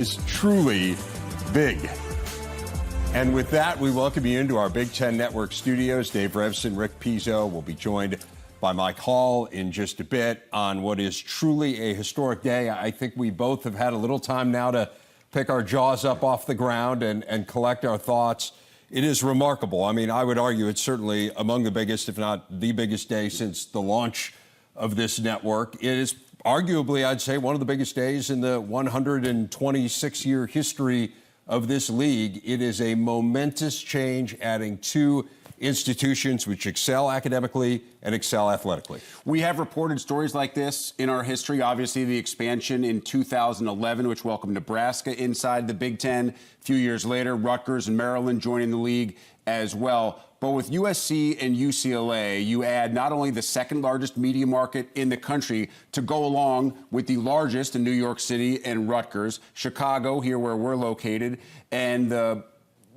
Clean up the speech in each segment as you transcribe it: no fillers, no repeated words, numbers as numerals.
is truly big. And with that, we welcome you into our Big Ten Network studios. Dave Revsine, Rick Pizzo will be joined by Mike Hall in just a bit on what is truly a historic day. I think we both have had a little time now to pick our jaws up off the ground and collect our thoughts. It is remarkable. I mean, I would argue it's certainly among the biggest, if not the biggest day since the launch of this network. It is arguably, I'd say, one of the biggest days in the 126-year history of this league. It is a momentous change, adding two institutions which excel academically and excel athletically. We have reported stories like this in our history. Obviously, the expansion in 2011, which welcomed Nebraska inside the Big Ten. A few years later, Rutgers and Maryland joining the league as well. But with USC and UCLA, you add not only the second largest media market in the country to go along with the largest in New York City and Rutgers, Chicago, here where we're located, and the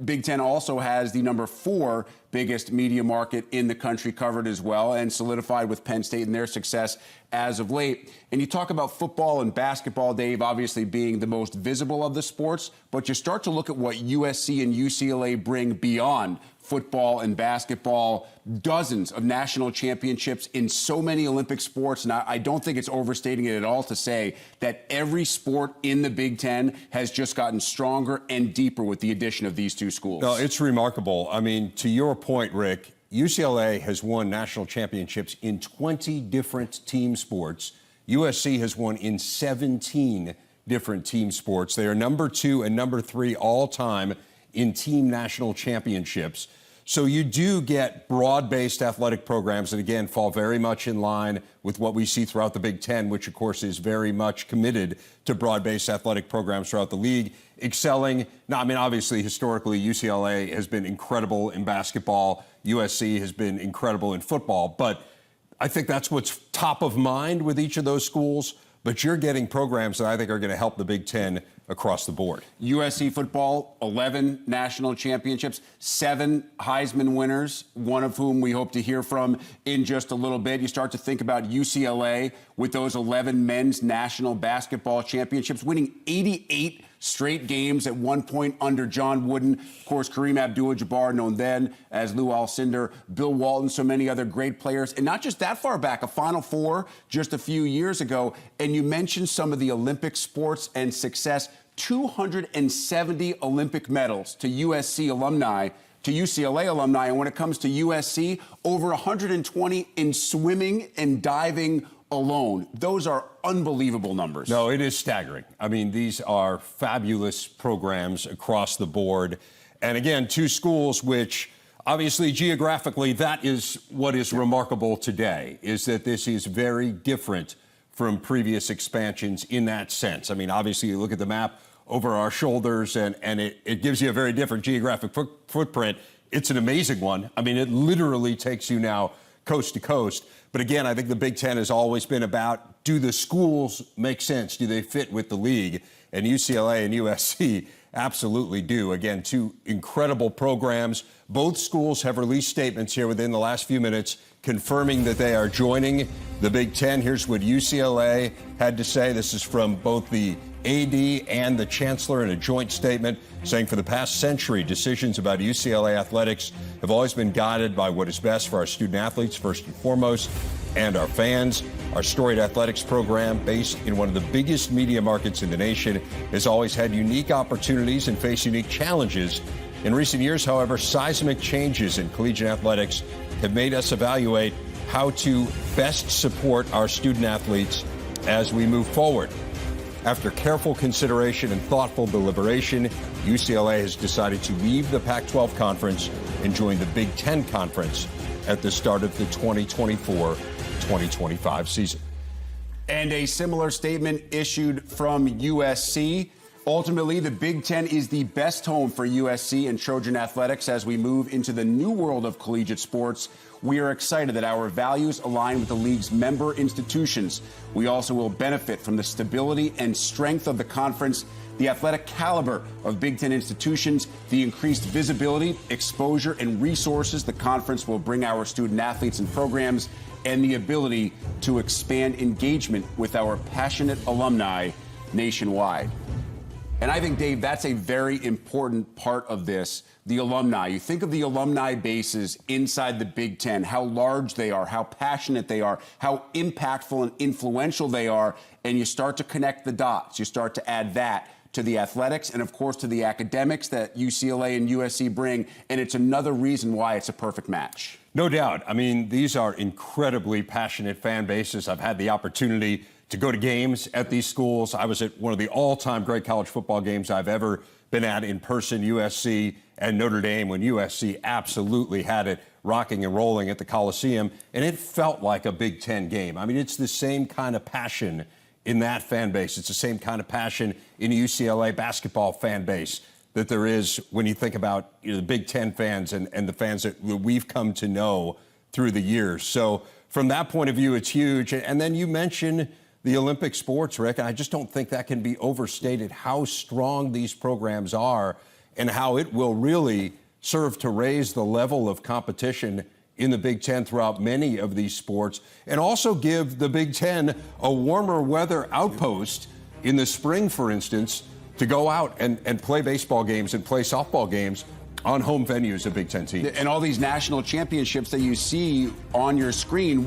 Big Ten also has the number 4 biggest media market in the country covered as well, and solidified with Penn State and their success as of late. And you talk about football and basketball, Dave, obviously being the most visible of the sports, but you start to look at what USC and UCLA bring beyond football and basketball, dozens of national championships in so many Olympic sports. And I don't think it's overstating it at all to say that every sport in the Big Ten has just gotten stronger and deeper with the addition of these two schools. No, it's remarkable. I mean, to your point, Rick, UCLA has won national championships in 20 different team sports. USC has won in 17 different team sports. They are number 2 and number 3 all time in team national championships. So you do get broad-based athletic programs that, again, fall very much in line with what we see throughout the Big Ten, which, of course, is very much committed to broad-based athletic programs throughout the league, excelling. Now, I mean, obviously, historically, UCLA has been incredible in basketball. USC has been incredible in football. But I think that's what's top of mind with each of those schools. But you're getting programs that I think are going to help the Big Ten across the board. USC football, 11 national championships, 7 Heisman winners, one of whom we hope to hear from in just a little bit. You start to think about UCLA with those 11 men's national basketball championships, winning 88 straight games at one point under John Wooden. Of course, Kareem Abdul-Jabbar, known then as Lou Alcindor, Bill Walton, so many other great players. And not just that far back, a Final Four just a few years ago. And you mentioned some of the Olympic sports and success. 270 Olympic medals to USC alumni, to UCLA alumni. And when it comes to USC, over 120 in swimming and diving alone. Those are unbelievable numbers. No, it is staggering. I mean, these are fabulous programs across the board. And again, two schools which obviously geographically, that is what is remarkable today, is that this is very different from previous expansions in that sense. I mean, obviously, you look at the map over our shoulders and it gives you a very different geographic footprint. It's an amazing one. I mean, it literally takes you now coast to coast. But again, I think the Big Ten has always been about, do the schools make sense? Do they fit with the league? And UCLA and USC absolutely do. Again, two incredible programs. Both schools have released statements here within the last few minutes confirming that they are joining the Big Ten. Here's what UCLA had to say. This is from both the AD and the Chancellor in a joint statement saying, for the past century, decisions about UCLA athletics have always been guided by what is best for our student athletes, first and foremost, and our fans. Our storied athletics program, based in one of the biggest media markets in the nation, has always had unique opportunities and faced unique challenges. In recent years, however, seismic changes in collegiate athletics have made us evaluate how to best support our student athletes as we move forward. After careful consideration and thoughtful deliberation, UCLA has decided to leave the Pac-12 conference and join the Big Ten conference at the start of the 2024-2025 season. And a similar statement issued from USC. Ultimately, the Big Ten is the best home for USC and Trojan athletics as we move into the new world of collegiate sports. We are excited that our values align with the league's member institutions. We also will benefit from the stability and strength of the conference, the athletic caliber of Big Ten institutions, the increased visibility, exposure, and resources the conference will bring our student athletes and programs, and the ability to expand engagement with our passionate alumni nationwide. And I think, Dave, that's a very important part of this, the alumni. You think of the alumni bases inside the Big Ten, how large they are, how passionate they are, how impactful and influential they are, and you start to connect the dots. You start to add that to the athletics and, of course, to the academics that UCLA and USC bring, and it's another reason why it's a perfect match. No doubt. I mean, these are incredibly passionate fan bases. I've had the opportunity to go to games at these schools. I was at one of the all-time great college football games I've ever been at in person, USC and Notre Dame, when USC absolutely had it rocking and rolling at the Coliseum, and it felt like a Big Ten game. I mean, it's the same kind of passion in that fan base. It's the same kind of passion in the UCLA basketball fan base that there is when you think about the Big Ten fans and the fans that we've come to know through the years. So from that point of view, it's huge. And then you mentioned the Olympic sports, Rick, and I just don't think that can be overstated how strong these programs are and how it will really serve to raise the level of competition in the Big Ten throughout many of these sports, and also give the Big Ten a warmer weather outpost in the spring, for instance, to go out and play baseball games and play softball games on home venues of Big Ten teams. And all these national championships that you see on your screen,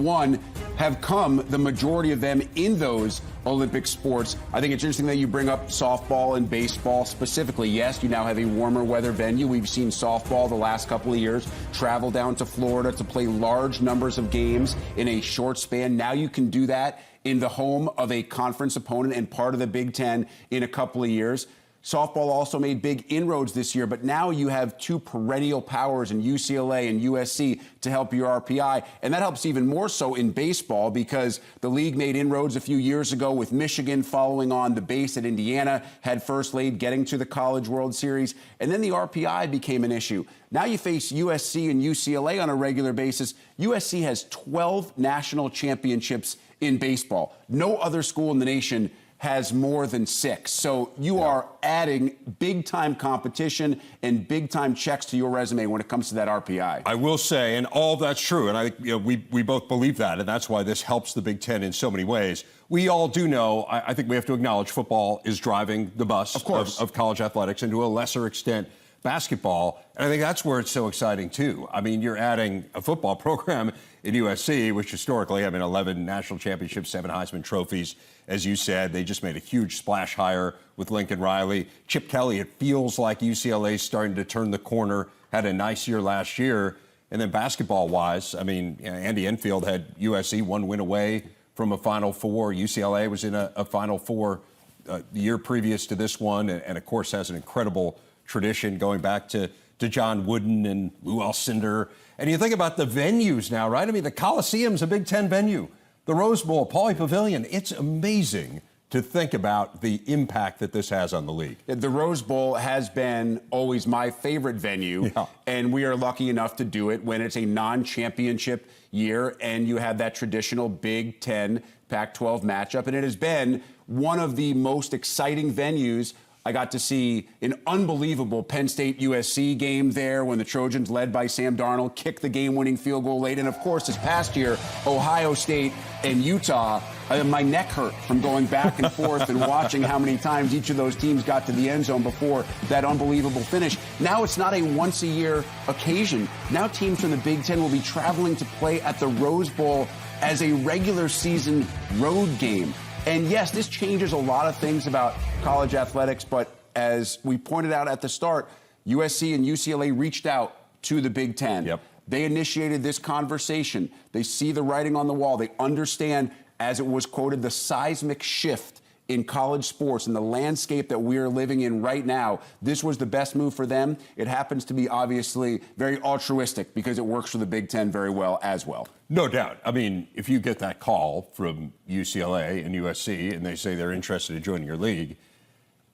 have come, the majority of them, in those Olympic sports. I think it's interesting that you bring up softball and baseball specifically. Yes, you now have a warmer weather venue. We've seen softball the last couple of years travel down to Florida to play large numbers of games in a short span. Now you can do that in the home of a conference opponent and part of the Big Ten in a couple of years. Softball also made big inroads this year, but now you have two perennial powers in UCLA and USC to help your RPI. And that helps even more so in baseball because the league made inroads a few years ago with Michigan following on the base at Indiana, had first laid getting to the College World Series. And then the RPI became an issue. Now you face USC and UCLA on a regular basis. USC has 12 national championships in baseball. No other school in the nation has more than 6. So you are adding big-time competition and big-time checks to your resume when it comes to that RPI. I will say, and all that's true, and I think we both believe that, and that's why this helps the Big Ten in so many ways. We all do know, I think we have to acknowledge football is driving the bus of college athletics, and to a lesser extent, basketball. And I think that's where it's so exciting, too. I mean, you're adding a football program in USC, which historically, 11 national championships, 7 Heisman trophies. As you said, they just made a huge splash hire with Lincoln Riley. Chip Kelly, it feels like UCLA's starting to turn the corner, had a nice year last year. And then basketball-wise, Andy Enfield had USC 1 win away from a Final Four. UCLA was in a Final Four the year previous to this one, and of course has an incredible tradition going back to John Wooden and Lou Alcindor. And you think about the venues now, right? The Coliseum's a Big Ten venue. The Rose Bowl, Pauley Pavilion. It's amazing to think about the impact that this has on the league. The Rose Bowl has been always my favorite venue, and we are lucky enough to do it when it's a non-championship year and you have that traditional Big Ten Pac-12 matchup. And it has been one of the most exciting venues. I got to see an unbelievable Penn State USC game there when the Trojans, led by Sam Darnold, kicked the game-winning field goal late. And, of course, this past year, Ohio State and Utah, my neck hurt from going back and forth and watching how many times each of those teams got to the end zone before that unbelievable finish. Now it's not a once-a-year occasion. Now teams from the Big Ten will be traveling to play at the Rose Bowl as a regular season road game. And yes, this changes a lot of things about college athletics, but as we pointed out at the start, USC and UCLA reached out to the Big Ten. They initiated this conversation. They see the writing on the wall. They understand, as it was quoted, the seismic shift in college sports and the landscape that we are living in right now. This was the best move for them. It happens to be obviously very altruistic because it works for the Big Ten very well as well. No doubt. If you get that call from UCLA and USC and they say they're interested in joining your league,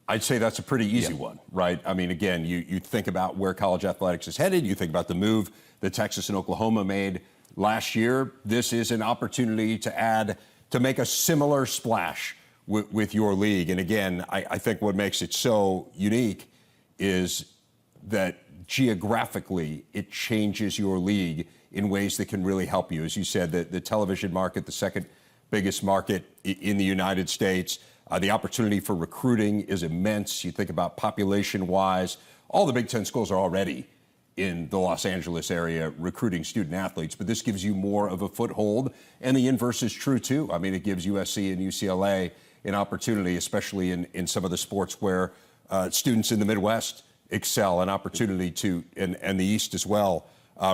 I'd say that's a pretty easy one, right? Again, you think about where college athletics is headed. You think about the move that Texas and Oklahoma made last year. This is an opportunity to make a similar splash with your league. And again, I think what makes it so unique is that geographically it changes your league in ways that can really help you. As you said, the television market, the second biggest market in the United States. The opportunity for recruiting is immense. You think about population-wise, all the Big Ten schools are already in the Los Angeles area recruiting student athletes, but this gives you more of a foothold, and the inverse is true too. I mean, it gives USC and UCLA an opportunity, especially in some of the sports where students in the Midwest excel, an opportunity to, and the East as well,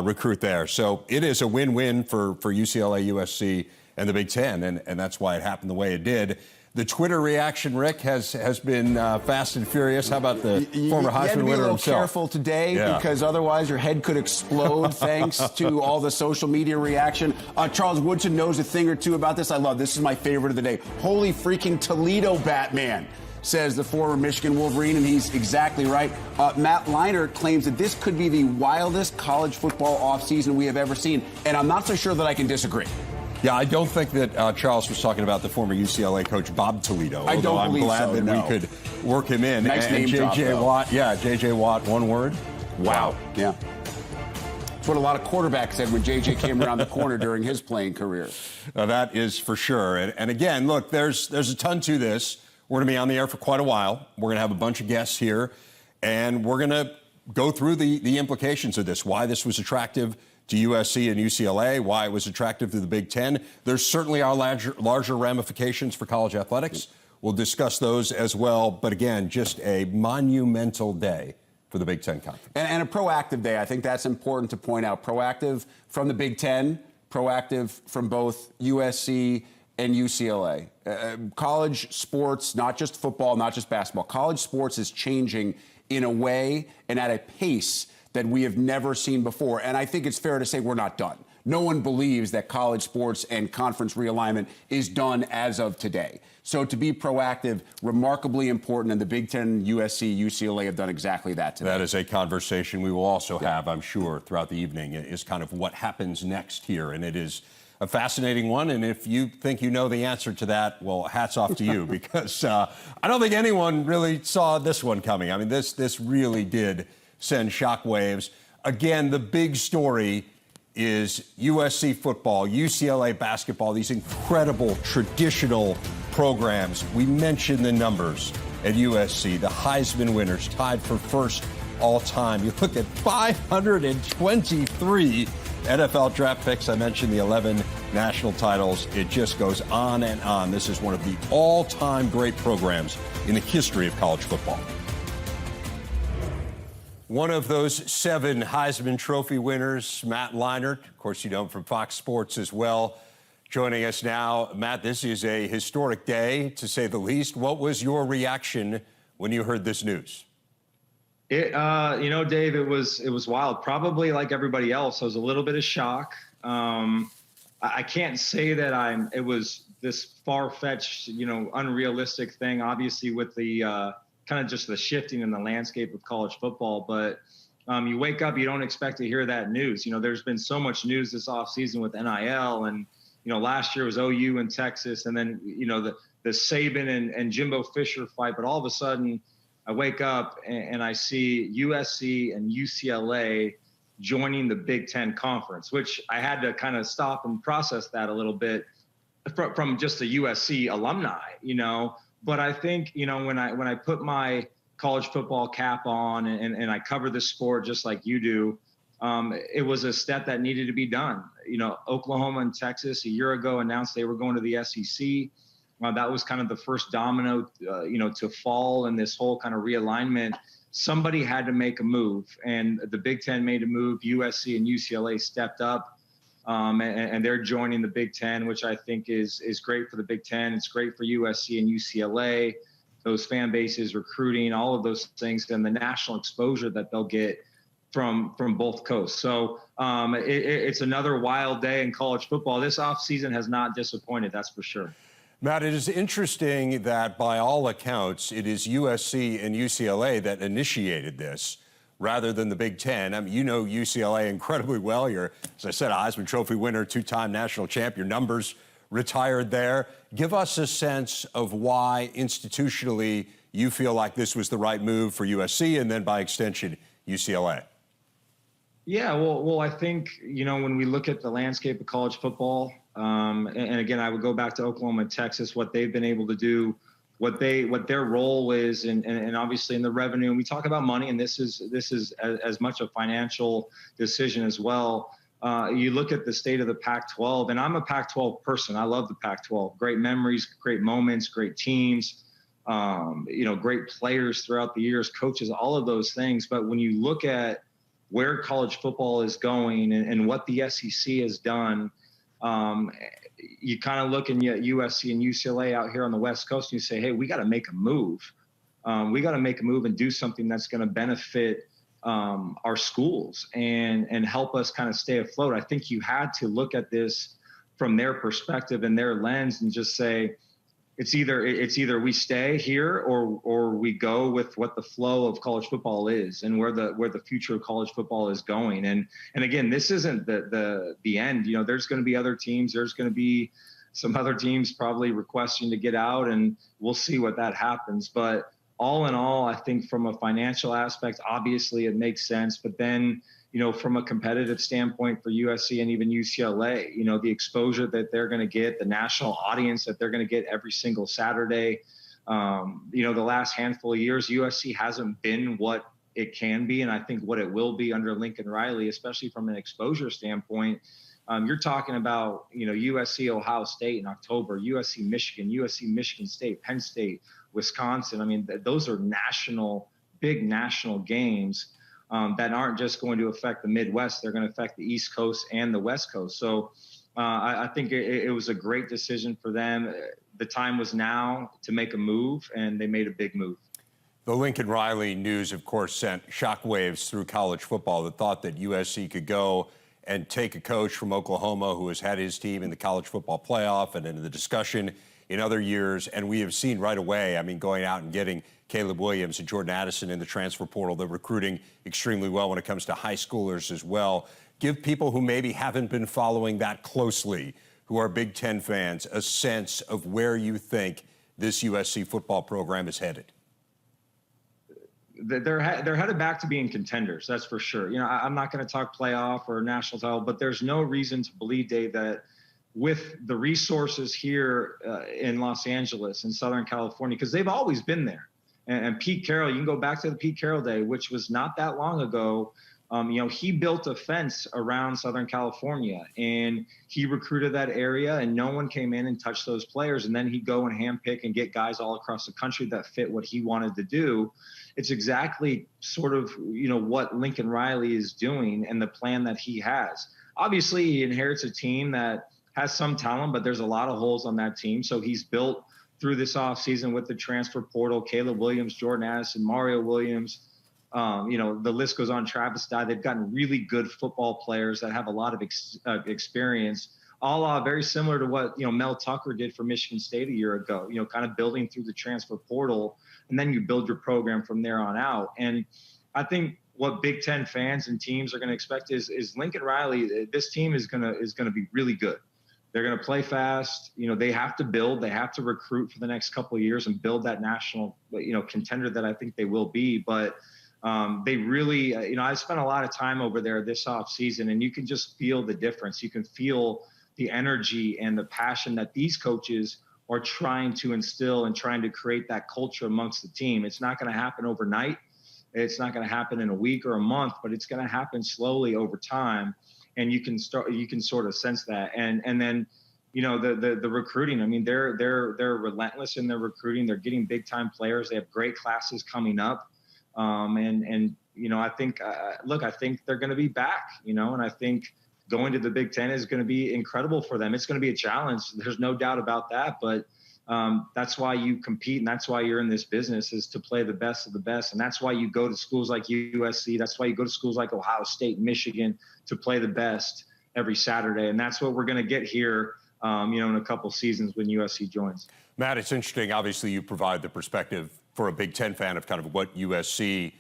recruit there. So it is a win-win for UCLA, USC, and the Big Ten, and that's why it happened the way it did. The Twitter reaction, Rick, has been fast and furious. How about the former Heisman winner himself? You had to be a little careful today because otherwise your head could explode thanks to all the social media reaction. Charles Woodson knows a thing or two about this. I love this. This is my favorite of the day. Holy freaking Toledo Batman, says the former Michigan Wolverine, and he's exactly right. Matt Leinart claims that this could be the wildest college football offseason we have ever seen, and I'm not so sure that I can disagree. Yeah, I don't think that Charles was talking about the former UCLA coach Bob Toledo. I don't I'm believe glad so, that no. we could work him in. Nice name drop, J.J. though. Watt, J.J. Watt, one word. Wow. Yeah. That's what a lot of quarterbacks said when J.J. came around the corner during his playing career. That is for sure. And again, look, there's a ton to this. We're going to be on the air for quite a while. We're going to have a bunch of guests here, and we're going to go through the implications of this, why this was attractive to USC and UCLA, why it was attractive to the Big Ten. There's certainly our larger ramifications for college athletics. We'll discuss those as well. But again, just a monumental day for the Big Ten Conference. And a proactive day. I think that's important to point out. Proactive from the Big Ten, proactive from both USC and UCLA. College sports, not just football, not just basketball, college sports is changing in a way and at a pace that we have never seen before. And I think it's fair to say we're not done. No one believes that college sports and conference realignment is done as of today. So to be proactive, remarkably important, and the Big Ten, USC, UCLA have done exactly that today. That is a conversation we will also have, I'm sure, throughout the evening, is kind of what happens next here. And it is a fascinating one. And if you think you know the answer to that, well, hats off to you, because I don't think anyone really saw this one coming. I mean, this really did send shockwaves. Again, the big story is USC football, UCLA basketball, these incredible traditional programs. We mentioned the numbers at USC, the Heisman winners tied for first all time. You look at 523 NFL draft picks. I mentioned the 11 national titles. It just goes on and on. This is one of the all-time great programs in the history of college football. One of those 7 Heisman Trophy winners, Matt Leinart, of course you know him from Fox Sports as well, joining us now. Matt, this is a historic day, to say the least. What was your reaction when you heard this news? Dave, it was wild. Probably like everybody else, I was a little bit of shock. I can't say that it was this far-fetched, unrealistic thing, obviously with the kind of just the shifting in the landscape of college football. But you wake up, you don't expect to hear that news. There's been so much news this offseason with NIL, and, last year was OU and Texas, and then, the Saban and Jimbo Fisher fight. But all of a sudden, I wake up and I see USC and UCLA joining the Big Ten Conference, which I had to kind of stop and process that a little bit from just a USC alumni, But I think, when I put my college football cap on and I cover the sport just like you do, it was a step that needed to be done. Oklahoma and Texas a year ago announced they were going to the SEC. That was kind of the first domino, to fall in this whole kind of realignment. Somebody had to make a move, and the Big Ten made a move. USC and UCLA stepped up. And they're joining the Big Ten, which I think is great for the Big Ten. It's great for USC and UCLA, those fan bases, recruiting, all of those things, and the national exposure that they'll get from both coasts. So it's another wild day in college football. This offseason has not disappointed, that's for sure. Matt, it is interesting that by all accounts, it is USC and UCLA that initiated this, rather than the Big Ten. I mean, you know UCLA incredibly well. You're, as I said, a Heisman Trophy winner, 2-time national champ. Your numbers retired there. Give us a sense of why institutionally you feel like this was the right move for USC and then by extension, UCLA. Yeah, well, I think, when we look at the landscape of college football, and again, I would go back to Oklahoma and Texas, what they've been able to do what their role is, and obviously in the revenue. And we talk about money, and this is as much a financial decision as well. You look at the state of the Pac-12, and I'm a Pac-12 person. I love the Pac-12. Great memories, great moments, great teams, great players throughout the years, coaches, all of those things. But when you look at where college football is going and what the SEC has done, you kind of look at USC and UCLA out here on the West Coast, and you say, hey, we got to make a move. We got to make a move and do something that's going to benefit our schools and help us kind of stay afloat. I think you had to look at this from their perspective and their lens and just say, it's either we stay here or we go with what the flow of college football is and where the future of college football is going. And again, this isn't the end. There's going to be other teams. There's going to be some other teams probably requesting to get out, and we'll see what that happens. But all in all, I think from a financial aspect, obviously it makes sense. But then, from a competitive standpoint for USC and even UCLA, the exposure that they're going to get, the national audience that they're going to get every single Saturday. The last handful of years, USC hasn't been what it can be, and I think what it will be under Lincoln Riley, especially from an exposure standpoint. You're talking about, USC, Ohio State in October, USC, Michigan State, Penn State, Wisconsin. I mean, those are big national games that aren't just going to affect the Midwest. They're going to affect the East Coast and the West Coast. So I think it was a great decision for them. The time was now to make a move, and they made a big move. The Lincoln Riley news, of course, sent shockwaves through college football. The thought that USC could go and take a coach from Oklahoma who has had his team in the college football playoff and in the discussion in other years. And we have seen right away, going out and getting Caleb Williams and Jordan Addison in the transfer portal. They're recruiting extremely well when it comes to high schoolers as well. Give people who maybe haven't been following that closely, who are Big Ten fans, a sense of where you think this USC football program is headed. They're headed back to being contenders, that's for sure. I'm not going to talk playoff or national title, but there's no reason to believe, Dave, that with the resources here in Los Angeles and Southern California, because they've always been there. And Pete Carroll, you can go back to the Pete Carroll day, which was not that long ago. He built a fence around Southern California, and he recruited that area, and no one came in and touched those players. And then he'd go and handpick and get guys all across the country that fit what he wanted to do. It's exactly sort of, what Lincoln Riley is doing and the plan that he has. Obviously, he inherits a team that has some talent, but there's a lot of holes on that team. So he's built through this offseason with the transfer portal, Caleb Williams, Jordan Addison, Mario Williams, the list goes on, Travis Dye. They've gotten really good football players that have a lot of experience, all very similar to what, Mel Tucker did for Michigan State a year ago, kind of building through the transfer portal, and then you build your program from there on out. And I think what Big Ten fans and teams are going to expect is Lincoln Riley, this team is going to be really good. They're going to play fast. They have to build, they have to recruit for the next couple of years and build that national, contender that I think they will be. But they really, I spent a lot of time over there this off season, and you can just feel the difference. You can feel the energy and the passion that these coaches are trying to instill and trying to create that culture amongst the team. It's not going to happen overnight. It's not going to happen in a week or a month, but it's going to happen slowly over time. And you can sort of sense that. And then, the recruiting, they're relentless in their recruiting. They're getting big time players. They have great classes coming up. I think, I think they're going to be back, and I think going to the Big Ten is going to be incredible for them. It's going to be a challenge. There's no doubt about that. But that's why you compete, and that's why you're in this business, is to play the best of the best. And that's why you go to schools like USC. That's why you go to schools like Ohio State, Michigan, to play the best every Saturday. And that's what we're going to get here, in a couple seasons when USC joins. Matt, it's interesting. Obviously, you provide the perspective for a Big Ten fan of kind of what USC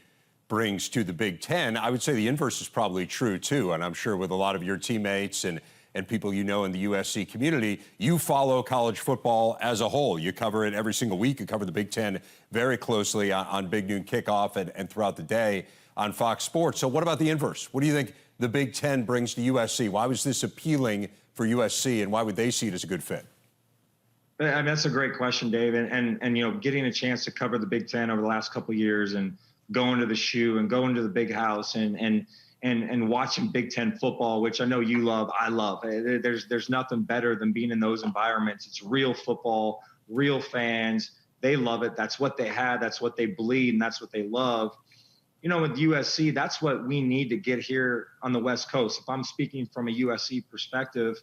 brings to the Big Ten. I would say the inverse is probably true, too. And I'm sure with a lot of your teammates and people in the USC community, you follow college football as a whole. You cover it every single week. You cover the Big Ten very closely on Big Noon Kickoff and throughout the day on Fox Sports. So what about the inverse? What do you think the Big Ten brings to USC? Why was this appealing for USC, and why would they see it as a good fit? I mean, that's a great question, Dave. And you know, getting a chance to cover the Big Ten over the last couple of years and going to the shoe and going to the big house and watching Big Ten football, which I know you love, I love. There's nothing better than being in those environments. It's real football, real fans. They love it. That's what they had. That's what they bleed, and that's what they love. You know, with USC, that's what we need to get here on the West Coast. If I'm speaking from a USC perspective,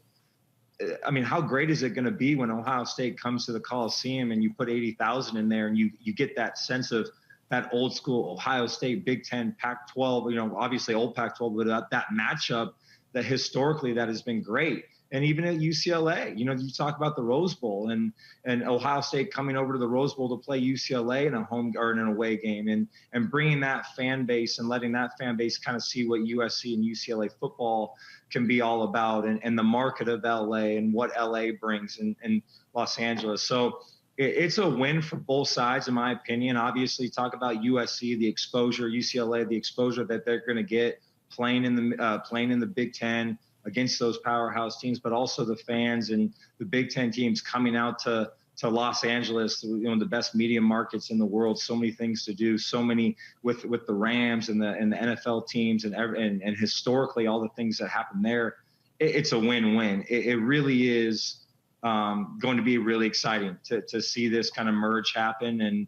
I mean, how great is it going to be when Ohio State comes to the Coliseum and you put 80,000 in there and you get that sense of that old school Ohio State, Big Ten, Pac-12, you know, obviously old Pac-12, but that matchup that historically that has been great. And even at UCLA, you know, you talk about the Rose Bowl and Ohio State coming over to the Rose Bowl to play UCLA in a home or in an away game and bringing that fan base and letting that fan base kind of see what USC and UCLA football can be all about and the market of LA and what LA brings in Los Angeles. So it's a win for both sides, in my opinion. Obviously, talk about USC, the exposure, UCLA, the exposure that they're going to get playing in the Big Ten against those powerhouse teams, but also the fans and the Big Ten teams coming out to Los Angeles, you know, the best media markets in the world. So many things to do, so many with the Rams and the NFL teams and historically all the things that happen there. It's a win-win. It really is going to be really exciting to see this kind of merge happen. And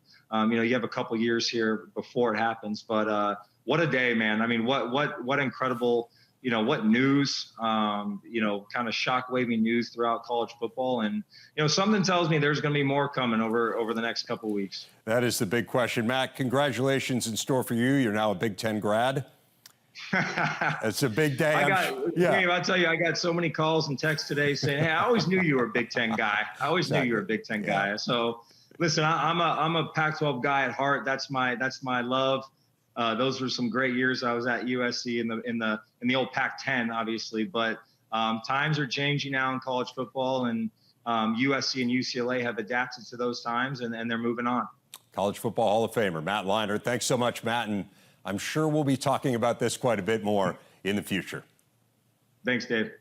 you know, you have a couple years here before it happens, but what a day, man! I mean, what incredible. You know, what news, you know, kind of shock-waving news throughout college football. And, you know, something tells me there's going to be more coming over the next couple of weeks. That is the big question. Matt, congratulations in store for you. You're now a Big Ten grad. It's a big day. Dave, I'll tell you, I got so many calls and texts today saying, hey, I always knew you were a Big Ten guy. I always knew you were a Big Ten guy. So, listen, I'm a Pac-12 guy at heart. That's my love. Those were some great years. I was at USC in the old Pac-10, obviously, but times are changing now in college football, and USC and UCLA have adapted to those times, and they're moving on. College Football Hall of Famer Matt Leinart. Thanks so much, Matt, and I'm sure we'll be talking about this quite a bit more in the future. Thanks, Dave.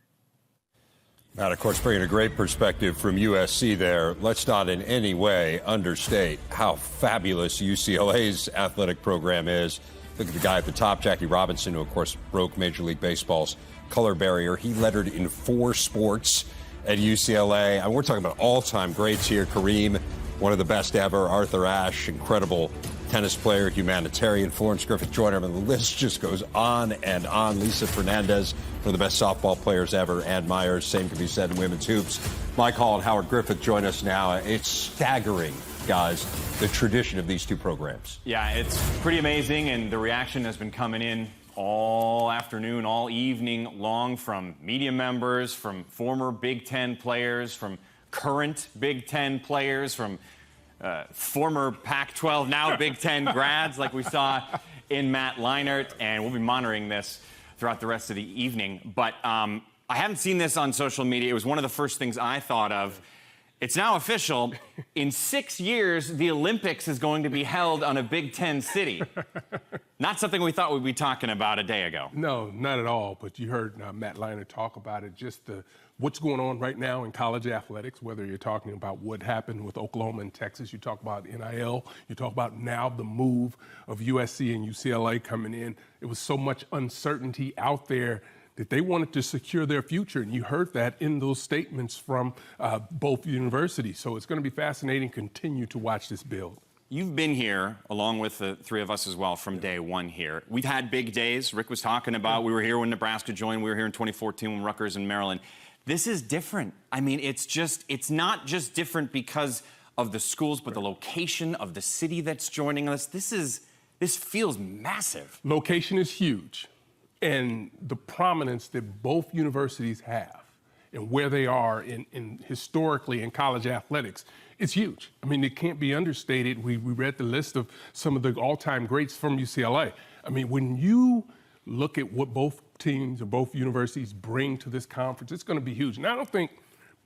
Matt, of course, bringing a great perspective from USC there. Let's not in any way understate how fabulous UCLA's athletic program is. Look at the guy at the top, Jackie Robinson, who, of course, broke Major League Baseball's color barrier. He lettered in 4 sports at UCLA. And we're talking about all-time greats here. Kareem, one of the best ever. Arthur Ashe, incredible tennis player, humanitarian. Florence Griffith Joyner. I mean, the list just goes on and on. Lisa Fernandez, one of the best softball players ever. Ann Myers, same can be said in women's hoops. Mike Hall and Howard Griffith join us now. It's staggering, guys, the tradition of these two programs. Yeah, it's pretty amazing, and the reaction has been coming in all afternoon, all evening long from media members, from former Big Ten players, from current Big Ten players, from former Pac-12, now Big Ten grads like we saw in Matt Leinart, and we'll be monitoring this throughout the rest of the evening. But I haven't seen this on social media. It was one of the first things I thought of. It's now official. In 6 years, the Olympics is going to be held on a Big Ten city. Not something we thought we'd be talking about a day ago. No, not at all. But you heard Matt Leinart talk about it, just what's going on right now in college athletics, whether you're talking about what happened with Oklahoma and Texas, you talk about NIL, you talk about now the move of USC and UCLA coming in. It was so much uncertainty out there that they wanted to secure their future, and you heard that in those statements from both universities. So it's going to be fascinating. Continue to watch this build. You've been here, along with the three of us as well, from day one here. We've had big days. Rick was talking about, we were here when Nebraska joined. We were here in 2014 when Rutgers and Maryland. This is different. I mean, it's not just different because of the schools, but the location of the city that's joining us. This feels massive. Location is huge. And the prominence that both universities have and where they are in historically in college athletics, it's huge. I mean, it can't be understated. We read the list of some of the all-time greats from UCLA. I mean, when you look at what both teams or both universities bring to this conference, it's going to be huge. And I don't think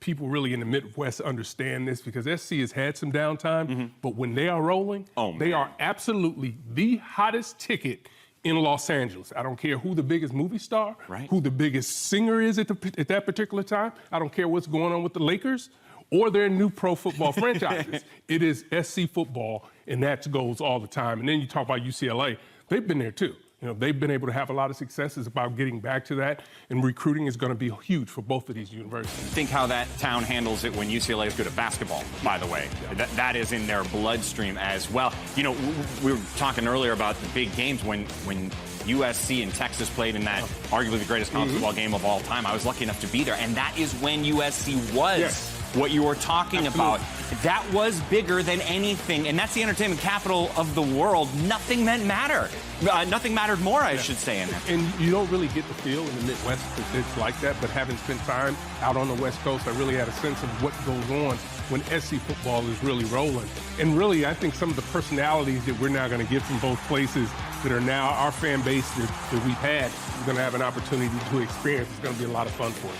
people really in the Midwest understand this because SC has had some downtime, but when they are rolling, they are absolutely the hottest ticket in Los Angeles. I don't care who the biggest movie star, who the biggest singer is at that particular time. I don't care what's going on with the Lakers or their new pro football franchises. It is SC football, and that goes all the time. And then you talk about UCLA. They've been there, too. You know, they've been able to have a lot of successes about getting back to that, and recruiting is going to be huge for both of these universities. Think how that town handles it when UCLA is good at basketball, by the way. Yeah. That is in their bloodstream as well. You know, we were talking earlier about the big games when USC and Texas played in that arguably the greatest college football game of all time. I was lucky enough to be there, and that is when USC was what you were talking about. That was bigger than anything, and that's the entertainment capital of the world. Nothing mattered more, I should say. In that. And you don't really get the feel in the Midwest that it's like that, but having spent time out on the West Coast, I really had a sense of what goes on when SC football is really rolling. And really, I think some of the personalities that we're now going to get from both places that are now our fan base that we've had, we're going to have an opportunity to experience. It's going to be a lot of fun for us.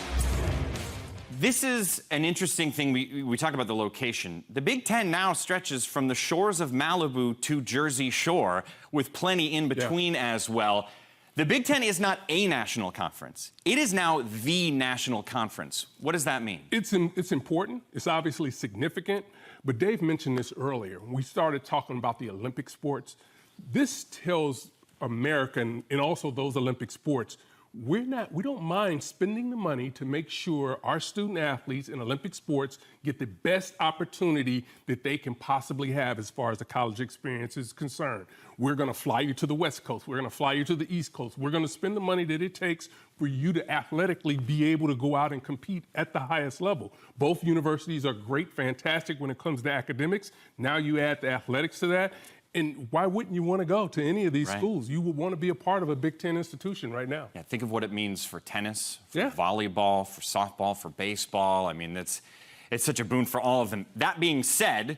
This is an interesting thing. We talk about the location. The Big Ten now stretches from the shores of Malibu to Jersey Shore, with plenty in between as well. The Big Ten is not a national conference. It is now the national conference. What does that mean? It's important. It's obviously significant. But Dave mentioned this earlier. When we started talking about the Olympic sports, this tells America and also those Olympic sports, we don't mind spending the money to make sure our student athletes in Olympic sports get the best opportunity that they can possibly have as far as the college experience is concerned. We're going to fly you to the West Coast. We're going to fly you to the East Coast. We're going to spend the money that it takes for you to athletically be able to go out and compete at the highest level. Both universities are great, fantastic when it comes to academics. Now you add the athletics to that. And why wouldn't you want to go to any of these schools? You would want to be a part of a Big Ten institution right now. Yeah, think of what it means for tennis, for volleyball, for softball, for baseball. I mean, it's such a boon for all of them. That being said,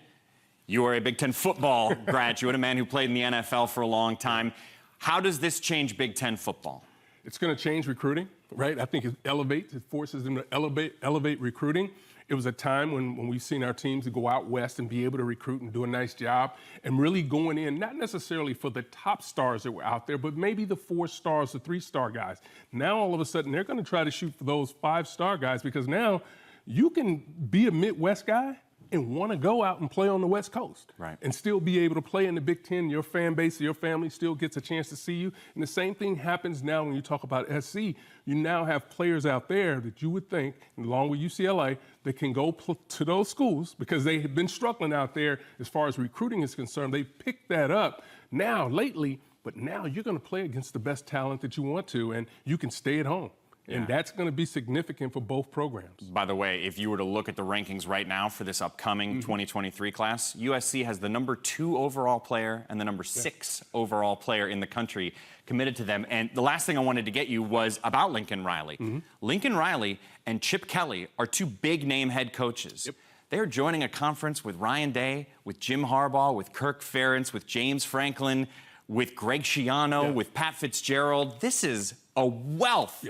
you are a Big Ten football graduate, a man who played in the NFL for a long time. How does this change Big Ten football? It's going to change recruiting, right? I think it forces them to elevate recruiting. It was a time when we've seen our teams go out west and be able to recruit and do a nice job, and really going in, not necessarily for the top stars that were out there, but maybe the 4-star, the 3-star guys. Now, all of a sudden, they're going to try to shoot for those 5-star guys, because now you can be a Midwest guy and want to go out and play on the West Coast and still be able to play in the Big Ten. Your fan base, your family still gets a chance to see you. And the same thing happens now when you talk about SC. You now have players out there that you would think, along with UCLA, that can go to those schools because they have been struggling out there as far as recruiting is concerned. They picked that up now lately, but now you're going to play against the best talent that you want to, and you can stay at home. And that's going to be significant for both programs. By the way, if you were to look at the rankings right now for this upcoming 2023 class, USC has the number 2 overall player and the number 6 overall player in the country committed to them. And the last thing I wanted to get you was about Lincoln Riley. Lincoln Riley and Chip Kelly are 2 big-name head coaches. They're joining a conference with Ryan Day, with Jim Harbaugh, with Kirk Ferentz, with James Franklin, with Greg Schiano, with Pat Fitzgerald. This is a wealth.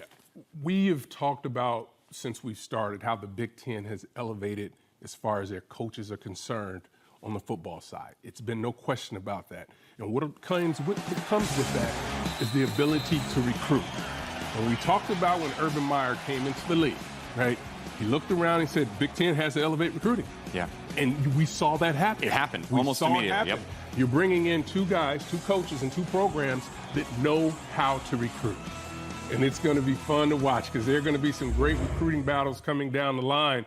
We have talked about, since we started, how the Big Ten has elevated as far as their coaches are concerned on the football side. It's been no question about that. And what comes with that is the ability to recruit. And we talked about when Urban Meyer came into the league, right? He looked around and said, Big Ten has to elevate recruiting. And we saw that happen. It happened almost immediately. You're bringing in 2 guys, 2 coaches, and 2 programs that know how to recruit. And it's going to be fun to watch because there are going to be some great recruiting battles coming down the line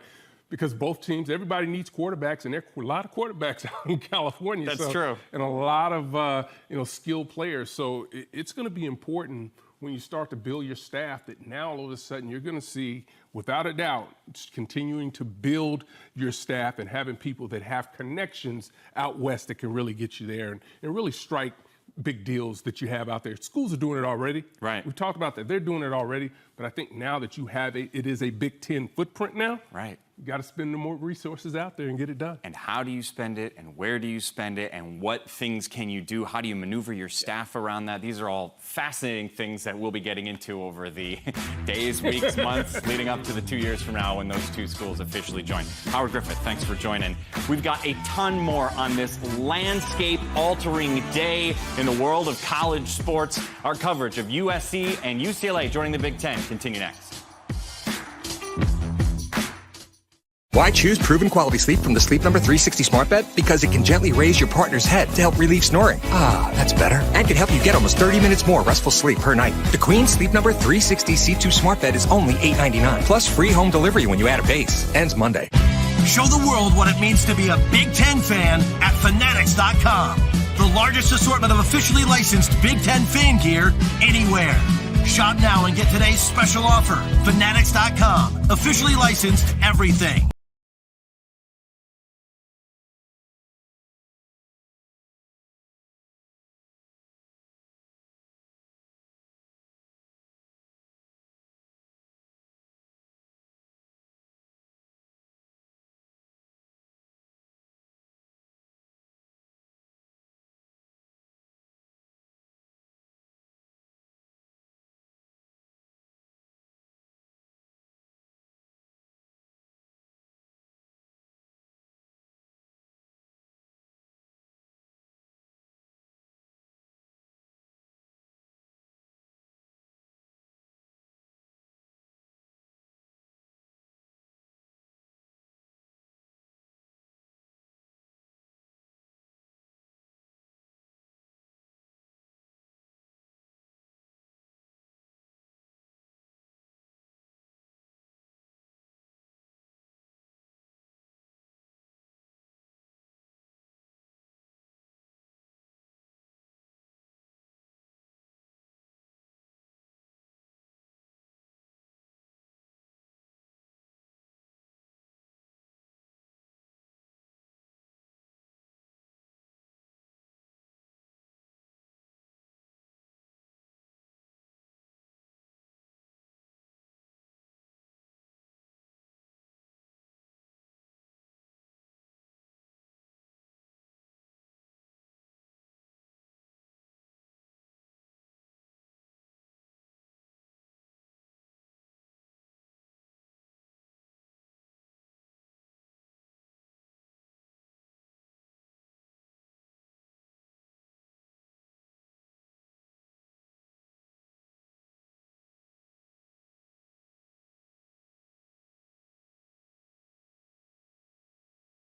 because both teams, everybody needs quarterbacks, and there are a lot of quarterbacks out in California. That's true. And a lot of skilled players. So it's going to be important when you start to build your staff that now all of a sudden you're going to see, without a doubt, continuing to build your staff and having people that have connections out west that can really get you there and really strike big deals that you have out there. Schools are doing it already. We've talked about that. They're doing it already. But I think now that you have it is a Big Ten footprint now. You got to spend the more resources out there and get it done. And how do you spend it, and where do you spend it, and what things can you do? How do you maneuver your staff around that? These are all fascinating things that we'll be getting into over the days, weeks, months leading up to the 2 years from now when those 2 schools officially join. Howard Griffith, thanks for joining. We've got a ton more on this landscape-altering day in the world of college sports. Our coverage of USC and UCLA joining the Big Ten continue next. Why choose proven quality sleep from the Sleep Number 360 smart bed? Because it can gently raise your partner's head to help relieve snoring. Ah, that's better. And can help you get almost 30 minutes more restful sleep per night. The Queen Sleep Number 360 C2 smart bed is only $8.99. Plus free home delivery when you add a base. Ends Monday. Show the world what it means to be a Big Ten fan at Fanatics.com. The largest assortment of officially licensed Big Ten fan gear anywhere. Shop now and get today's special offer. Fanatics.com. Officially licensed everything.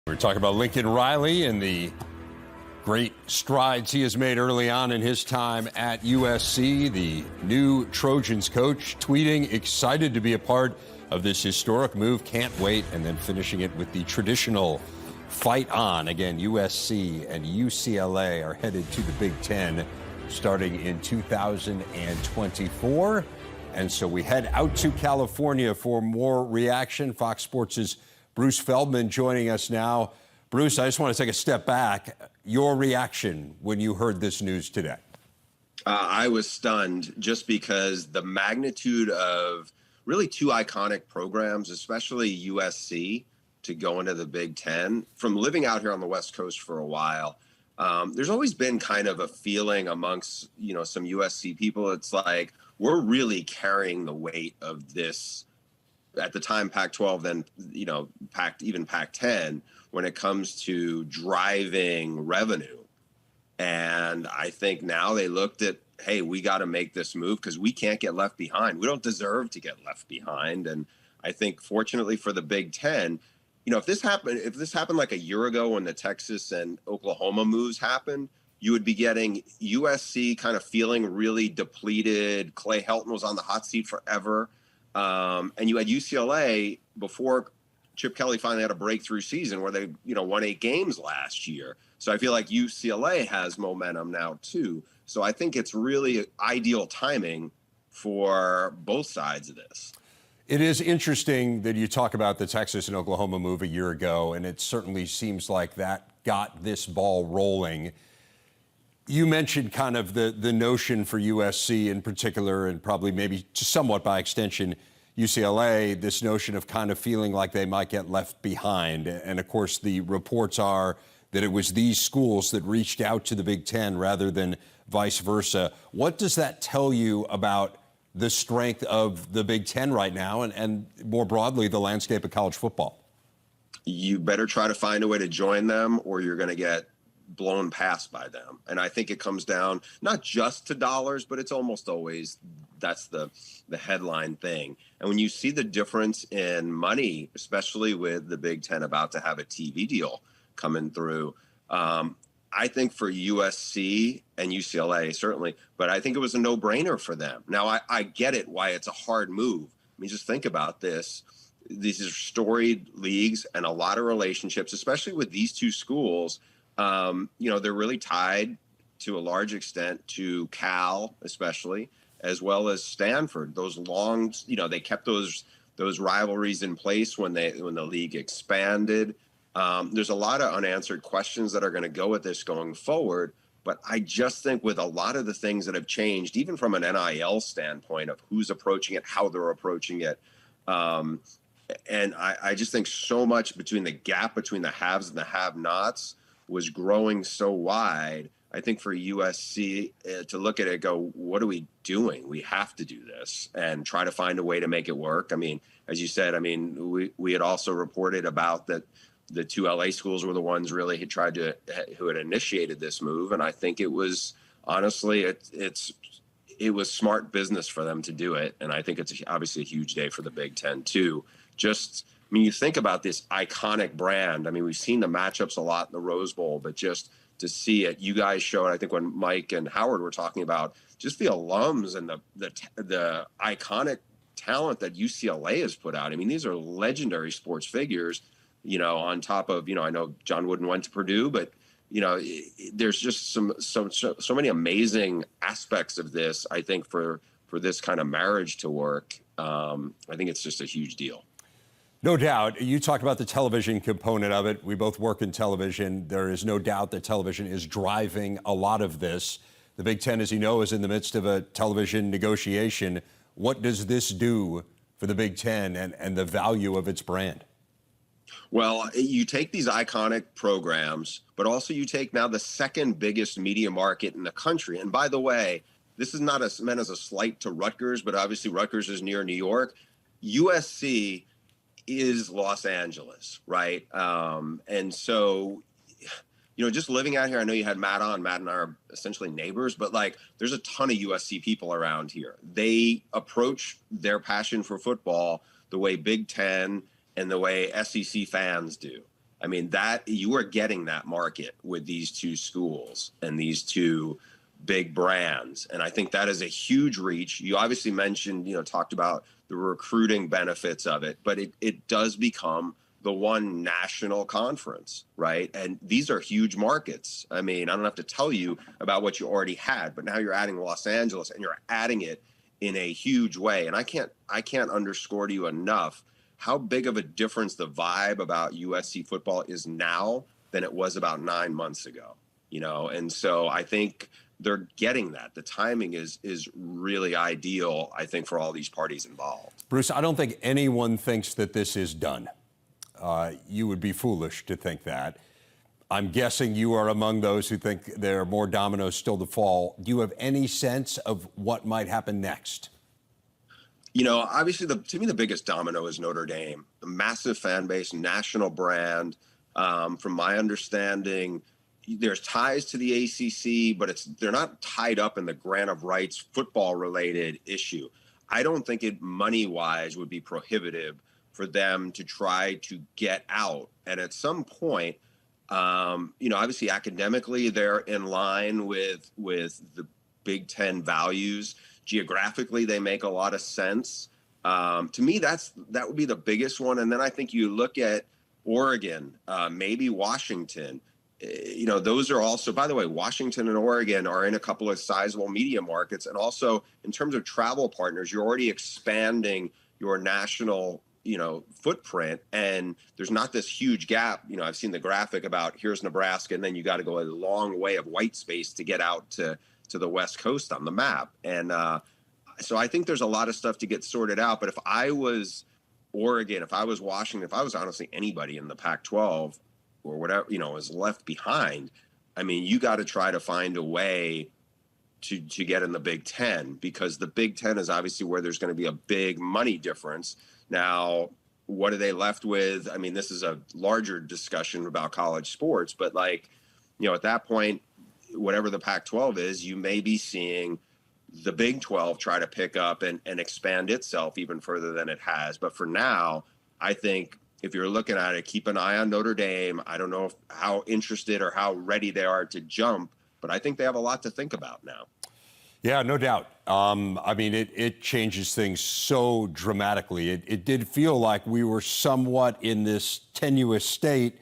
We're talking about Lincoln Riley and the great strides he has made early on in his time at USC. The new Trojans coach tweeting, excited to be a part of this historic move, can't wait, and then finishing it with the traditional fight on. Again, USC and UCLA are headed to the Big Ten starting in 2024. And so we head out to California for more reaction. Fox Sports' Bruce Feldman joining us now. Bruce, I just want to take a step back. Your reaction when you heard this news today? I was stunned just because the magnitude of really two iconic programs, especially USC, to go into the Big Ten. From living out here on the West Coast for a while, there's always been kind of a feeling amongst, some USC people. It's like, we're really carrying the weight of this, at the time Pac-12, then, Pac-10, when it comes to driving revenue. And I think now they looked at, hey, we got to make this move because we can't get left behind. We don't deserve to get left behind. And I think fortunately for the Big Ten, if this happened like a year ago when the Texas and Oklahoma moves happened, you would be getting USC kind of feeling really depleted. Clay Helton was on the hot seat forever. And you had UCLA before Chip Kelly finally had a breakthrough season where they, won 8 games last year. So I feel like UCLA has momentum now too. So I think it's really ideal timing for both sides of this. It is interesting that you talk about the Texas and Oklahoma move a year ago, and it certainly seems like that got this ball rolling. You mentioned kind of the notion for USC in particular, and probably maybe somewhat by extension UCLA, this notion of kind of feeling like they might get left behind. And of course, the reports are that it was these schools that reached out to the Big Ten rather than vice versa. What does that tell you about the strength of the Big Ten right now and more broadly, the landscape of college football? You better try to find a way to join them or you're going to get blown past by them. And I think it comes down not just to dollars, but it's almost always that's the headline thing. And when you see the difference in money, especially with the Big Ten about to have a TV deal coming through, I think for USC and UCLA, certainly, but I think it was a no-brainer for them. Now, I get it why it's a hard move. I mean, just think about this. These are storied leagues and a lot of relationships, especially with these two schools. They're really tied to a large extent to Cal, especially, as well as Stanford. Those long, they kept those rivalries in place when the league expanded. There's a lot of unanswered questions that are going to go with this going forward. But I just think with a lot of the things that have changed, even from an NIL standpoint of who's approaching it, how they're approaching it, and I just think so much between the gap between the haves and the have-nots was growing so wide. I think for USC to look at it and go, what are we doing? We have to do this and try to find a way to make it work. I mean, as you said, we had also reported about that the two LA schools were the ones really who had initiated this move. And I think it was, honestly, it was smart business for them to do it. And I think it's obviously a huge day for the Big Ten too. You think about this iconic brand. I mean, we've seen the matchups a lot in the Rose Bowl, but just to see it, you guys showed, I think when Mike and Howard were talking about just the alums and the iconic talent that UCLA has put out. I mean, these are legendary sports figures, on top of, I know John Wooden went to Purdue, but, there's just so many amazing aspects of this, I think, for this kind of marriage to work. I think it's just a huge deal. No doubt. You talk about the television component of it. We both work in television. There is no doubt that television is driving a lot of this. The Big Ten, as you know, is in the midst of a television negotiation. What does this do for the Big Ten and the value of its brand? Well, you take these iconic programs, but also you take now the second biggest media market in the country. And by the way, this is not meant as a slight to Rutgers, but obviously Rutgers is near New York. USC is Los Angeles, right? And so, just living out here, I know you had Matt on. Matt and I are essentially neighbors, but there's a ton of USC people around here. They approach their passion for football the way Big Ten and the way SEC fans do. I mean, that you are getting that market with these two schools and these two big brands. And I think that is a huge reach. You obviously mentioned, talked about the recruiting benefits of it, but it does become the one national conference, right? And these are huge markets. I mean, I don't have to tell you about what you already had, but now you're adding Los Angeles and you're adding it in a huge way. And I can't underscore to you enough how big of a difference the vibe about USC football is now than it was about 9 months ago, And so I think they're getting that. The timing is really ideal, I think, for all these parties involved. Bruce, I don't think anyone thinks that this is done. You would be foolish to think that. I'm guessing you are among those who think there are more dominoes still to fall. Do you have any sense of what might happen next? Obviously, to me, the biggest domino is Notre Dame. A massive fan base, national brand. From my understanding, there's ties to the ACC, but they're not tied up in the grant of rights football-related issue. I don't think it money-wise would be prohibitive for them to try to get out. And at some point, obviously academically, they're in line with the Big Ten values. Geographically, they make a lot of sense. To me, that would be the biggest one. And then I think you look at Oregon, maybe Washington. Those are also, by the way, Washington and Oregon are in a couple of sizable media markets. And also in terms of travel partners, you're already expanding your national, footprint. And there's not this huge gap. I've seen the graphic about here's Nebraska, and then you got to go a long way of white space to get out to the West Coast on the map. And so I think there's a lot of stuff to get sorted out. But if I was Oregon, if I was Washington, if I was honestly anybody in the Pac-12 or whatever, is left behind, I mean, you got to try to find a way to get in the Big Ten, because the Big Ten is obviously where there's going to be a big money difference. Now, what are they left with? I mean, this is a larger discussion about college sports, but at that point, whatever the Pac-12 is, you may be seeing, the Big 12 try to pick up and expand itself even further than it has. But for now, I think if you're looking at it, keep an eye on Notre Dame. I don't know how interested or how ready they are to jump, but I think they have a lot to think about now. Yeah, no doubt. I mean, it changes things so dramatically. It did feel like we were somewhat in this tenuous state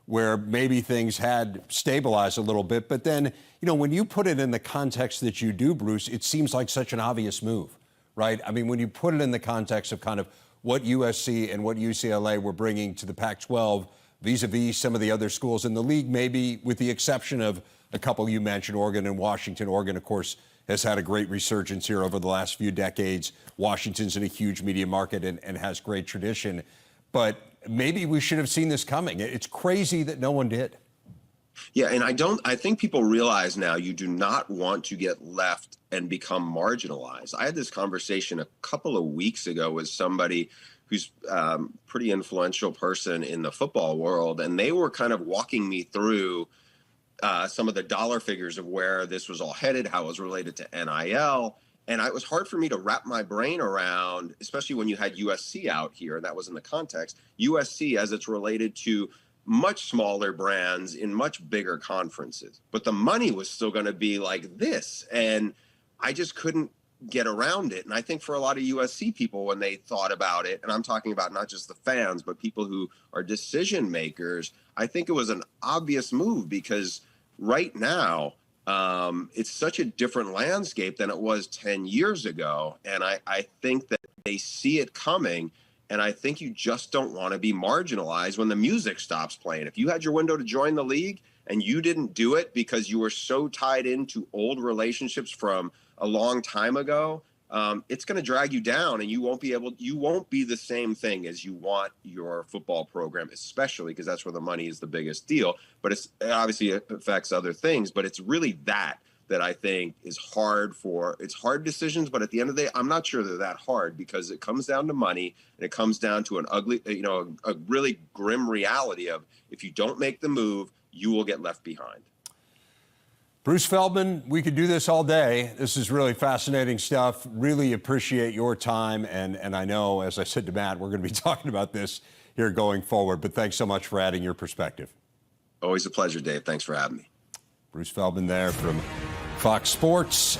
where maybe things had stabilized a little bit. But then, when you put it in the context that you do, Bruce, it seems like such an obvious move, right? I mean, when you put it in the context of kind of what USC and what UCLA were bringing to the Pac-12 vis-a-vis some of the other schools in the league, maybe with the exception of a couple you mentioned, Oregon and Washington. Oregon, of course, has had a great resurgence here over the last few decades. Washington's in a huge media market and has great tradition. But maybe we should have seen this coming. It's crazy that no one did. Yeah, and I think people realize now you do not want to get left and become marginalized. I had this conversation a couple of weeks ago with somebody who's pretty influential person in the football world, and they were kind of walking me through some of the dollar figures of where this was all headed, how it was related to NIL. And it was hard for me to wrap my brain around, especially when you had USC out here, and that was in the context. USC, as it's related to much smaller brands in much bigger conferences. But the money was still going to be like this. And I just couldn't get around it. And I think for a lot of USC people, when they thought about it, and I'm talking about not just the fans, but people who are decision makers, I think it was an obvious move because right now, it's such a different landscape than it was 10 years ago. And I think that they see it coming. And I think you just don't want to be marginalized when the music stops playing. If you had your window to join the league and you didn't do it because you were so tied into old relationships from a long time ago, it's going to drag you down, and you won't be the same thing as you want your football program, especially because that's where the money is the biggest deal. But it obviously affects other things, but it's really that I think is hard decisions. But at the end of the day, I'm not sure they're that hard because it comes down to money, and it comes down to an ugly, a really grim reality of if you don't make the move, you will get left behind. Bruce Feldman, we could do this all day. This is really fascinating stuff. Really appreciate your time. And I know, as I said to Matt, we're going to be talking about this here going forward. But thanks so much for adding your perspective. Always a pleasure, Dave. Thanks for having me. Bruce Feldman there from Fox Sports.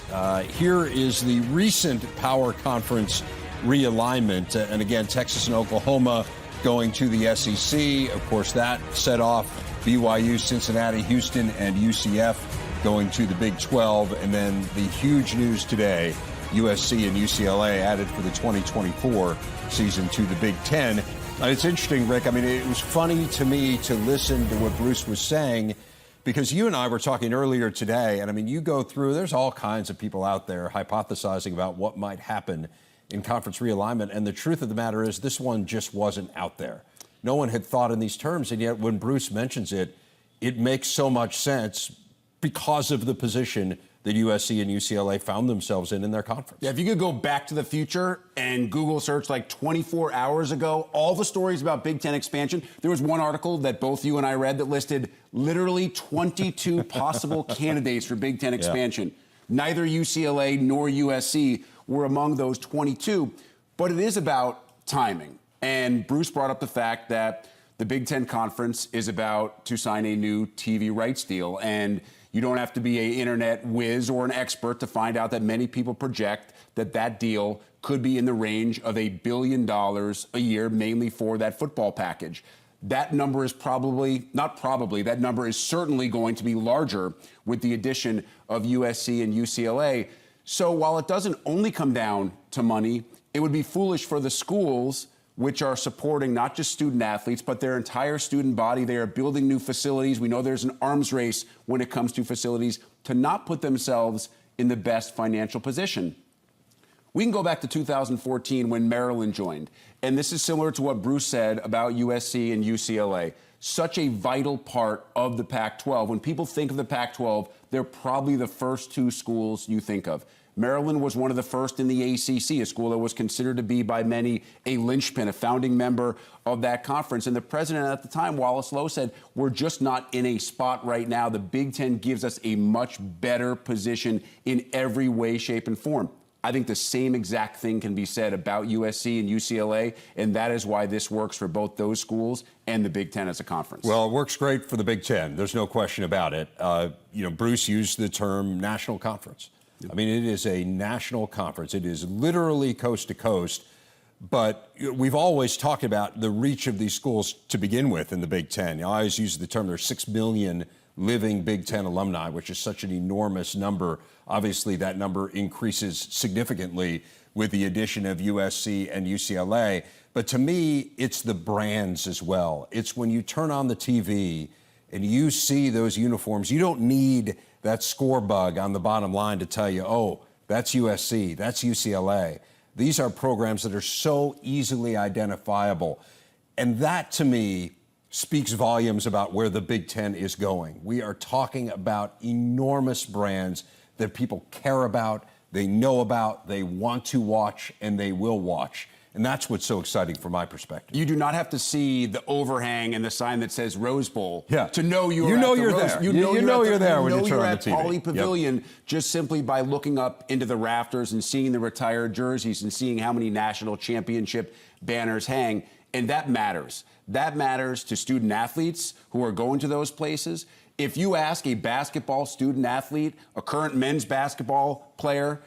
Here is the recent power conference realignment. And again, Texas and Oklahoma going to the SEC. Of course, that set off BYU, Cincinnati, Houston, and UCF going to the Big 12. And then the huge news today, USC and UCLA added for the 2024 season to the Big 10. And it's interesting, Rick. I mean, it was funny to me to listen to what Bruce was saying, because you and I were talking earlier today. And I mean, you go through, there's all kinds of people out there hypothesizing about what might happen in conference realignment. And the truth of the matter is this one just wasn't out there. No one had thought in these terms. And yet when Bruce mentions it, it makes so much sense because of the position that USC and UCLA found themselves in their conference. Yeah, if you could go back to the future and Google search like 24 hours ago, all the stories about Big Ten expansion, there was one article that both you and I read that listed literally 22 possible candidates for Big Ten expansion. Yeah. Neither UCLA nor USC were among those 22, but it is about timing. And Bruce brought up the fact that the Big Ten Conference is about to sign a new TV rights deal, and you don't have to be an internet whiz or an expert to find out that many people project that that deal could be in the range of $1 billion a year, mainly for that football package. That number is that number is certainly going to be larger with the addition of USC and UCLA. So while it doesn't only come down to money, it would be foolish for the schools, which are supporting not just student athletes, but their entire student body. They are building new facilities. We know there's an arms race when it comes to facilities, to not put themselves in the best financial position. We can go back to 2014 when Maryland joined. And this is similar to what Bruce said about USC and UCLA. Such a vital part of the Pac-12. When people think of the Pac-12, they're probably the first two schools you think of. Maryland was one of the first in the ACC, a school that was considered to be by many a linchpin, a founding member of that conference. And the president at the time, Wallace Lowe, said, we're just not in a spot right now. The Big Ten gives us a much better position in every way, shape, and form. I think the same exact thing can be said about USC and UCLA, and that is why this works for both those schools and the Big Ten as a conference. Well, it works great for the Big Ten. There's no question about it. Bruce used the term national conference. I mean, it is a national conference. It is literally coast to coast. But we've always talked about the reach of these schools to begin with in the Big Ten. I always use the term there's 6 million living Big Ten alumni, which is such an enormous number. Obviously, that number increases significantly with the addition of USC and UCLA. But to me, it's the brands as well. It's when you turn on the TV and you see those uniforms, you don't need that score bug on the bottom line to tell you, oh, that's USC, that's UCLA. These are programs that are so easily identifiable. And that, to me, speaks volumes about where the Big Ten is going. We are talking about enormous brands that people care about, they know about, they want to watch, and they will watch. And that's what's so exciting from my perspective. You do not have to see the overhang and the sign that says Rose Bowl to know you're there. You know you're there when you turn on the TV. Pauley Pavilion just simply by looking up into the rafters and seeing the retired jerseys and seeing how many national championship banners hang. And that matters. That matters to student athletes who are going to those places. If you ask a basketball student athlete, a current men's basketball player,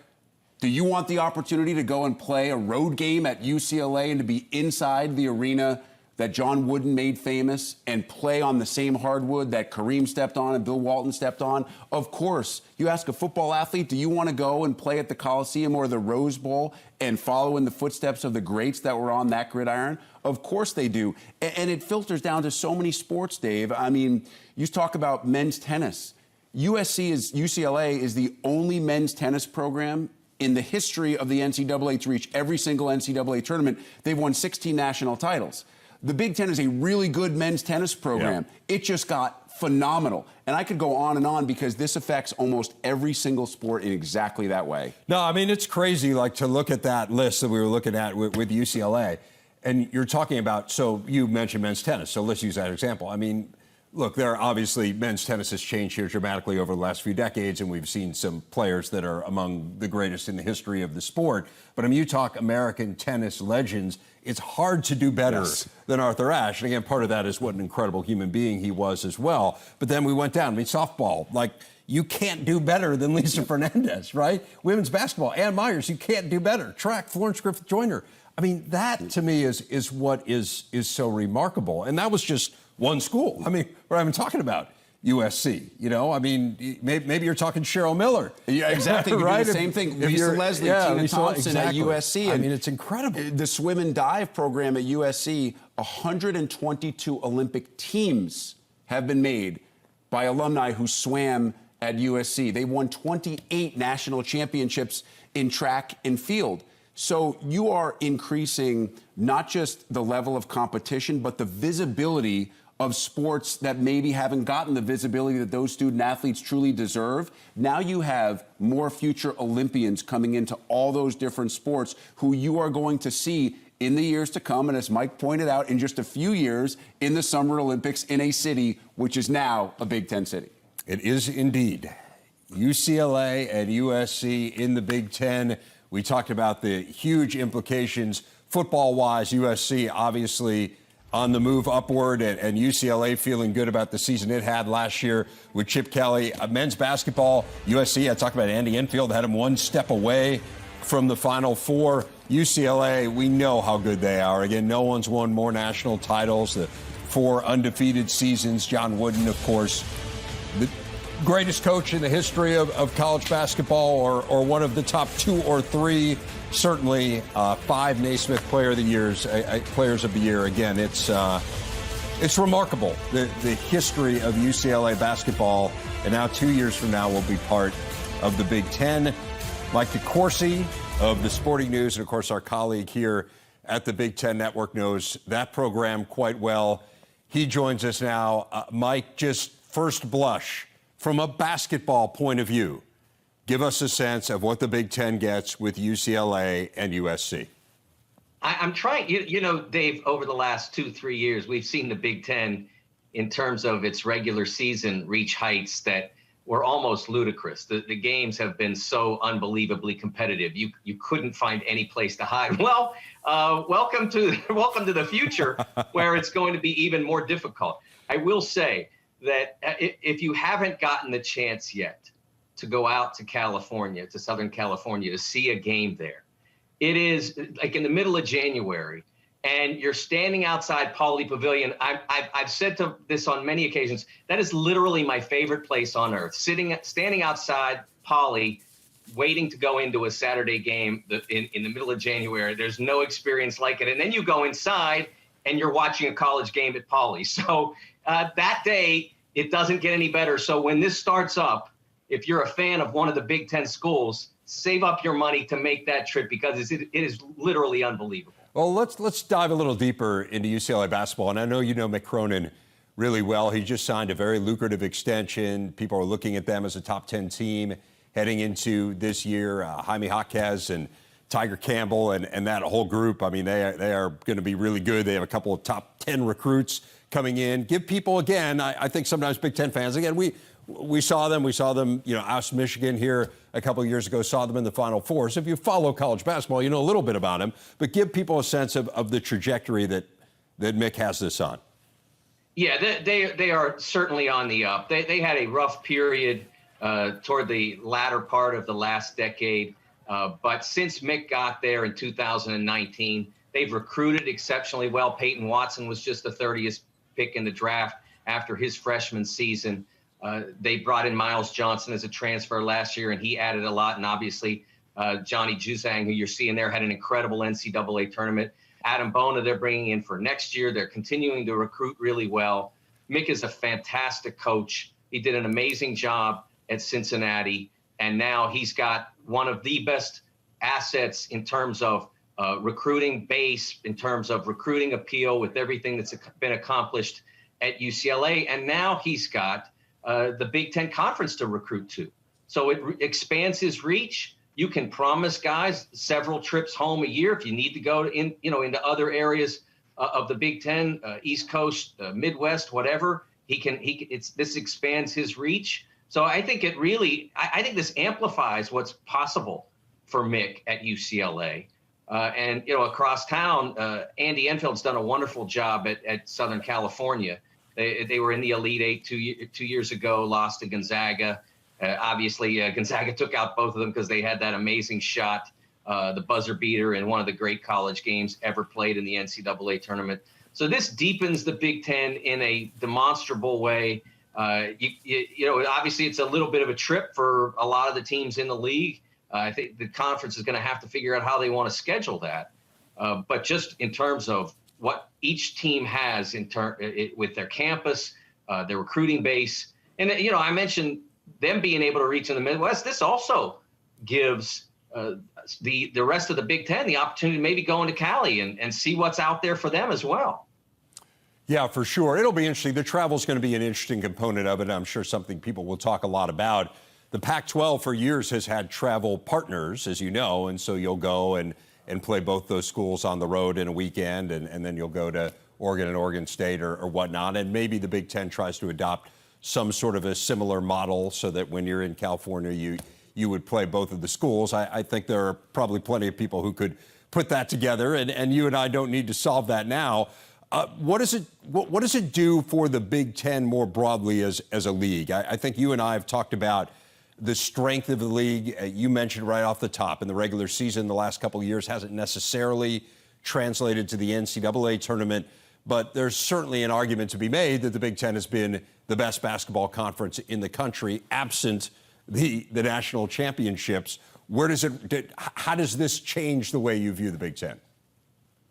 do you want the opportunity to go and play a road game at UCLA and to be inside the arena that John Wooden made famous and play on the same hardwood that Kareem stepped on and Bill Walton stepped on? Of course. You ask a football athlete, do you want to go and play at the Coliseum or the Rose Bowl and follow in the footsteps of the greats that were on that gridiron? Of course they do. And it filters down to so many sports, Dave. I mean, you talk about men's tennis. UCLA is the only men's tennis program in the history of the NCAA to reach every single NCAA tournament. They've won 16 national titles. The Big Ten is a really good men's tennis program. Yeah. It just got phenomenal. And I could go on and on because this affects almost every single sport in exactly that way. No, I mean, it's crazy, like, to look at that list that we were looking at with UCLA. And you're talking about, so you mentioned men's tennis, so let's use that example. I mean, look, there are obviously men's tennis has changed here dramatically over the last few decades, and we've seen some players that are among the greatest in the history of the sport. But I mean, you talk American tennis legends, it's hard to do better than Arthur Ashe. And again, part of that is what an incredible human being he was as well. But then we went down. I mean, softball, like, you can't do better than Lisa Fernandez, right? Women's basketball, Ann Myers, you can't do better. Track, Florence Griffith Joyner. I mean, that to me is what is so remarkable. And that was just one school. I mean, we're even talking about USC, you know? I mean, maybe you're talking Cheryl Miller. Yeah, exactly. Right? The same thing. Lisa Leslie, Tina Thompson at USC. I mean, it's incredible. The swim and dive program at USC, 122 Olympic teams have been made by alumni who swam at USC. They won 28 national championships in track and field. So you are increasing not just the level of competition, but the visibility of sports that maybe haven't gotten the visibility that those student athletes truly deserve. Now you have more future Olympians coming into all those different sports who you are going to see in the years to come, and as Mike pointed out, in just a few years in the Summer Olympics in a city which is now a Big Ten city. It is indeed. UCLA and USC in the Big Ten. We talked about the huge implications football-wise. USC obviously on the move upward, and UCLA feeling good about the season it had last year with Chip Kelly. Men's basketball, USC, I talked about Andy Enfield, had him one step away from the Final Four. UCLA, we know how good they are. Again, no one's won more national titles. The 4 undefeated seasons. John Wooden, of course, the greatest coach in the history of college basketball, or one of the top 2 or 3. Certainly 5 Naismith Players of the Year. Again, it's remarkable, the history of UCLA basketball, and now 2 years from now will be part of the Big Ten. Mike DeCourcy of the Sporting News, and of course our colleague here at the Big Ten Network, knows that program quite well. He joins us now. Mike, just first blush, from a basketball point of view, Give us a sense of what the Big Ten gets with UCLA and USC. I'm trying, Dave, over the last 2-3 years, we've seen the Big Ten in terms of its regular season reach heights that were almost ludicrous. The games have been so unbelievably competitive. You couldn't find any place to hide. Well, welcome to the future where it's going to be even more difficult. I will say that if you haven't gotten the chance yet to go out to California, to Southern California, to see a game there, it is like in the middle of January, and you're standing outside Pauley Pavilion. I've said this on many occasions. That is literally my favorite place on earth. Standing outside Pauley, waiting to go into a Saturday game in the middle of January. There's no experience like it. And then you go inside and you're watching a college game at Pauley. So that day, it doesn't get any better. So when this starts up, if you're a fan of one of the Big Ten schools, save up your money to make that trip because it is literally unbelievable. Well, let's dive a little deeper into UCLA basketball. And I know you know Mick Cronin really well. He just signed a very lucrative extension. People are looking at them as a top 10 team heading into this year. Jaime Jaquez and Tiger Campbell and that whole group. I mean, they are going to be really good. They have a couple of top 10 recruits coming in. Give people, again, I think sometimes Big Ten fans, again, we saw them, out of Michigan here a couple of years ago, saw them in the Final Four. So if you follow college basketball, you know a little bit about them, but give people a sense of the trajectory that Mick has this on. Yeah, they are certainly on the up. They had a rough period toward the latter part of the last decade, but since Mick got there in 2019, they've recruited exceptionally well. Peyton Watson was just the 30th pick in the draft after his freshman season. They brought in Miles Johnson as a transfer last year, and he added a lot. And obviously, Johnny Juzang, who you're seeing there, had an incredible NCAA tournament. Adam Bona, they're bringing in for next year. They're continuing to recruit really well. Mick is a fantastic coach. He did an amazing job at Cincinnati, and now he's got one of the best assets in terms of recruiting base, in terms of recruiting appeal with everything that's been accomplished at UCLA. And now he's got the Big Ten Conference to recruit to. So it expands his reach. You can promise guys several trips home a year if you need to go into other areas of the Big Ten, East Coast, Midwest, whatever. This expands his reach. So I think I think this amplifies what's possible for Mick at UCLA. And across town, Andy Enfield's done a wonderful job at Southern California. They were in the Elite Eight 2 years ago, lost to Gonzaga. Obviously, Gonzaga took out both of them because they had that amazing shot, the buzzer beater in one of the great college games ever played in the NCAA tournament. So this deepens the Big Ten in a demonstrable way. Obviously, it's a little bit of a trip for a lot of the teams in the league. I think the conference is going to have to figure out how they want to schedule that. But just in terms of what each team has with their campus, their recruiting base. And, I mentioned them being able to reach in the Midwest. This also gives the rest of the Big Ten the opportunity to maybe go into Cali and see what's out there for them as well. Yeah, for sure. It'll be interesting. The travel is going to be an interesting component of it. I'm sure something people will talk a lot about. The Pac-12 for years has had travel partners, as you know, and so you'll go and play both those schools on the road in a weekend, and then you'll go to Oregon and Oregon State or whatnot. And maybe the Big Ten tries to adopt some sort of a similar model so that when you're in California, you would play both of the schools. I think there are probably plenty of people who could put that together, and you and I don't need to solve that now. What does it do for the Big Ten more broadly as a league? I think you and I have talked about the strength of the league. You mentioned right off the top, in the regular season the last couple of years hasn't necessarily translated to the NCAA tournament, but there's certainly an argument to be made that the Big Ten has been the best basketball conference in the country, absent the national championships. How does this change the way you view the Big Ten?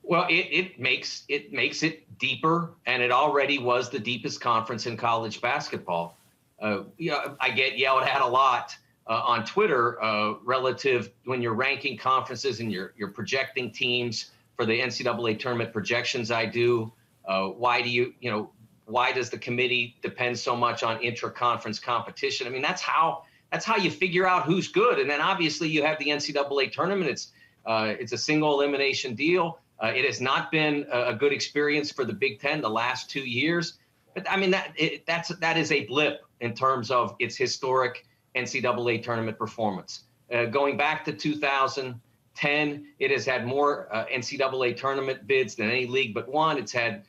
Well, it makes it deeper, and it already was the deepest conference in college basketball. I get yelled at a lot on Twitter relative when you're ranking conferences and you're projecting teams for the NCAA tournament projections. I do. Why does the committee depend so much on intra-conference competition? I mean, that's how That's how you figure out who's good. And then obviously you have the NCAA tournament. It's a single elimination deal. It has not been a good experience for the Big Ten the last 2 years. But I mean, that is a blip in terms of its historic NCAA tournament performance. Going back to 2010, it has had more NCAA tournament bids than any league but one. It's had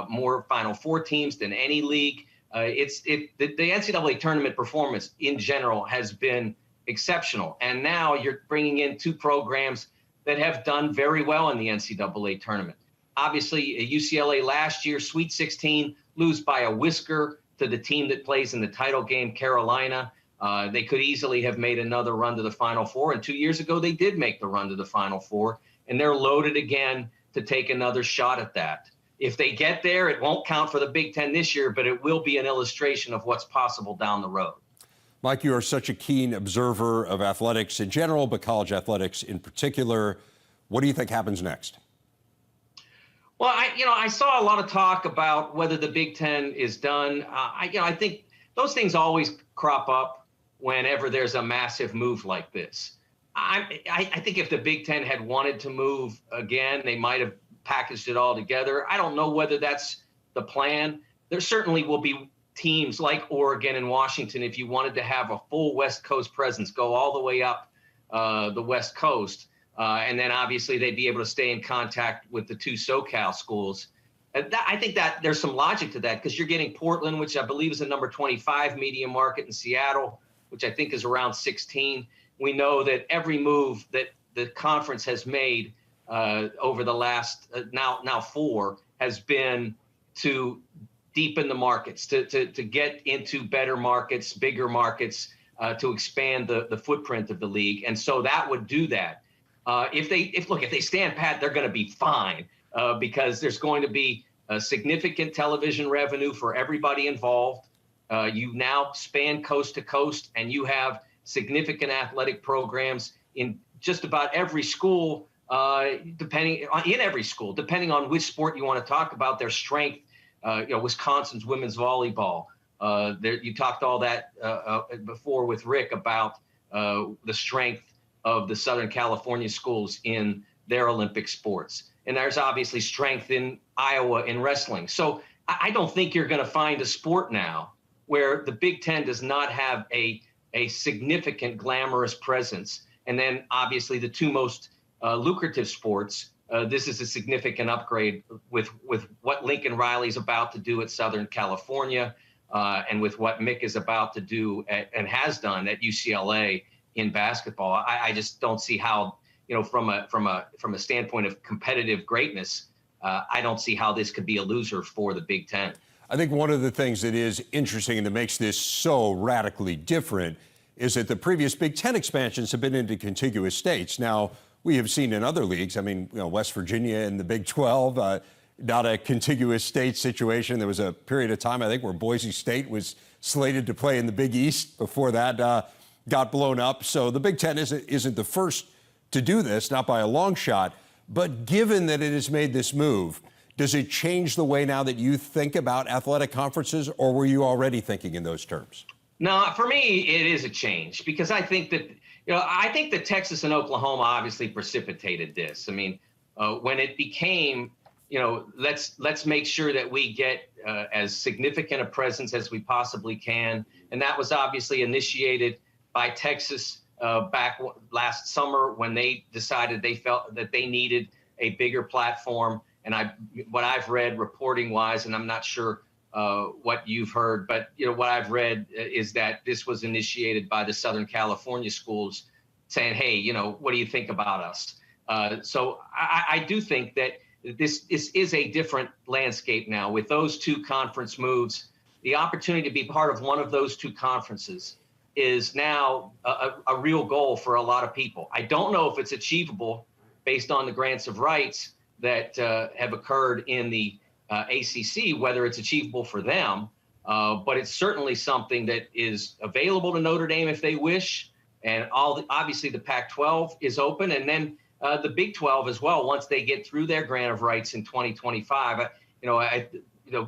more Final Four teams than any league. The NCAA tournament performance in general has been exceptional. And now you're bringing in two programs that have done very well in the NCAA tournament. Obviously, UCLA last year, Sweet 16, lose by a whisker to the team that plays in the title game, Carolina. They could easily have made another run to the Final Four. And 2 years ago, they did make the run to the Final Four. And they're loaded again to take another shot at that. If they get there, it won't count for the Big Ten this year, but it will be an illustration of what's possible down the road. Mike, you are such a keen observer of athletics in general, but college athletics in particular. What do you think happens next? Well, I saw a lot of talk about whether the Big Ten is done. I think those things always crop up whenever there's a massive move like this. I think if the Big Ten had wanted to move again, they might have packaged it all together. I don't know whether that's the plan. There certainly will be teams like Oregon and Washington, if you wanted to have a full West Coast presence, go all the way up the West Coast. And then obviously they'd be able to stay in contact with the two SoCal schools. I think that there's some logic to that because you're getting Portland, which I believe is a number 25 media market, and Seattle, which I think is around 16. We know that every move that the conference has made over the last now 4 has been to deepen the markets, to get into better markets, bigger markets, to expand the footprint of the league. And so that would do that. If they stand pat, they're going to be fine because there's going to be a significant television revenue for everybody involved. You now span coast to coast, and you have significant athletic programs in just about every school, depending on which sport you want to talk about, their strength. Wisconsin's women's volleyball. You talked all that before with Rick about the strength of the Southern California schools in their Olympic sports. And there's obviously strength in Iowa in wrestling. So I don't think you're going to find a sport now where the Big Ten does not have a significant glamorous presence. And then obviously the two most lucrative sports, this is a significant upgrade with what Lincoln Riley's about to do at Southern California and with what Mick is about to do and has done at UCLA in basketball. I just don't see how, from a standpoint of competitive greatness, I don't see how this could be a loser for the Big Ten. I think one of the things that is interesting and that makes this so radically different is that the previous Big Ten expansions have been into contiguous states. Now, we have seen in other leagues, West Virginia and the Big 12, not a contiguous state situation. There was a period of time, I think, where Boise State was slated to play in the Big East before that got blown up. So the Big Ten isn't the first to do this, not by a long shot. But given that it has made this move, does it change the way now that you think about athletic conferences, or were you already thinking in those terms? No, for me, it is a change because I think that, that Texas and Oklahoma obviously precipitated this. I mean, when it became, let's make sure that we get as significant a presence as we possibly can. And that was obviously initiated by Texas back last summer when they decided they felt that they needed a bigger platform. And what I've read reporting wise, and I'm not sure what you've heard, but what I've read is that this was initiated by the Southern California schools saying, hey, what do you think about us? So I do think that this is a different landscape now with those two conference moves. The opportunity to be part of one of those two conferences is now a real goal for a lot of people. I don't know if it's achievable based on the grants of rights that have occurred in the ACC, whether it's achievable for them, but it's certainly something that is available to Notre Dame if they wish. And obviously the Pac-12 is open, and then the Big 12 as well. Once they get through their grant of rights in 2025,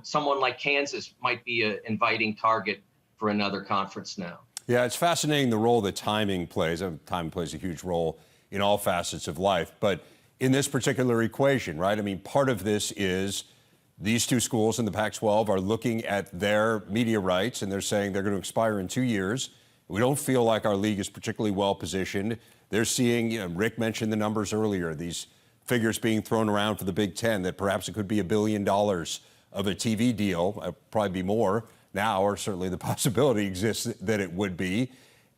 someone like Kansas might be an inviting target for another conference now. Yeah, it's fascinating the role that timing plays. Timing plays a huge role in all facets of life, but in this particular equation, right? I mean, part of this is these two schools in the Pac-12 are looking at their media rights, and they're saying they're going to expire in 2 years. We don't feel like our league is particularly well positioned. They're seeing, Rick mentioned the numbers earlier, these figures being thrown around for the Big Ten, that perhaps it could be $1 billion of a TV deal, probably be more now, or certainly the possibility exists that it would be.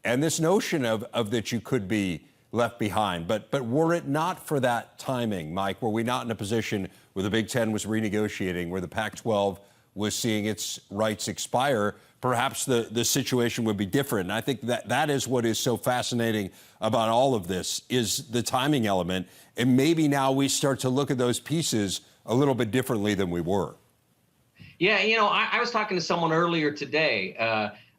And this notion of that you could be left behind. But were it not for that timing, Mike, were we not in a position where the Big Ten was renegotiating, where the Pac-12 was seeing its rights expire, perhaps the situation would be different. And I think that is what is so fascinating about all of this, is the timing element. And maybe now we start to look at those pieces a little bit differently than we were. Yeah, I was talking to someone earlier today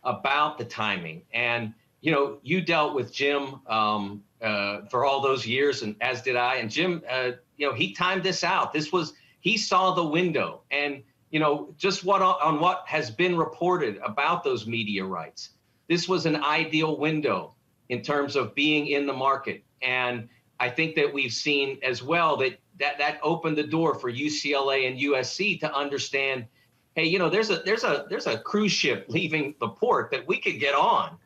about the timing. And, you dealt with Jim for all those years, and as did I. And Jim, he timed this out. He saw the window. And, just on what has been reported about those media rights, this was an ideal window in terms of being in the market. And I think that we've seen as well that opened the door for UCLA and USC to understand, hey, there's a cruise ship leaving the port that we could get on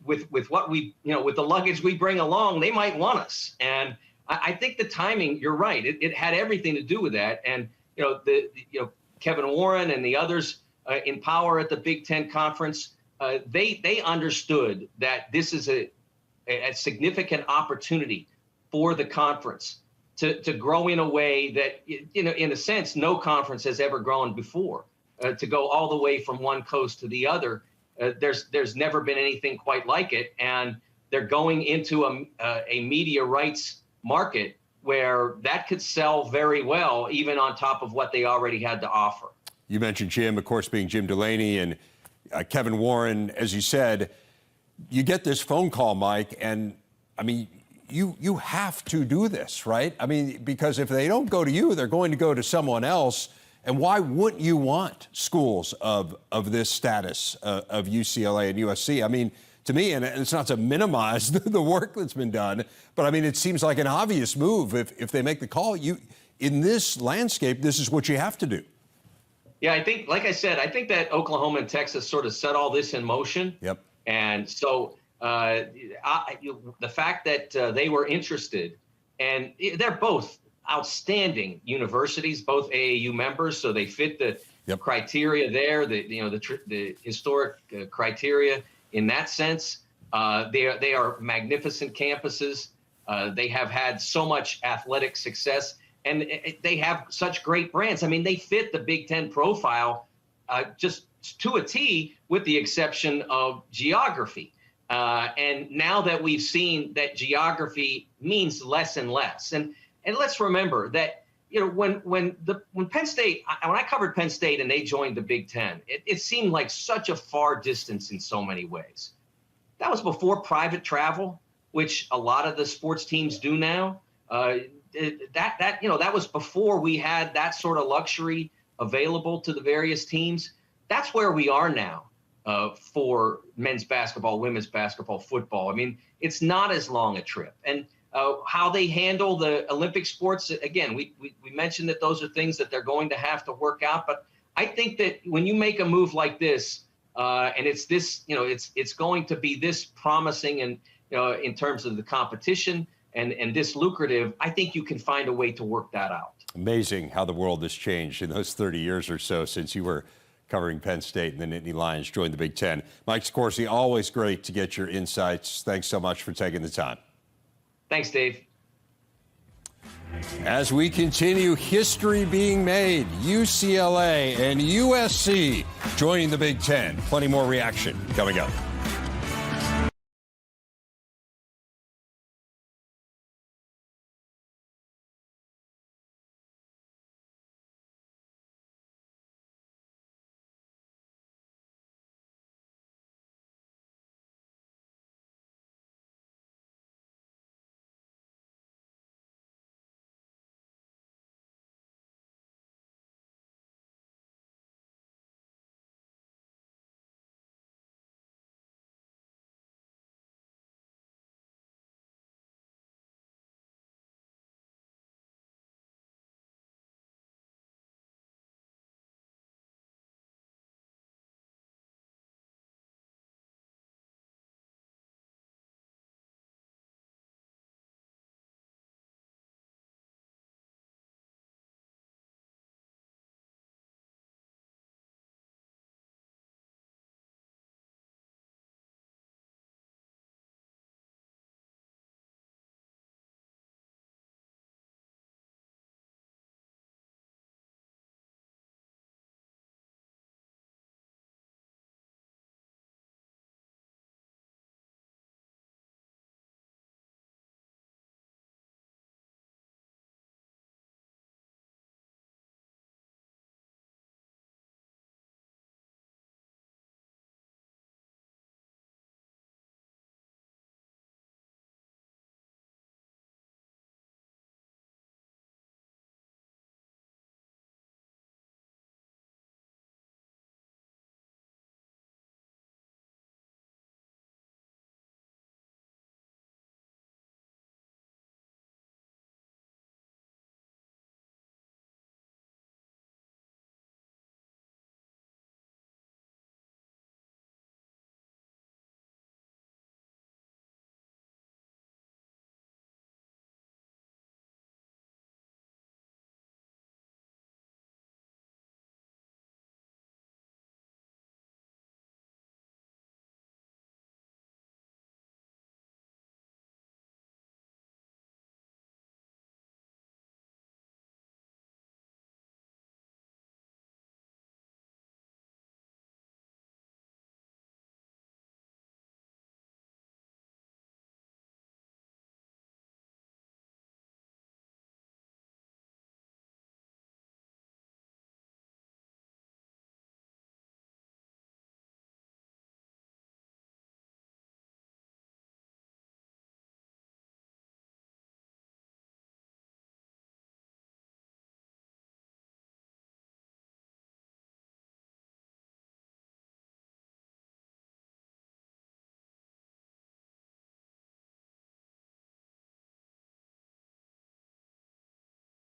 with what we, with the luggage we bring along. They might want us. And I think the timing, you're right. It had everything to do with that. And, Kevin Warren and the others in power at the Big Ten Conference, they understood that this is a significant opportunity for the conference to grow in a way that, in a sense, no conference has ever grown before, to go all the way from one coast to the other. There's never been anything quite like it. And they're going into a media rights market where that could sell very well, even on top of what they already had to offer. You mentioned Jim, of course, being Jim Delaney, and Kevin Warren. As you said, you get this phone call, Mike, and I mean, you have to do this, right? I mean, because if they don't go to you, they're going to go to someone else. And why wouldn't you want schools of this status, of UCLA and USC? I mean, to me, and it's not to minimize the work that's been done, but I mean, it seems like an obvious move. If they make the call, in this landscape, this is what you have to do. Yeah, I think, like I said, I think that Oklahoma and Texas sort of set all this in motion. Yep. And so the fact that they were interested, and they're both outstanding universities, both AAU members, so they fit the criteria there, the historic criteria in that sense. They are magnificent campuses. They have had so much athletic success, and they have such great brands. I mean, they fit the Big Ten profile just to a T, with the exception of geography. And now that we've seen that geography means less and less, and let's remember that when Penn State, when I covered Penn State and they joined the Big Ten, it seemed like such a far distance in so many ways. That was before private travel, which a lot of the sports teams do now. That was before we had that sort of luxury available to the various teams. That's where we are now for men's basketball, women's basketball, football. I mean, it's not as long a trip. And how they handle the Olympic sports, again, we mentioned that those are things that they're going to have to work out. But I think that when you make a move like this, and it's this, it's going to be this promising, and in terms of the competition and this lucrative, I think you can find a way to work that out. Amazing how the world has changed in those 30 years or so since you were covering Penn State and the Nittany Lions joined the Big Ten. Mike DeCourcy, always great to get your insights. Thanks so much for taking the time. Thanks, Dave. As we continue, history being made. UCLA and USC joining the Big Ten. Plenty more reaction coming up.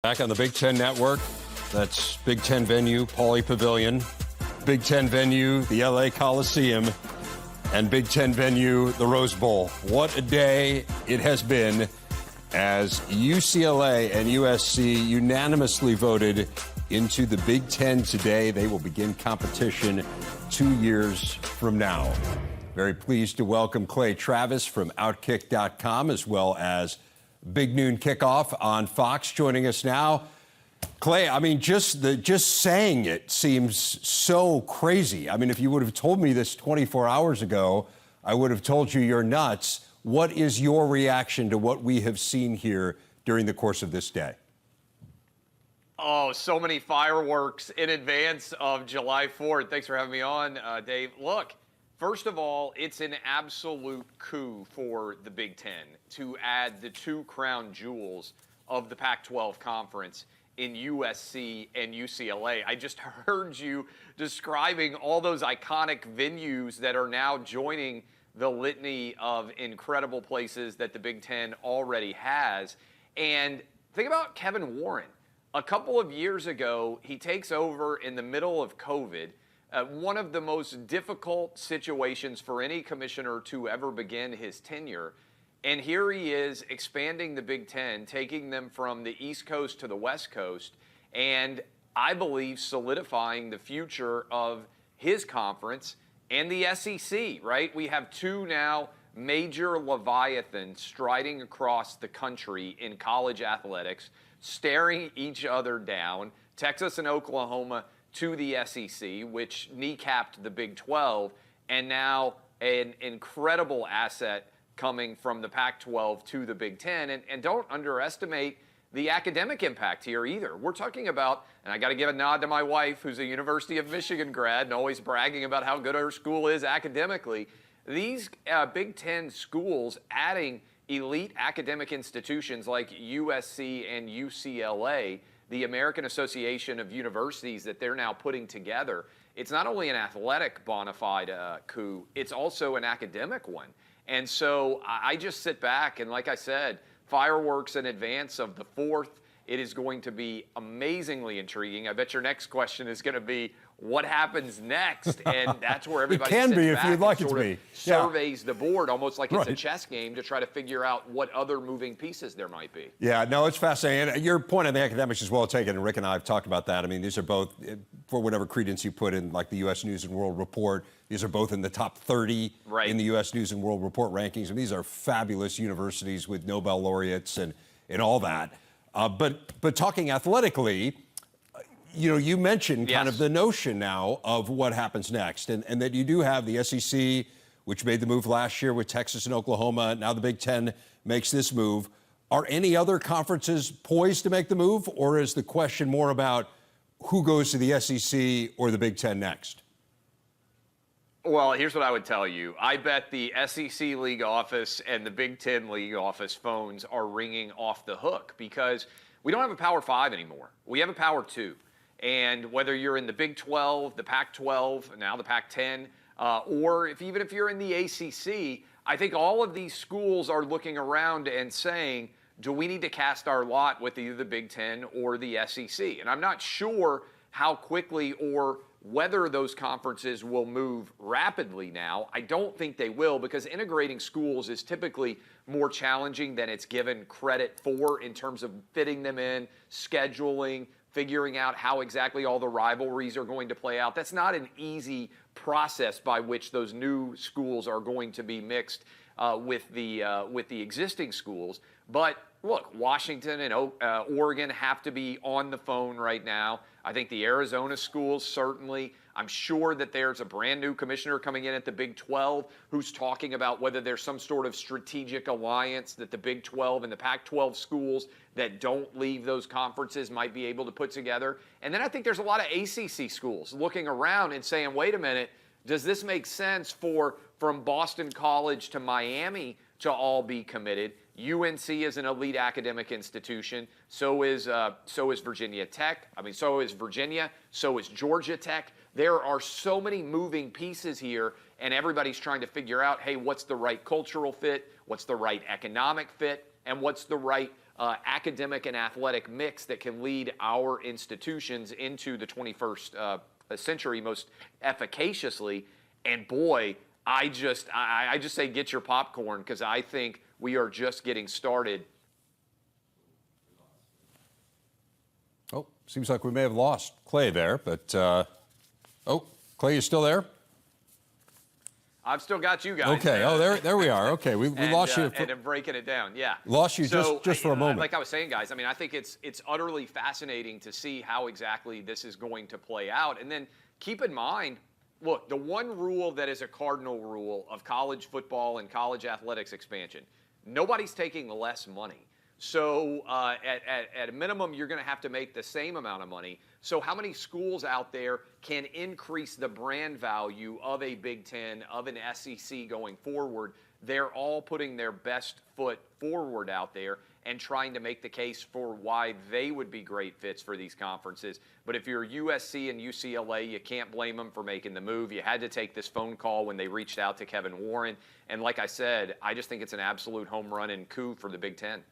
Back on the Big Ten Network, that's Big Ten venue, Pauley Pavilion, Big Ten venue, the LA Coliseum, and Big Ten venue, the Rose Bowl. What a day it has been as UCLA and USC unanimously voted into the Big Ten today. They will begin competition 2 years from now. Very pleased to welcome Clay Travis from Outkick.com, as well as Big Noon Kickoff on Fox, joining us now. Clay, I mean, just saying it seems so crazy. I mean, if you would have told me this 24 hours ago, I would have told you you're nuts. What is your reaction to what we have seen here during the course of this day? Oh, so many fireworks in advance of July 4th. Thanks for having me on, Dave. Look, first of all, it's an absolute coup for the Big Ten to add the two crown jewels of the Pac-12 conference in USC and UCLA. I just heard you describing all those iconic venues that are now joining the litany of incredible places that the Big Ten already has. And think about Kevin Warren. A couple of years ago, he takes over in the middle of COVID. One of the most difficult situations for any commissioner to ever begin his tenure. And here he is expanding the Big Ten, taking them from the East Coast to the West Coast, and I believe solidifying the future of his conference and the SEC, right? We have two now major leviathans striding across the country in college athletics, staring each other down. Texas and Oklahoma to the SEC, which kneecapped the Big 12, and now an incredible asset coming from the Pac-12 to the Big Ten. And don't underestimate the academic impact here either. We're talking about, and I got to give a nod to my wife, who's a University of Michigan grad and always bragging about how good her school is academically. These Big Ten schools adding elite academic institutions like USC and UCLA, the American Association of Universities that they're now putting together, it's not only an athletic bona fide coup, it's also an academic one. And so I just sit back and, like I said, fireworks in advance of the 4th. It is going to be amazingly intriguing. I bet your next question is going to be, what happens next? And that's where everybody It can sits be if back you'd like and it to sort of be. surveys the board, almost like it's a Right. chess game, to try to figure out what other moving pieces there might be. Yeah, no, it's fascinating. And your point on the academics is well taken, and Rick and I have talked about that. I mean, these are both, for whatever credence you put in, like the U.S. News and World Report, these are both in the top 30 Right. in the U.S. News and World Report rankings. And these are fabulous universities with Nobel laureates and all that. But talking athletically, you know, you mentioned kind of the notion now of what happens next, and that you do have the SEC, which made the move last year with Texas and Oklahoma. Now the Big Ten makes this move. Are any other conferences poised to make the move, or is the question more about who goes to the SEC or the Big Ten next? Well, here's what I would tell you. I bet the SEC League office and the Big Ten League office phones are ringing off the hook, because we don't have a Power 5 anymore. We have a Power 2. And whether you're in the Big 12, the Pac-12, now the Pac-10, or even if you're in the ACC, I think all of these schools are looking around and saying, do we need to cast our lot with either the Big Ten or the SEC? And I'm not sure how quickly or whether those conferences will move rapidly now. I don't think they will, because integrating schools is typically more challenging than it's given credit for in terms of fitting them in, scheduling, figuring out how exactly all the rivalries are going to play out. That's not an easy process by which those new schools are going to be mixed with the existing schools. But look, Washington and Oregon have to be on the phone right now. I think the Arizona schools certainly. I'm sure that there's a brand new commissioner coming in at the Big 12 who's talking about whether there's some sort of strategic alliance that the Big 12 and the Pac-12 schools that don't leave those conferences might be able to put together. And then I think there's a lot of ACC schools looking around and saying, wait a minute, does this make sense from Boston College to Miami to all be committed? UNC is an elite academic institution. So is Virginia Tech. So is Virginia. So is Georgia Tech. There are so many moving pieces here, and everybody's trying to figure out, hey, what's the right cultural fit? What's the right economic fit? And what's the right academic and athletic mix that can lead our institutions into the 21st century most efficaciously. And boy, I just say get your popcorn, because I think we are just getting started. Oh, seems like we may have lost Clay there, but oh, Clay, you still there? I've still got you guys. Okay. Oh, there we are. Okay, we lost you. And I'm breaking it down. Yeah. Lost you so, just for a moment. Like I was saying, guys, I mean, I think it's utterly fascinating to see how exactly this is going to play out. And then keep in mind, look, the one rule that is a cardinal rule of college football and college athletics expansion, nobody's taking less money. So at a minimum, you're going to have to make the same amount of money. So how many schools out there can increase the brand value of a Big Ten, of an SEC going forward? They're all putting their best foot forward out there and trying to make the case for why they would be great fits for these conferences. But if you're USC and UCLA, you can't blame them for making the move. You had to take this phone call when they reached out to Kevin Warren. And like I said, I just think it's an absolute home run and coup for the Big Ten.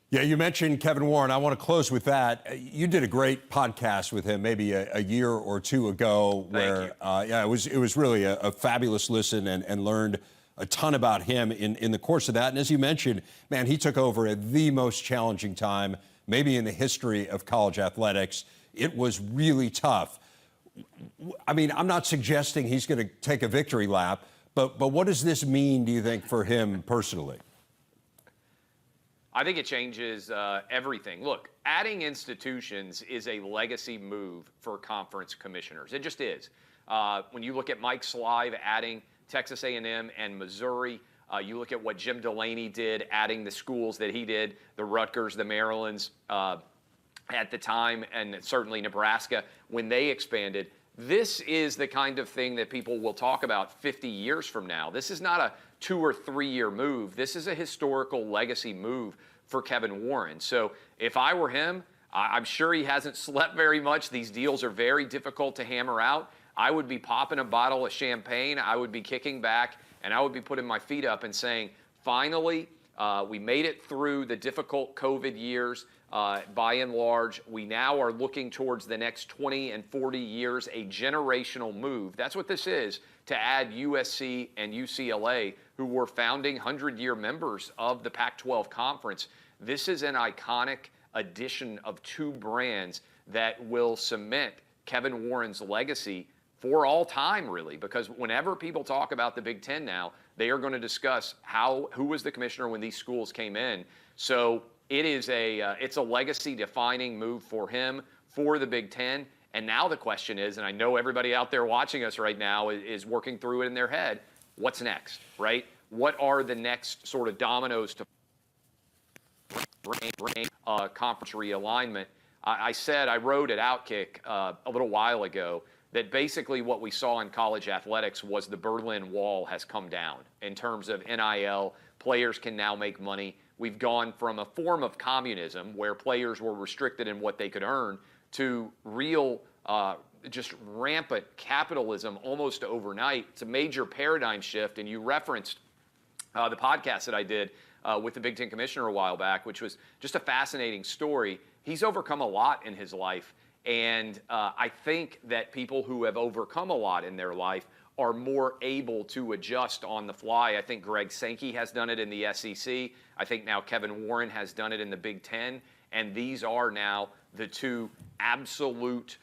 Yeah, you mentioned Kevin Warren. I want to close with that. You did a great podcast with him maybe a year or two ago where, yeah, it was really a fabulous listen and learned a ton about him in the course of that. And as you mentioned, man, he took over at the most challenging time, maybe in the history of college athletics. It was really tough. I mean, I'm not suggesting he's going to take a victory lap, but what does this mean, do you think, for him personally? I think it changes everything. Look, adding institutions is a legacy move for conference commissioners. It just is. When you look at Mike Slive adding Texas A&M and Missouri, you look at what Jim Delaney did, adding the schools that he did, the Rutgers, the Marylands at the time, and certainly Nebraska when they expanded. This is the kind of thing that people will talk about 50 years from now. This is not a 2 or 3 year move. This is a historical legacy move for Kevin Warren. So if I were him, I'm sure he hasn't slept very much. These deals are very difficult to hammer out. I would be popping a bottle of champagne. I would be kicking back, and I would be putting my feet up and saying, finally, we made it through the difficult COVID years. By and large, we now are looking towards the next 20 and 40 years, a generational move. That's what this is, to add USC and UCLA, who were founding 100-year members of the Pac-12 conference. This is an iconic addition of two brands that will cement Kevin Warren's legacy for all time, really, because whenever people talk about the Big Ten now, they are going to discuss who was the commissioner when these schools came in. So it is it's a legacy-defining move for him, for the Big Ten. And now the question is, and I know everybody out there watching us right now is working through it in their head, what's next, right? What are the next sort of dominoes to bring conference realignment? I wrote at Outkick a little while ago that basically what we saw in college athletics was the Berlin Wall has come down in terms of NIL. Players can now make money. We've gone from a form of communism where players were restricted in what they could earn to real, just rampant capitalism almost overnight. It's a major paradigm shift, and you referenced the podcast that I did with the Big Ten commissioner a while back, which was just a fascinating story. He's overcome a lot in his life, and I think that people who have overcome a lot in their life are more able to adjust on the fly. I think Greg Sankey has done it in the SEC. I think now Kevin Warren has done it in the Big Ten, and these are now the two absolute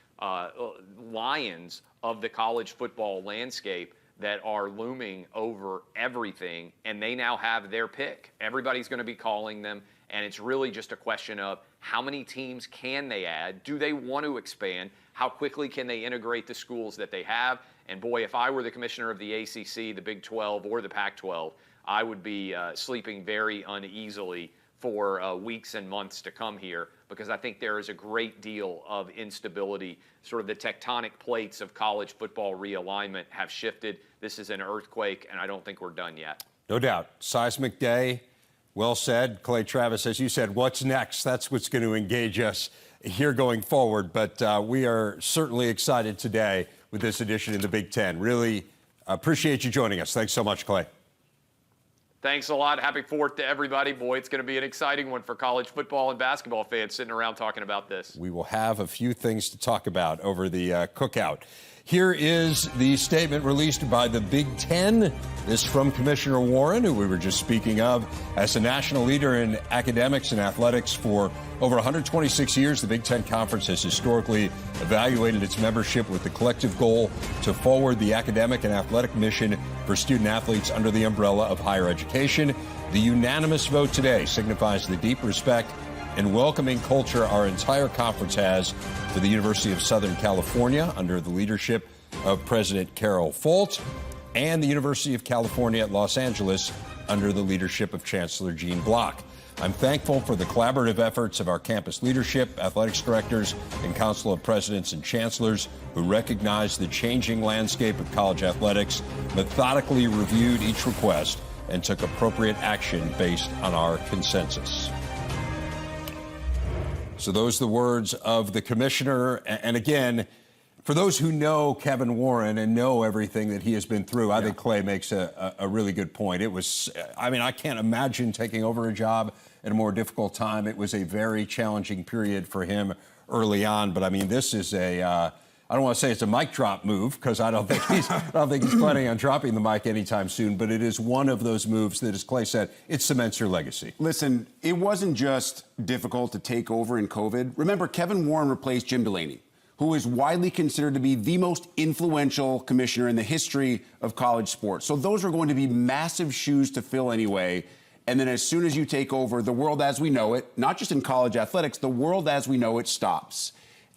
lions of the college football landscape that are looming over everything, and they now have their pick. Everybody's going to be calling them, and it's really just a question of how many teams can they add? Do they want to expand? How quickly can they integrate the schools that they have? And boy, if I were the commissioner of the ACC, the Big 12, or the Pac-12, I would be sleeping very uneasily for weeks and months to come here, because I think there is a great deal of instability. Sort of the tectonic plates of college football realignment have shifted. This is an earthquake, and I don't think we're done yet. No doubt. Seismic day. Well said. Clay Travis, as you said, what's next? That's what's going to engage us here going forward. But we are certainly excited today with this edition of the Big Ten. Really appreciate you joining us. Thanks so much, Clay. Thanks a lot. Happy 4th to everybody. Boy, it's going to be an exciting one for college football and basketball fans sitting around talking about this. We will have a few things to talk about over the cookout. Here is the statement released by the Big Ten. This from Commissioner Warren, who we were just speaking of. As a national leader in academics and athletics for over 126 years, the Big Ten Conference has historically evaluated its membership with the collective goal to forward the academic and athletic mission for student athletes under the umbrella of higher education. The unanimous vote today signifies the deep respect and welcoming culture our entire conference has for the University of Southern California under the leadership of President Carol Folt and the University of California at Los Angeles under the leadership of Chancellor Gene Block. I'm thankful for the collaborative efforts of our campus leadership, athletics directors, and Council of Presidents and Chancellors who recognized the changing landscape of college athletics, methodically reviewed each request, and took appropriate action based on our consensus. So those are the words of the commissioner. And again, for those who know Kevin Warren and know everything that he has been through, I think Clay makes a really good point. It was, I mean, I can't imagine taking over a job at a more difficult time. It was a very challenging period for him early on. But I mean, this is I don't want to say it's a mic drop move because I don't think he's planning on dropping the mic anytime soon. But it is one of those moves that, as Clay said, it cements your legacy. Listen, it wasn't just difficult to take over in COVID. Remember, Kevin Warren replaced Jim Delaney, who is widely considered to be the most influential commissioner in the history of college sports. So those are going to be massive shoes to fill anyway. And then as soon as you take over, the world as we know it, not just in college athletics, the world as we know it stops.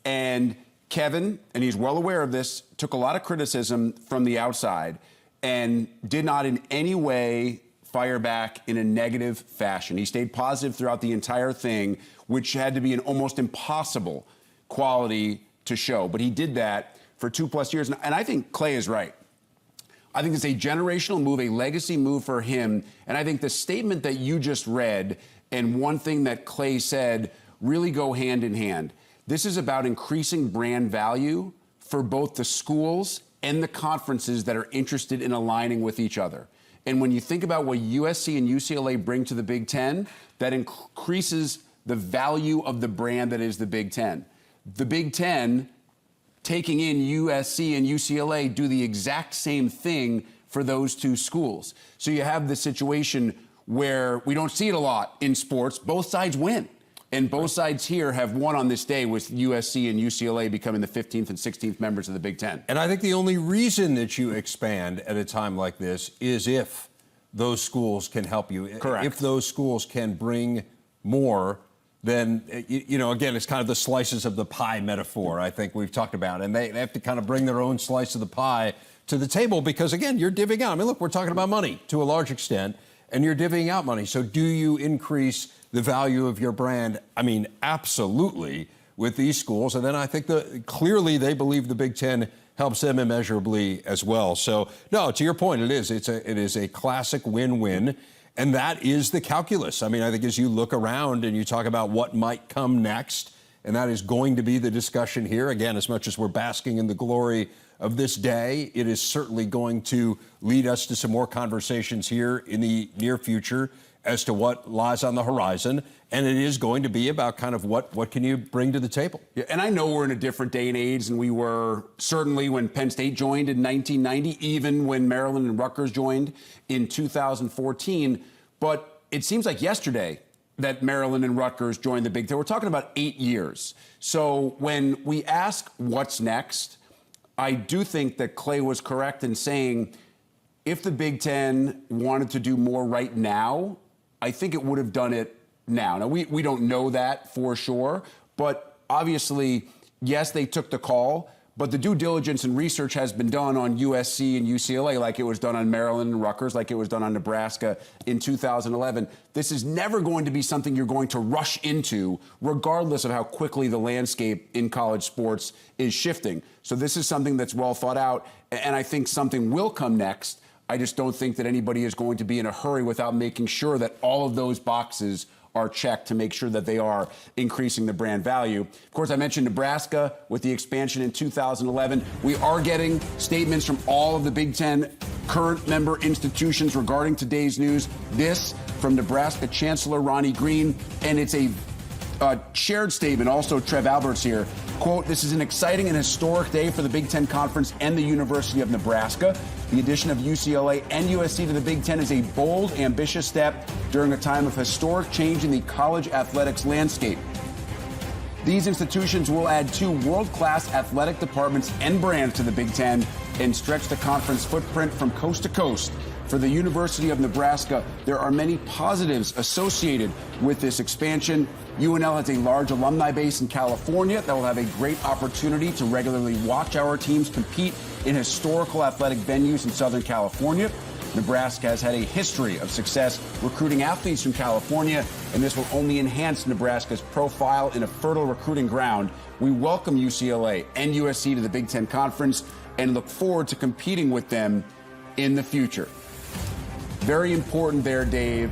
And Kevin, and he's well aware of this, took a lot of criticism from the outside and did not in any way fire back in a negative fashion. He stayed positive throughout the entire thing, which had to be an almost impossible quality to show. But he did that for 2+ years. And I think Clay is right. I think it's a generational move, a legacy move for him. And I think the statement that you just read and one thing that Clay said really go hand in hand. This is about increasing brand value for both the schools and the conferences that are interested in aligning with each other. And when you think about what USC and UCLA bring to the Big Ten, that increases the value of the brand that is the Big Ten. The Big Ten, taking in USC and UCLA, do the exact same thing for those two schools. So you have this situation where we don't see it a lot in sports. Both sides win. And both sides here have won on this day with USC and UCLA becoming the 15th and 16th members of the Big Ten. And I think the only reason that you expand at a time like this is if those schools can help you. Correct. If those schools can bring more, then, you know, again, it's kind of the slices of the pie metaphor I think we've talked about. And they have to kind of bring their own slice of the pie to the table because, again, you're divvying out. I mean, look, we're talking about money to a large extent, and you're divvying out money. So do you increase the value of your brand? I mean, absolutely, with these schools. And then I think clearly they believe the Big Ten helps them immeasurably as well. So, no, to your point, it is a classic win-win. And that is the calculus. I mean, I think as you look around and you talk about what might come next, and that is going to be the discussion here. Again, as much as we're basking in the glory of this day, it is certainly going to lead us to some more conversations here in the near future as to what lies on the horizon. And it is going to be about kind of what can you bring to the table. Yeah, and I know we're in a different day and age than we were certainly when Penn State joined in 1990, even when Maryland and Rutgers joined in 2014. But it seems like yesterday that Maryland and Rutgers joined the Big Ten. We're talking about 8 years. So when we ask what's next, I do think that Clay was correct in saying if the Big Ten wanted to do more right now, I think it would have done it now. Now, we don't know that for sure, but obviously, yes, they took the call, but the due diligence and research has been done on USC and UCLA like it was done on Maryland and Rutgers, like it was done on Nebraska in 2011. This is never going to be something you're going to rush into, regardless of how quickly the landscape in college sports is shifting. So this is something that's well thought out, and I think something will come next. I just don't think that anybody is going to be in a hurry without making sure that all of those boxes are checked to make sure that they are increasing the brand value. Of course, I mentioned Nebraska with the expansion in 2011. We are getting statements from all of the Big Ten current member institutions regarding today's news. This from Nebraska Chancellor Ronnie Green, and it's a shared statement, also Trev Alberts here. Quote, "This is an exciting and historic day for the Big Ten Conference and the University of Nebraska. The addition of UCLA and USC to the Big Ten is a bold, ambitious step during a time of historic change in the college athletics landscape. These institutions will add 2 world-class athletic departments and brands to the Big Ten and stretch the conference footprint from coast to coast. For the University of Nebraska, there are many positives associated with this expansion. UNL has a large alumni base in California that will have a great opportunity to regularly watch our teams compete in historical athletic venues in Southern California. Nebraska has had a history of success recruiting athletes from California, and this will only enhance Nebraska's profile in a fertile recruiting ground. We welcome UCLA and USC to the Big Ten Conference and look forward to competing with them in the future." Very important there, Dave.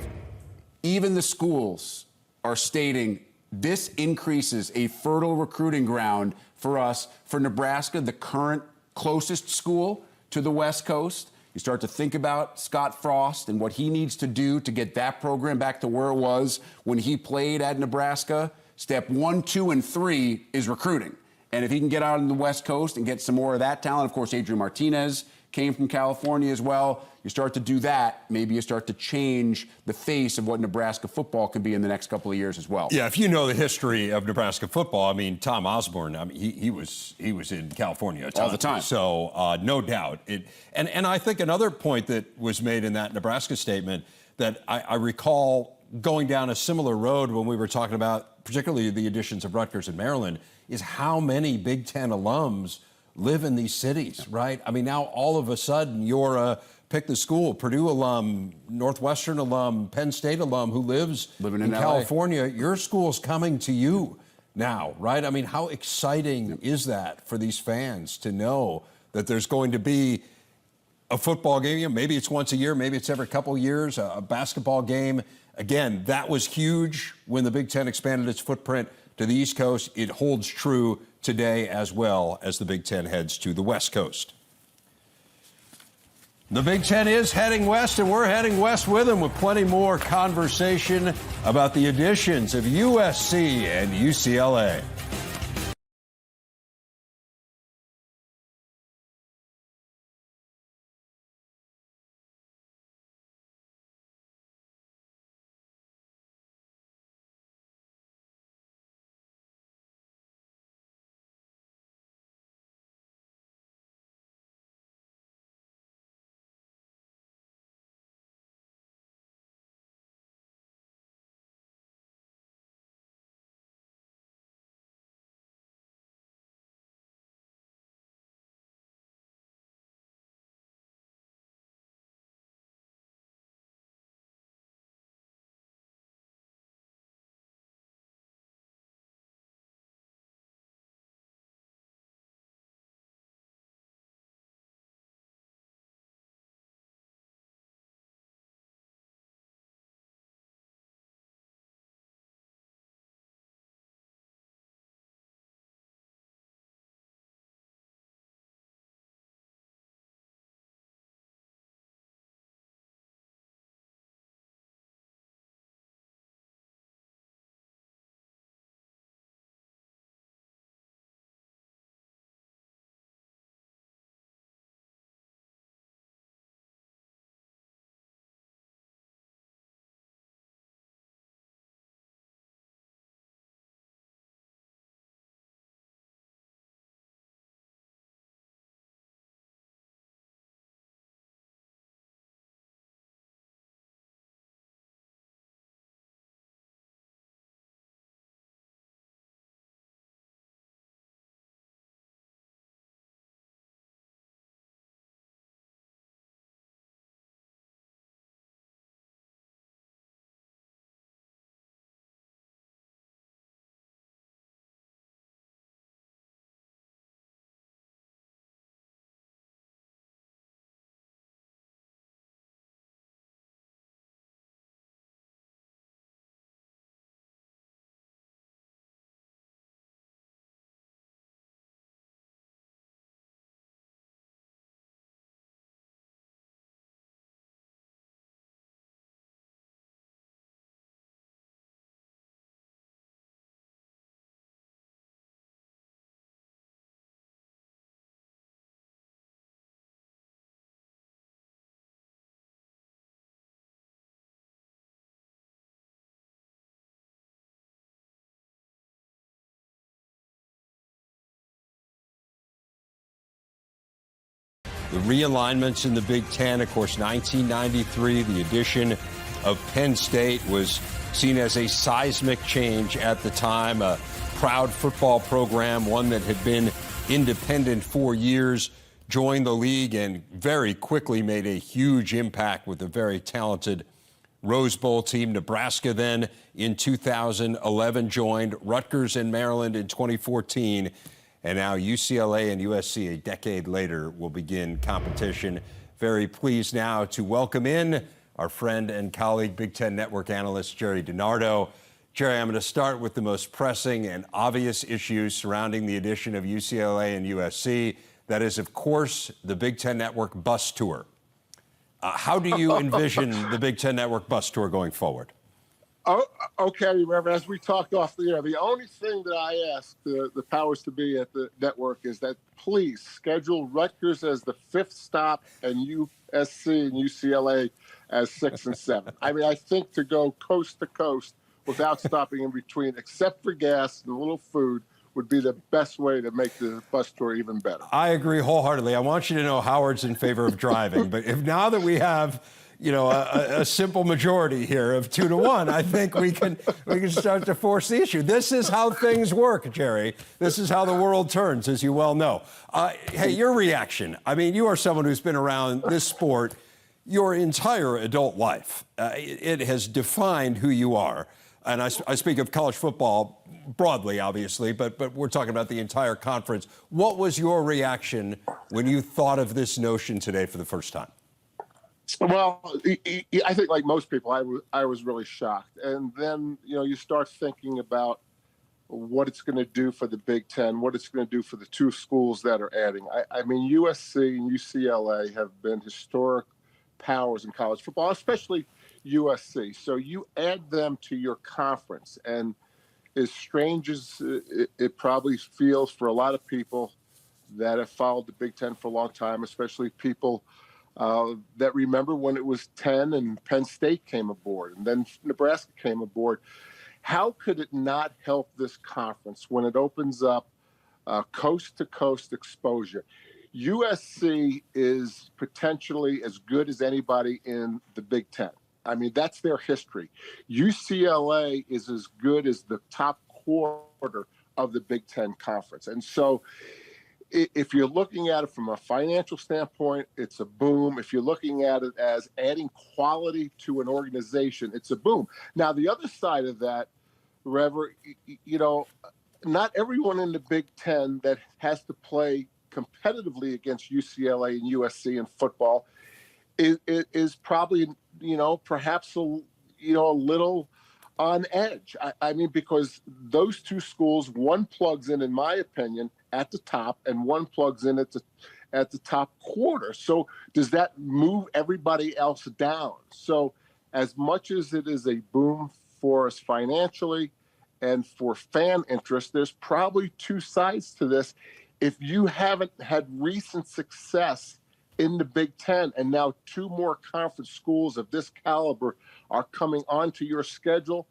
Even the schools are stating this increases a fertile recruiting ground for us, for Nebraska, the current closest school to the West Coast. You start to think about Scott Frost and what he needs to do to get that program back to where it was when he played at Nebraska. Step 1, 2, and 3 is recruiting. And if he can get out on the West Coast and get some more of that talent, of course, Adrian Martinez came from California as well. You start to do that, maybe you start to change the face of what Nebraska football can be in the next couple of years as well. Yeah, if you know the history of Nebraska football, I mean, Tom Osborne, I mean, he was in California all the time. So no doubt. And I think another point that was made in that Nebraska statement that I recall going down a similar road when we were talking about particularly the additions of Rutgers and Maryland is how many Big Ten alums live in these cities, right? I mean, now all of a sudden you're a pick the school, Purdue alum, Northwestern alum, Penn State alum who lives living in LA. California. Your school's coming to you now, right? I mean, how exciting is that for these fans to know that there's going to be a football game? Maybe it's once a year, maybe it's every couple of years, a basketball game. Again, that was huge when the Big Ten expanded its footprint to the East Coast. It holds true today as well as the Big Ten heads to the West Coast. The Big Ten is heading west, and we're heading west with them with plenty more conversation about the additions of USC and UCLA. the realignments in the Big Ten. Of course, 1993, the addition of Penn State was seen as a seismic change at the time, a proud football program, one that had been independent for years, joined the league and very quickly made a huge impact with a very talented Rose Bowl team. Nebraska then in 2011 joined, Rutgers and Maryland in 2014, and now UCLA and USC a decade later will begin competition. Very pleased now to welcome in our friend and colleague, Big Ten Network analyst Gerry DiNardo. Gerry, I'm going to start with the most pressing and obvious issues surrounding the addition of UCLA and USC. That is, of course, the Big Ten Network bus tour. How do you envision the Big Ten Network bus tour going forward? Oh, okay, remember, as we talked off the air, the only thing that I asked the powers to be at the network is that please schedule Rutgers as the 5th stop and USC and UCLA as 6 and 7. I mean, I think to go coast to coast without stopping in between, except for gas and a little food, would be the best way to make the bus tour even better. I agree wholeheartedly. I want you to know Howard's in favor of driving, but if now that we have, you know, a simple majority here of 2-1, I think we can start to force the issue. This is how things work, Gerry. This is how the world turns, as you well know. Hey, your reaction. I mean, you are someone who's been around this sport your entire adult life. It has defined who you are. And I speak of college football broadly, obviously, but we're talking about the entire conference. What was your reaction when you thought of this notion today for the first time? Well, I think like most people, I was really shocked. And then, you know, you start thinking about what it's going to do for the Big Ten, what it's going to do for the 2 schools that are adding. I mean, USC and UCLA have been historic powers in college football, especially USC. So you add them to your conference, and as strange as it probably feels for a lot of people that have followed the Big Ten for a long time, especially people that remember when it was 10 and Penn State came aboard and then Nebraska came aboard, how could it not help this conference when it opens up coast-to-coast exposure? USC is potentially as good as anybody in the Big Ten. I mean, that's their history. UCLA is as good as the top quarter of the Big Ten Conference. And so if you're looking at it from a financial standpoint, it's a boom. If you're looking at it as adding quality to an organization, it's a boom. Now, the other side of that, Rever, you know, not everyone in the Big Ten that has to play competitively against UCLA and USC in football is probably, you know, perhaps a little on edge. I mean, because those 2 schools, one plugs in my opinion, at the top, and one plugs in at the top quarter. So does that move everybody else down? So as much as it is a boom for us financially and for fan interest, there's probably 2 sides to this. If you haven't had recent success in the Big Ten, and now 2 more conference schools of this caliber are coming onto your schedule,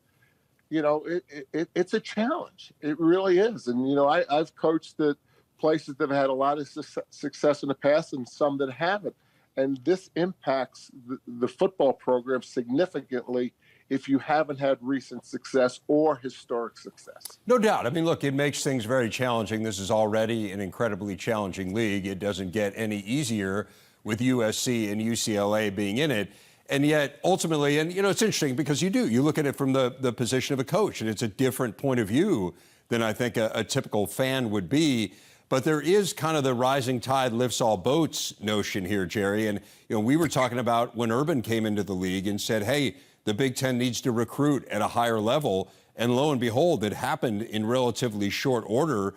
you know, it's a challenge. It really is. And, you know, I've coached at places that have had a lot of success in the past and some that haven't. And this impacts the football program significantly if you haven't had recent success or historic success. No doubt. I mean, look, it makes things very challenging. This is already an incredibly challenging league. It doesn't get any easier with USC and UCLA being in it. And yet, ultimately, and, you know, it's interesting because you look at it from the position of a coach, and it's a different point of view than I think a typical fan would be. But there is kind of the rising tide lifts all boats notion here, Gerry. And, you know, we were talking about when Urban came into the league and said, hey, the Big Ten needs to recruit at a higher level. And lo and behold, it happened in relatively short order.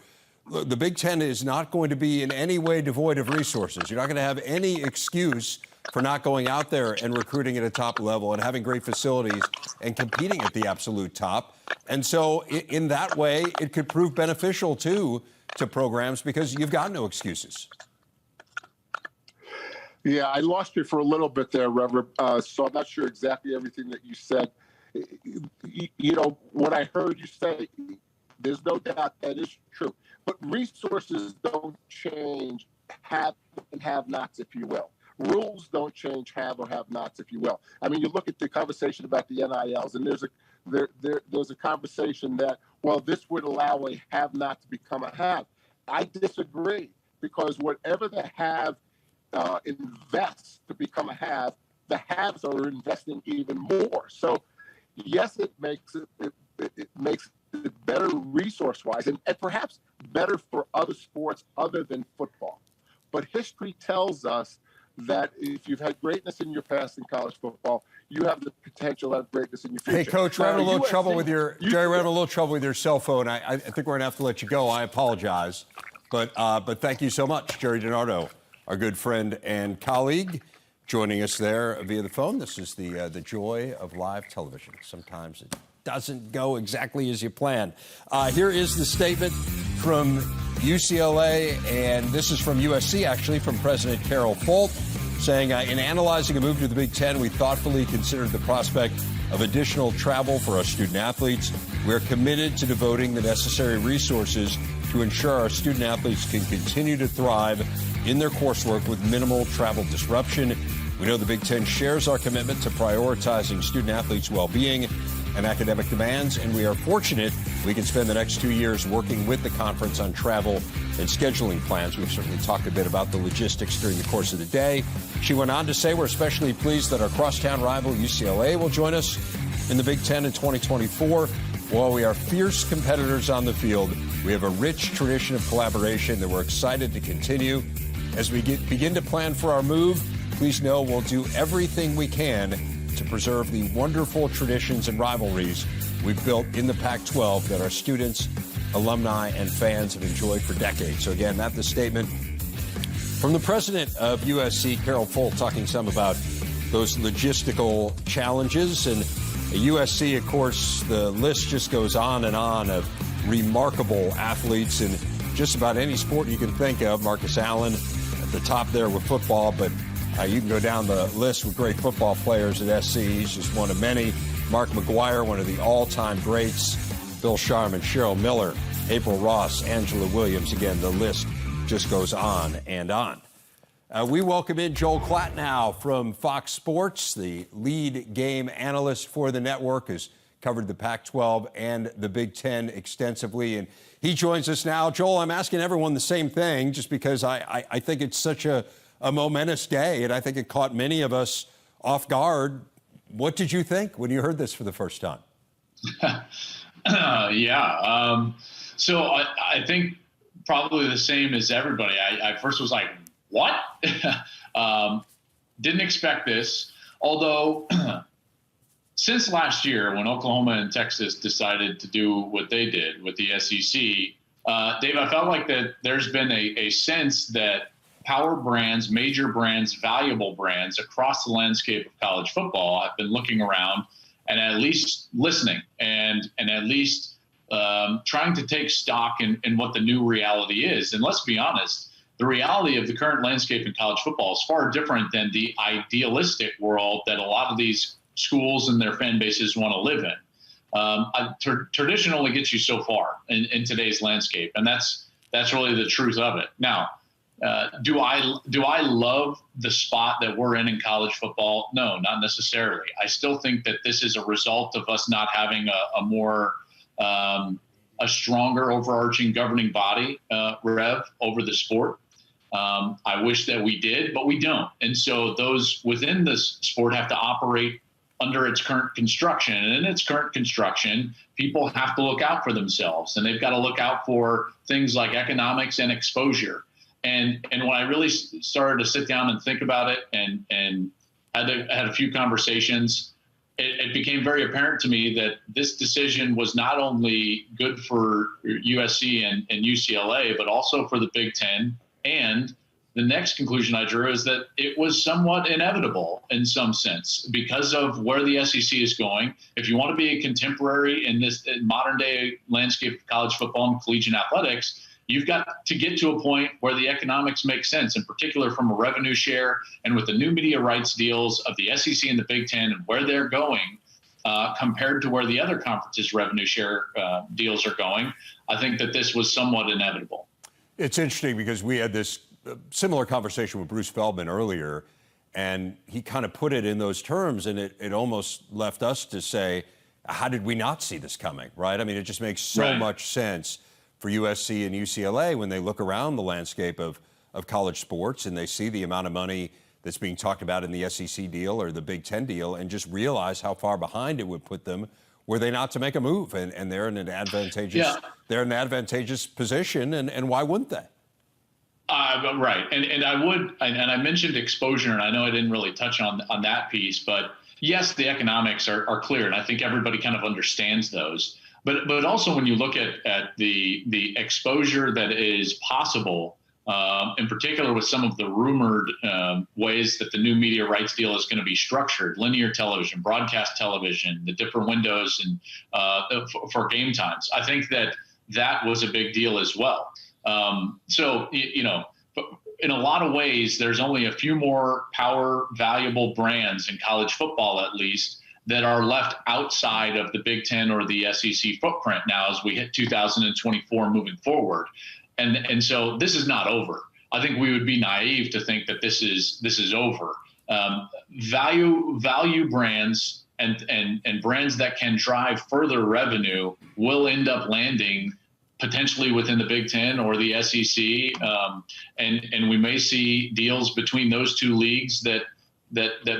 The Big Ten is not going to be in any way devoid of resources. You're not going to have any excuse for not going out there and recruiting at a top level and having great facilities and competing at the absolute top. And so in that way, it could prove beneficial, too, to programs because you've got no excuses. Yeah, I lost you for a little bit there, Reverend. So I'm not sure exactly everything that you said. You know, what I heard you say, there's no doubt that is true. But resources don't change have and have-nots, if you will. Rules don't change have or have-nots, if you will. I mean, you look at the conversation about the NILs, and there's a conversation that, well, this would allow a have-not to become a have. I disagree, because whatever the have invests to become a have, the haves are investing even more. So, yes, it makes it better resource-wise, and perhaps better for other sports other than football. But history tells us that if you've had greatness in your past in college football, you have the potential to have greatness in your future. Hey, Coach, we're having a little USC, trouble with your Gerry. We're having a little trouble with your cell phone. I think we're gonna have to let you go. I apologize, but thank you so much, Gerry DiNardo, our good friend and colleague, joining us there via the phone. This is the joy of live television. Sometimes it doesn't go exactly as you plan. Here is the statement from UCLA, and this is from USC, actually, from President Carol Folt, saying, in analyzing a move to the Big Ten, we thoughtfully considered the prospect of additional travel for our student athletes. We're committed to devoting the necessary resources to ensure our student athletes can continue to thrive in their coursework with minimal travel disruption. We know the Big Ten shares our commitment to prioritizing student athletes' well-being and academic demands, and we are fortunate we can spend the next 2 years working with the conference on travel and scheduling plans. We've certainly talked a bit about the logistics during the course of the day. She went on to say, we're especially pleased that our crosstown rival UCLA will join us in the Big Ten in 2024. While we are fierce competitors on the field, we have a rich tradition of collaboration that we're excited to continue. As we begin to plan for our move, please know we'll do everything we can to preserve the wonderful traditions and rivalries we've built in the Pac-12 that our students, alumni, and fans have enjoyed for decades. So again, that's the statement from the president of USC, Carol Folt, talking some about those logistical challenges. And at USC, of course, the list just goes on and on of remarkable athletes in just about any sport you can think of. Marcus Allen at the top there with football, but you can go down the list with great football players at SC. He's just one of many. Mark McGuire, one of the all-time greats. Bill Sharman, Cheryl Miller, April Ross, Angela Williams. Again, the list just goes on and on. We welcome in Joel Klatt now from Fox Sports, the lead game analyst for the network, has covered the Pac-12 and the Big Ten extensively, and he joins us now. Joel, I'm asking everyone the same thing, just because I think it's such a momentous day, and I think it caught many of us off guard. What did you think when you heard this for the first time? So I think probably the same as everybody. I first was like, what? Didn't expect this. Although since last year, when Oklahoma and Texas decided to do what they did with the SEC, Dave, I felt like that there's been a sense that power brands, major brands, valuable brands across the landscape of college football have been looking around and at least listening and at least trying to take stock in what the new reality is. And let's be honest, the reality of the current landscape in college football is far different than the idealistic world that a lot of these schools and their fan bases want to live in. Tradition only gets you so far in today's landscape, and that's really the truth of it. Now, do I love the spot that we're in college football? No, not necessarily. I still think that this is a result of us not having a stronger overarching governing body, Rev, over the sport. I wish that we did, but we don't. And so those within this sport have to operate under its current construction. And in its current construction, people have to look out for themselves, and they've got to look out for things like economics and exposure. And when I really started to sit down and think about it and had a few conversations, it became very apparent to me that this decision was not only good for USC and UCLA, but also for the Big Ten. And the next conclusion I drew is that it was somewhat inevitable in some sense because of where the SEC is going. If you want to be a contemporary in this modern day landscape of college football and collegiate athletics, you've got to get to a point where the economics make sense, in particular from a revenue share and with the new media rights deals of the SEC and the Big Ten and where they're going compared to where the other conferences' revenue share deals are going. I think that this was somewhat inevitable. It's interesting because we had this a similar conversation with Bruce Feldman earlier, and he kind of put it in those terms, and it almost left us to say, how did we not see this coming, right? I mean, it just makes so much sense for USC and UCLA when they look around the landscape of college sports and they see the amount of money that's being talked about in the SEC deal or the Big Ten deal, and just realize how far behind it would put them were they not to make a move. And they're in an advantageous position, and why wouldn't they? Right. And I would, and I mentioned exposure, and I know I didn't really touch on that piece, but yes, the economics are clear, and I think everybody kind of understands those. But also when you look at the exposure that is possible, in particular with some of the rumored ways that the new media rights deal is going to be structured, linear television, broadcast television, the different windows and for game times, I think that was a big deal as well. So, you know, in a lot of ways, there's only a few more power valuable brands in college football, at least, that are left outside of the Big Ten or the SEC footprint now as we hit 2024 moving forward. And so this is not over. I think we would be naive to think that this is over. Value brands and brands that can drive further revenue will end up landing potentially within the Big Ten or the SEC, and we may see deals between those two leagues that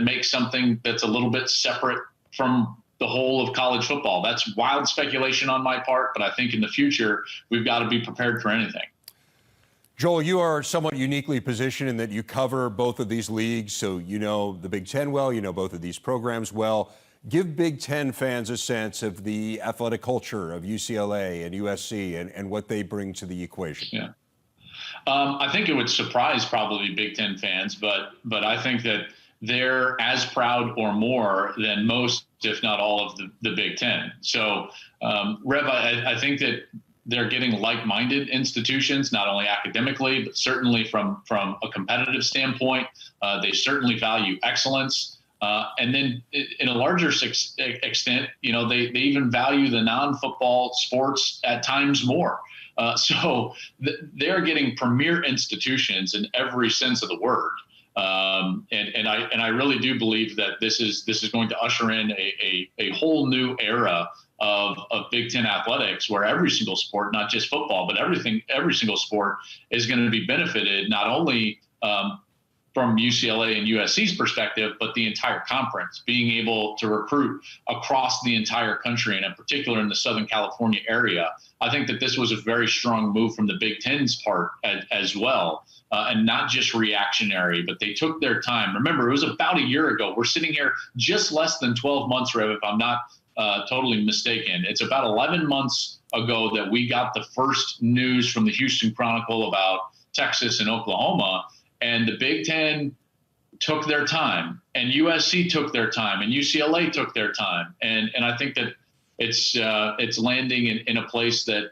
make something that's a little bit separate from the whole of college football. That's wild speculation on my part, but I think in the future we've got to be prepared for anything. Joel, you are somewhat uniquely positioned in that you cover both of these leagues, so you know the Big Ten well, you know both of these programs well. Give Big Ten fans a sense of the athletic culture of UCLA and USC and what they bring to the equation. Yeah. I think it would surprise probably Big Ten fans, but I think that they're as proud or more than most, if not all, of the Big Ten. So, Rev, I think that they're getting like-minded institutions, not only academically, but certainly from a competitive standpoint. They certainly value excellence. And then in a larger extent, you know, they even value the non-football sports at times more. So they're getting premier institutions in every sense of the word. And I really do believe that this is going to usher in a whole new era of Big Ten athletics, where every single sport, not just football, but every single sport is going to be benefited, not only from UCLA and USC's perspective, but the entire conference being able to recruit across the entire country, and in particular in the Southern California area. I think that this was a very strong move from the Big Ten's part as well. And not just reactionary, but they took their time. Remember, it was about a year ago. We're sitting here just less than 12 months, Rev, if I'm not totally mistaken. It's about 11 months ago that we got the first news from the Houston Chronicle about Texas and Oklahoma, and the Big Ten took their time, and USC took their time, and UCLA took their time. And I think that it's landing in a place that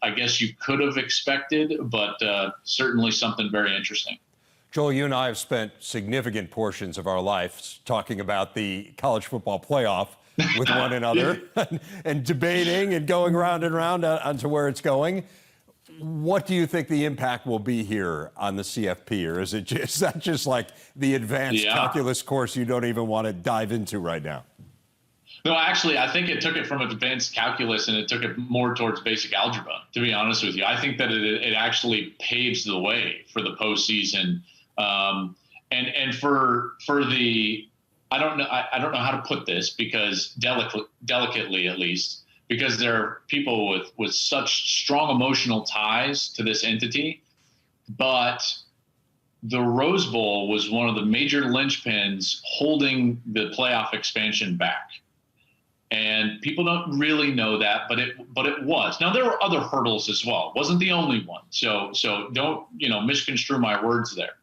I guess you could have expected, but certainly something very interesting. Joel, you and I have spent significant portions of our lives talking about the college football playoff with one another and debating and going round and round onto where it's going. What do you think the impact will be here on the CFP, or is that just like the advanced calculus course you don't even want to dive into right now? No, actually, I think it took it from advanced calculus and it took it more towards basic algebra, to be honest with you. I think that it actually paves the way for the postseason. And for the, I don't know how to put this, because delicately at least, because there are people with such strong emotional ties to this entity. But the Rose Bowl was one of the major linchpins holding the playoff expansion back. And people don't really know that, but it was. Now, there were other hurdles as well. It wasn't the only one. So don't, misconstrue my words there.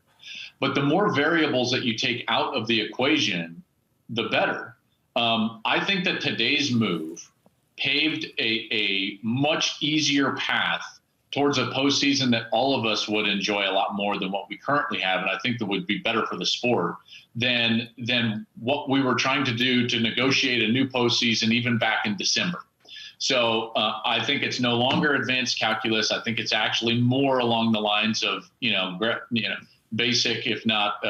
But the more variables that you take out of the equation, the better. I think that today's move paved a much easier path towards a postseason that all of us would enjoy a lot more than what we currently have, and I think that would be better for the sport than what we were trying to do to negotiate a new postseason even back in December. So I think it's no longer advanced calculus. I think it's actually more along the lines of, basic, if not,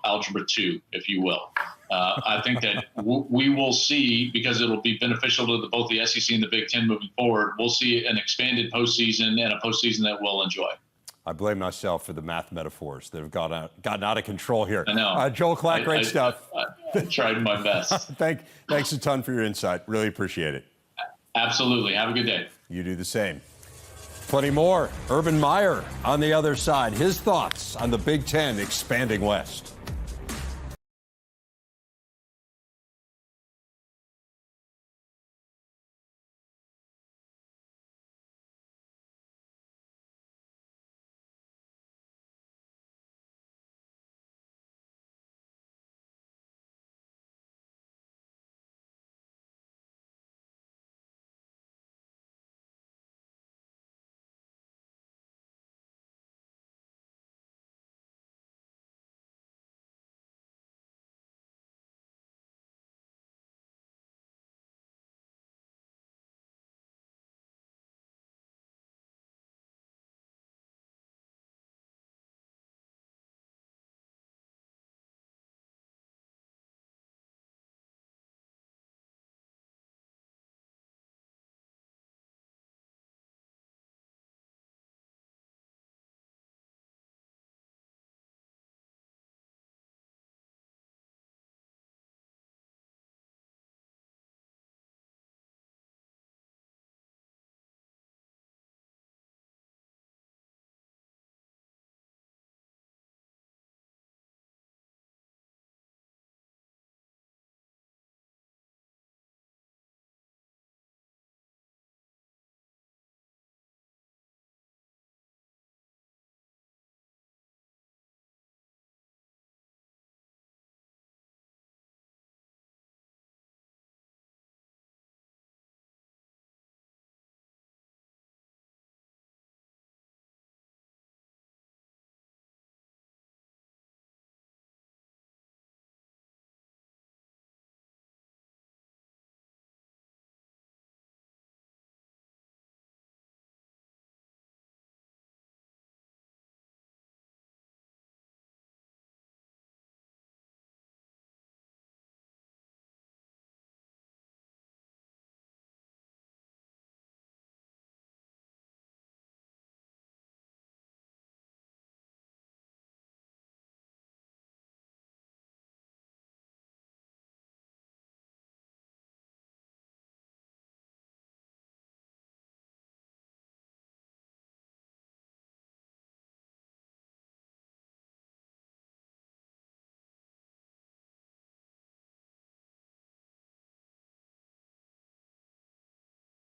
algebra 2, if you will. I think that we will see, because it'll be beneficial to both the SEC and the Big Ten moving forward, we'll see an expanded postseason and a postseason that we'll enjoy. I blame myself for the math metaphors that have gotten out of control here. I know. Joel Klatt, great stuff. I tried my best. Thanks a ton for your insight. Really appreciate it. Absolutely. Have a good day. You do the same. Plenty more. Urban Meyer on the other side. His thoughts on the Big Ten expanding west.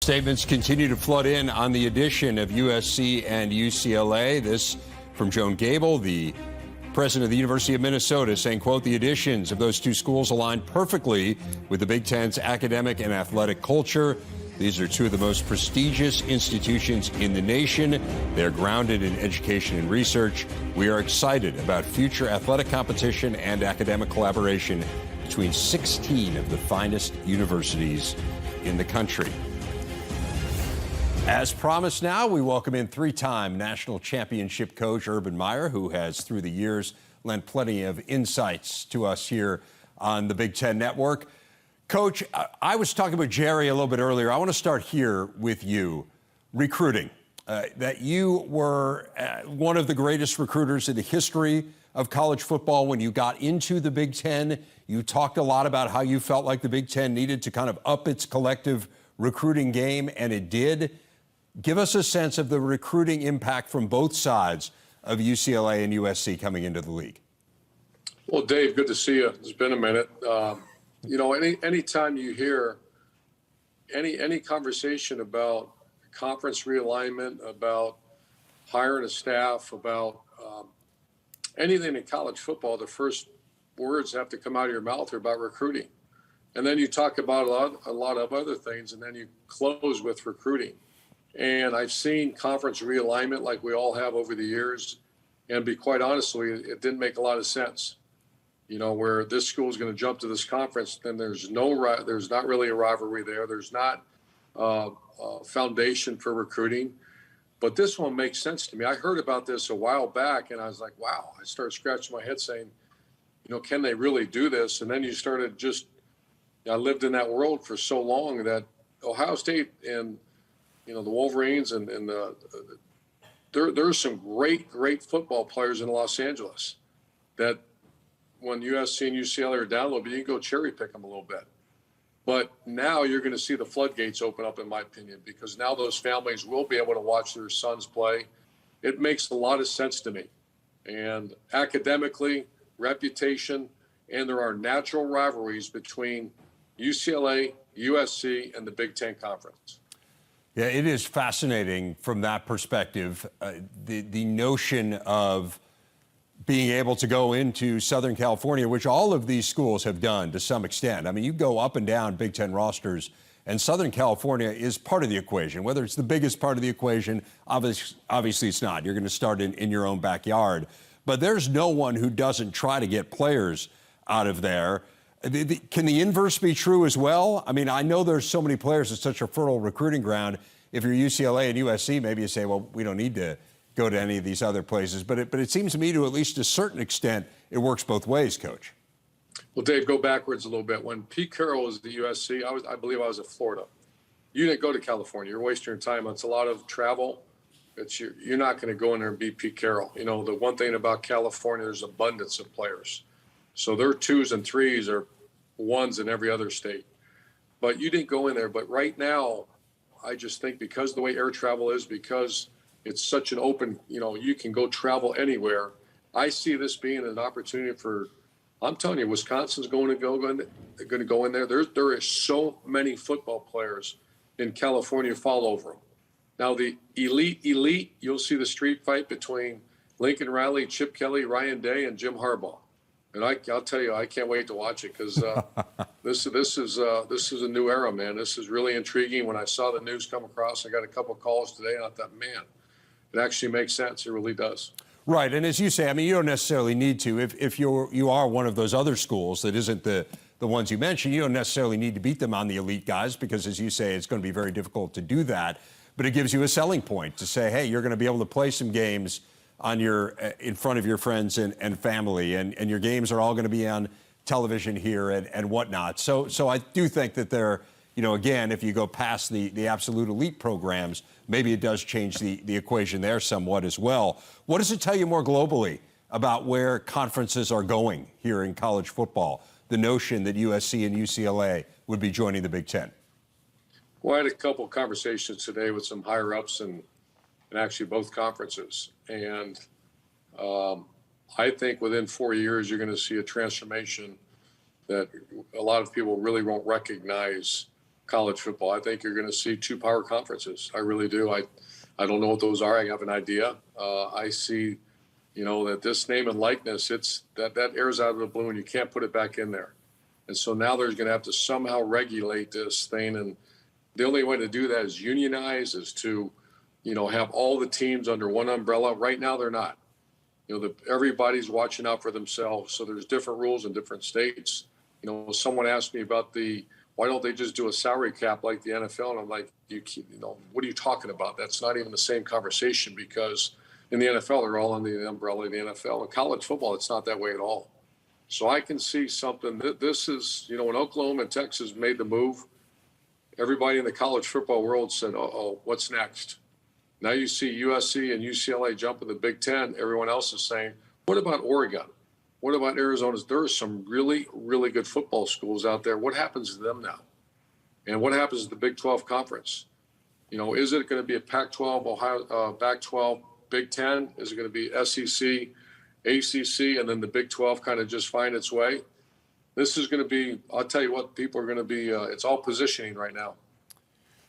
Statements continue to flood in on the addition of USC and UCLA. This from Joan Gable, the president of the University of Minnesota, saying, quote, the additions of those two schools align perfectly with the Big Ten's academic and athletic culture. These are two of the most prestigious institutions in the nation. They're grounded in education and research. We are excited about future athletic competition and academic collaboration between 16 of the finest universities in the country. As promised now, we welcome in three-time national championship coach Urban Meyer, who has, through the years, lent plenty of insights to us here on the Big Ten Network. Coach, I was talking with Gerry a little bit earlier. I want to start here with you. Recruiting. That you were one of the greatest recruiters in the history of college football when you got into the Big Ten. You talked a lot about how you felt like the Big Ten needed to kind of up its collective recruiting game, and it did. Give us a sense of the recruiting impact from both sides of UCLA and USC coming into the league. Well, Dave, good to see you. It's been a minute. Any time you hear any conversation about conference realignment, about hiring a staff, about anything in college football, the first words have to come out of your mouth are about recruiting. And then you talk about a lot of other things, and then you close with recruiting. And I've seen conference realignment like we all have over the years. And be quite honest with you, it didn't make a lot of sense. Where this school is going to jump to this conference, then there's not really a rivalry there. There's not foundation for recruiting. But this one makes sense to me. I heard about this a while back, and I was like, wow. I started scratching my head saying, can they really do this? And then you started I lived in that world for so long that Ohio State and, the Wolverines and there's some great football players in Los Angeles that when USC and UCLA are down a little bit, you can go cherry pick them a little bit. But now you're going to see the floodgates open up, in my opinion, because now those families will be able to watch their sons play. It makes a lot of sense to me. And academically, reputation, and there are natural rivalries between UCLA, USC, and the Big Ten Conference. Yeah, it is fascinating from that perspective, the notion of being able to go into Southern California, which all of these schools have done to some extent. I mean, you go up and down Big Ten rosters, and Southern California is part of the equation. Whether it's the biggest part of the equation, obviously it's not. You're going to start in your own backyard. But there's no one who doesn't try to get players out of there. Can the inverse be true as well? I mean, I know there's so many players. It's such a fertile recruiting ground. If you're UCLA and USC, maybe you say, well, we don't need to go to any of these other places. But it seems to me, to at least a certain extent, it works both ways, Coach. Well, Dave, go backwards a little bit. When Pete Carroll was at the USC, I believe I was at Florida. You didn't go to California. You're wasting your time. It's a lot of travel. You're not going to go in there and beat Pete Carroll. The one thing about California, there's abundance of players. So their 2s and 3s are 1s in every other state. But you didn't go in there. But right now, I just think because of the way air travel is, because it's such an open, you can go travel anywhere. I see this being an opportunity for, I'm telling you, Wisconsin's going to go in there. There is so many football players in California fall over them. Now, the elite, you'll see the street fight between Lincoln Riley, Chip Kelly, Ryan Day, and Jim Harbaugh. And I'll tell you, I can't wait to watch it because this is a new era, man. This is really intriguing. When I saw the news come across, I got a couple calls today, and I thought, man, it actually makes sense. It really does. Right, and as you say, I mean, you don't necessarily need to. If you are one of those other schools that isn't the ones you mentioned, you don't necessarily need to beat them on the elite guys because, as you say, it's going to be very difficult to do that. But it gives you a selling point to say, hey, you're going to be able to play some games on in front of your friends and family, and your games are all going to be on television here and whatnot. So I do think that there, again, if you go past the absolute elite programs, maybe it does change the equation there somewhat as well. What does it tell you more globally about where conferences are going here in college football? The notion that USC and UCLA would be joining the Big Ten. Well, I had a couple of conversations today with some higher ups and actually both conferences. And I think within 4 years, you're going to see a transformation that a lot of people really won't recognize college football. I think you're going to see 2 power conferences. I really do. I don't know what those are. I have an idea. I see, that this name and likeness, it's that airs out of the blue and you can't put it back in there. And so now there's going to have to somehow regulate this thing. And the only way to do that is unionize, is to, have all the teams under one umbrella. Right now, they're not. Everybody's watching out for themselves. So there's different rules in different states. Someone asked me about why don't they just do a salary cap like the NFL? And I'm like, what are you talking about? That's not even the same conversation, because in the NFL, they're all under the umbrella of the NFL. In college football, it's not that way at all. So I can see something. This is, when Oklahoma and Texas made the move, everybody in the college football world said, uh-oh, what's next? Now you see USC and UCLA jump in the Big Ten. Everyone else is saying, what about Oregon? What about Arizona? There are some really, really good football schools out there. What happens to them now? And what happens to the Big 12 conference? Is it going to be a Pac-12, Ohio, Pac-12, Big Ten? Is it going to be SEC, ACC, and then the Big 12 kind of just find its way? This is going to be, I'll tell you what, people are going to be, it's all positioning right now.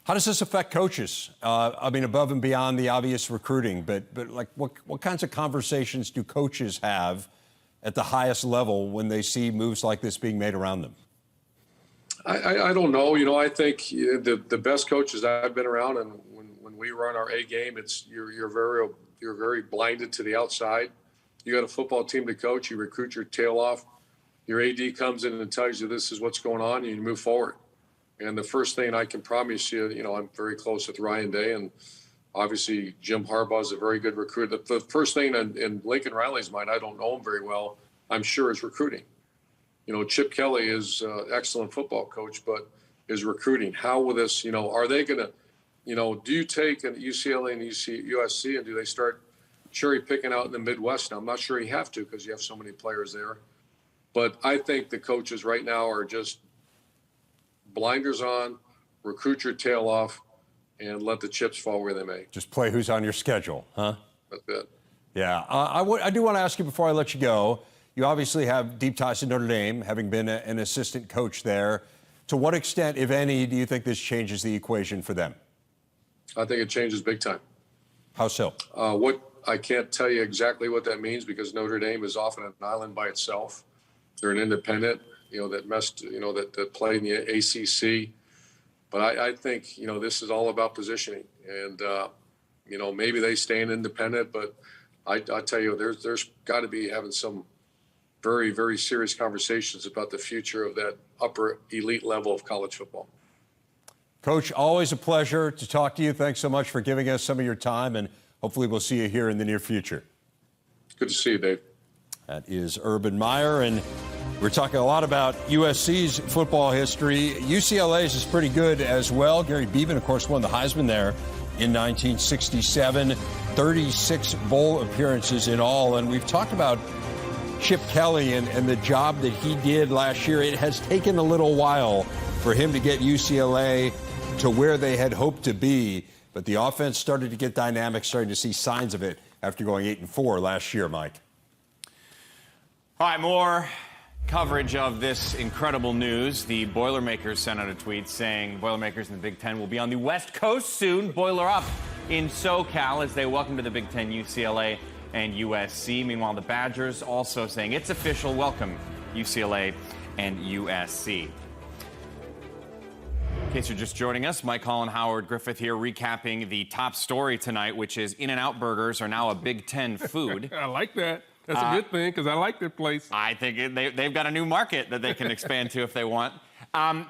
How does this affect coaches? Above and beyond the obvious recruiting, but like what kinds of conversations do coaches have at the highest level when they see moves like this being made around them? I don't know. I think the best coaches I've been around, and when we run our A game, it's you're very blinded to the outside. You got a football team to coach. You recruit your tail off. Your AD comes in and tells you this is what's going on, and you move forward. And the first thing I can promise you, I'm very close with Ryan Day, and obviously Jim Harbaugh is a very good recruiter. The first thing in Lincoln Riley's mind, I don't know him very well, I'm sure, is recruiting. Chip Kelly is an excellent football coach, but is recruiting. How will this, are they going to, do you take an UCLA and USC and do they start cherry picking out in the Midwest? Now, I'm not sure you have to because you have so many players there. But I think the coaches right now are just blinders on, recruit your tail off, and let the chips fall where they may. Just play who's on your schedule, huh? That's it. Yeah. I do want to ask you before I let you go, you obviously have deep ties to Notre Dame, having been an assistant coach there. To what extent, if any, do you think this changes the equation for them? I think it changes big time. How so? I can't tell you exactly what that means because Notre Dame is often an island by itself. They're an independent, that play in the ACC. But I think, this is all about positioning. And, maybe they stay an independent, but I tell you, there's got to be having some very, very serious conversations about the future of that upper elite level of college football. Coach, always a pleasure to talk to you. Thanks so much for giving us some of your time, and hopefully we'll see you here in the near future. Good to see you, Dave. That is Urban Meyer, and we're talking a lot about USC's football history. UCLA's is pretty good as well. Gerry Beeman, of course, won the Heisman there in 1967, 36 bowl appearances in all. And we've talked about Chip Kelly and the job that he did last year. It has taken a little while for him to get UCLA to where they had hoped to be, but the offense started to get dynamic, starting to see signs of it after going 8-4 last year, Mike. All right, more coverage of this incredible news. The Boilermakers sent out a tweet saying Boilermakers in the Big Ten will be on the West Coast soon. Boiler up in SoCal as they welcome to the Big Ten UCLA and USC. Meanwhile, the Badgers also saying it's official. Welcome UCLA and USC. In case you're just joining us, Mike Hall and Howard Griffith here recapping the top story tonight, which is In-N-Out burgers are now a Big Ten food. I like that. That's a good thing because I like their place. I think they've got a new market that they can expand to if they want.